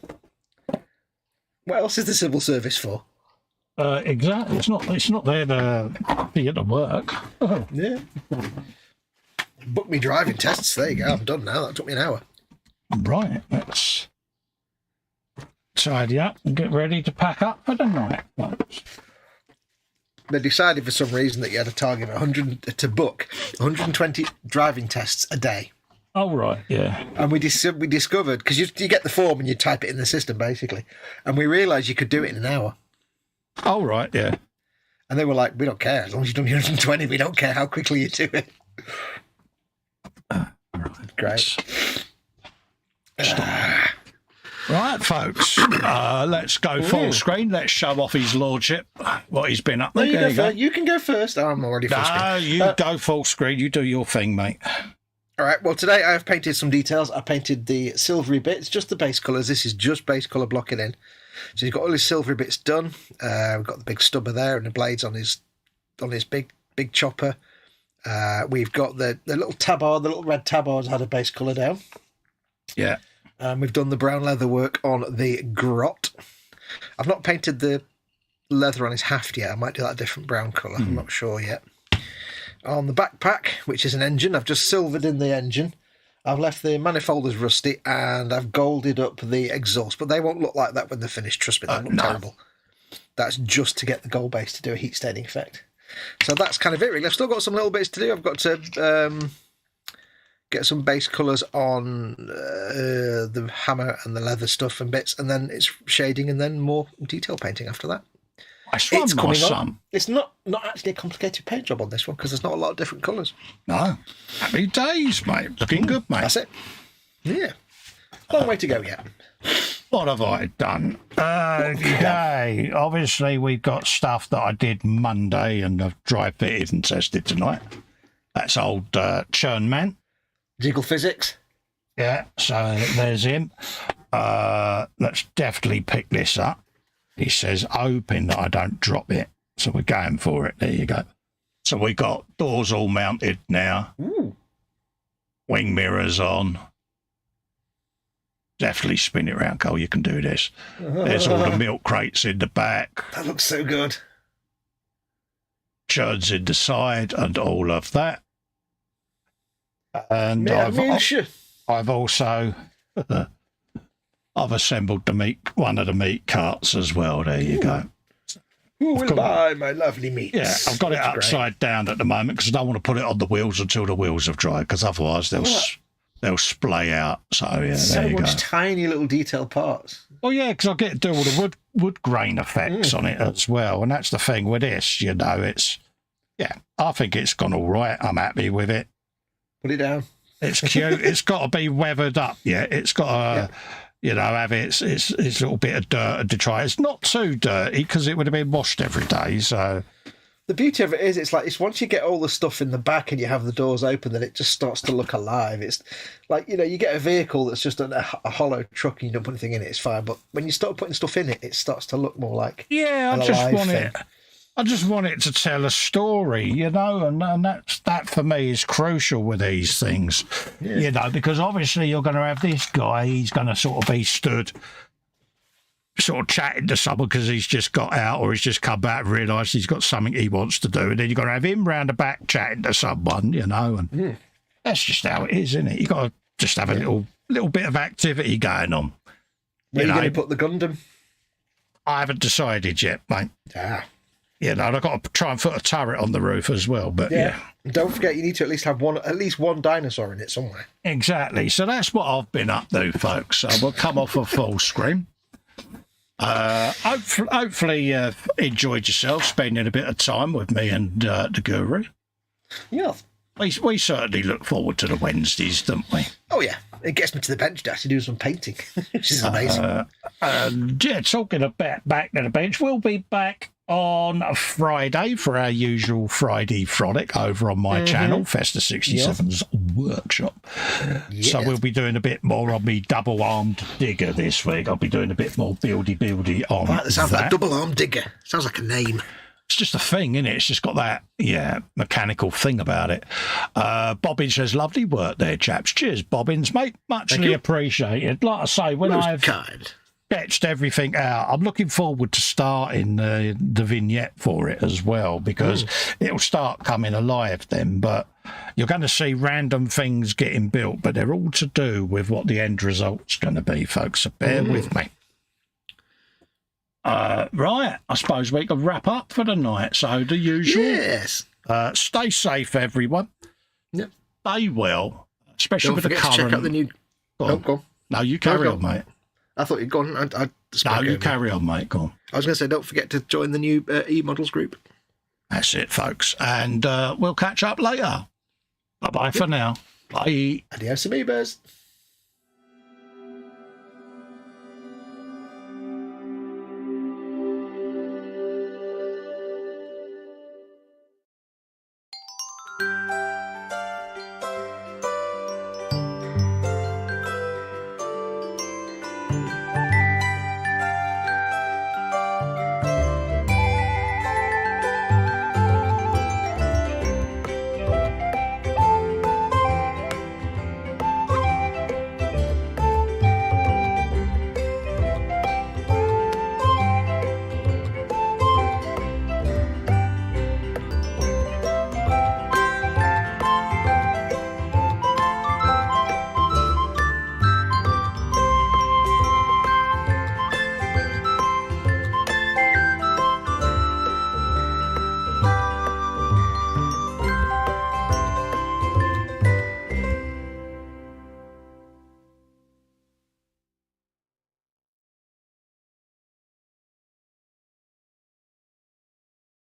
What else is the civil service for? Exactly. It's not there to be at work. Oh. Yeah. Book me driving tests. There you go. I'm done now. That took me an hour. Right. Let's tidy up and get ready to pack up for the night. They decided for some reason that you had a target of 100 to book 120 driving tests a day. Oh, right, yeah. And we discovered, because you get the form and you type it in the system, basically, and we realised you could do it in an hour. Oh, right, yeah. And they were like, we don't care. As long as you've done your 120, we don't care how quickly you do it. Right. Great. Right, folks, let's go full screen. Let's show off his lordship, what he's been up there. You can go first. Oh, I'm already full screen. No, you go full screen. You do your thing, mate. All right, well, today I have painted some details. I painted the silvery bits, just the base colours. This is just base colour blocking in. So you've got all his silvery bits done. We've got the big stubber there and the blades on his big chopper. We've got the little tabard, the little red tabard's had a base colour down. Yeah. We've done the brown leather work on the grot. I've not painted the leather on his haft yet. I might do that a different brown colour. I'm not sure yet. On the backpack, which is an engine, I've just silvered in the engine. I've left the manifold as rusty and I've golded up the exhaust, but they won't look like that when they're finished. Trust me, they look terrible. That's just to get the gold base to do a heat staining effect. So that's kind of it, really. I've still got some little bits to do. I've got to get some base colours on the hammer and the leather stuff and bits, and then it's shading and then more detail painting after that. It's coming on. It's not actually a complicated paint job on this one because there's not a lot of different colours. No. Happy days, mate. Looking good, mate. That's it. Yeah. Long way to go yet. What have I done? Okay. Obviously, we've got stuff that I did Monday and I've dry fitted and tested tonight. That's old Churn Man. Jiggle Physics. Yeah, so there's him. Let's definitely pick this up. He says, hoping that I don't drop it. So we're going for it. There you go. So we got doors all mounted now. Ooh. Wing mirrors on. Definitely spin it around, Cole. You can do this. There's all the milk crates in the back. That looks so good. Churns in the side and all of that. And I've also... I've assembled one of the meat carts as well. There you go. Who will buy my lovely meat? Yeah, I've got it upside down at the moment because I don't want to put it on the wheels until the wheels have dried because otherwise they'll splay out. So yeah, so much tiny little detailed parts. Well, yeah, because I get to do all the wood grain effects on it as well, and that's the thing with this. I think it's gone all right. I'm happy with it. Put it down. It's cute. It's got to be weathered up. Yeah, it's got to, have its little bit of dirt to try. It's not too dirty because it would have been washed every day. So, The beauty of it is, it's once you get all the stuff in the back and you have the doors open, that it just starts to look alive. It's like, you get a vehicle that's just a hollow truck and you don't put anything in it, it's fine. But when you start putting stuff in it, it starts to look more like I just want it to tell a story, and that for me is crucial with these things, because obviously you're going to have this guy, he's going to sort of be stood sort of chatting to someone because he's just got out or he's just come back and realised he's got something he wants to do, and then you've got to have him round the back chatting to someone, and that's just how it is, isn't it? You've got to just have a little bit of activity going on. Where are you going to put the Gundam? I haven't decided yet, mate. And I've got to try and put a turret on the roof as well, but And don't forget, you need to at least have one dinosaur in it somewhere. Exactly. So that's what I've been up to, folks. So we'll come off a full screen. Hopefully enjoyed yourself spending a bit of time with me and the Guru. Yeah. We certainly look forward to the Wednesdays, don't we? Oh, yeah. It gets me to the bench to actually do some painting, which is amazing. Talking about back to the bench, we'll be back on a Friday for our usual Friday frolic over on my channel, Festa 67's Workshop. So we'll be doing a bit more on me double-armed digger this week. I'll be doing a bit more buildy on That sounds like double-armed digger. Sounds like a name. It's just a thing, isn't it? It's just got that, mechanical thing about it. Bobbins says, lovely work there, chaps. Cheers, Bobbins, mate. Muchly appreciated. Like I say, when I've sketched everything out, I'm looking forward to starting the vignette for it as well, because it'll start coming alive then, but you're going to see random things getting built, but they're all to do with what the end result's going to be, folks, so bear with me. Right, I suppose we can wrap up for the night. So the usual. Yes. Stay safe, everyone. Yep. Stay well, especially with the current. To check out the new. Go on. No, you carry on, mate. I thought you'd gone. No, you carry on, mate. Go on. I was going to say, don't forget to join the new eModels group. That's it, folks, and we'll catch up later. Bye bye for now. Bye. Adios, amoebas.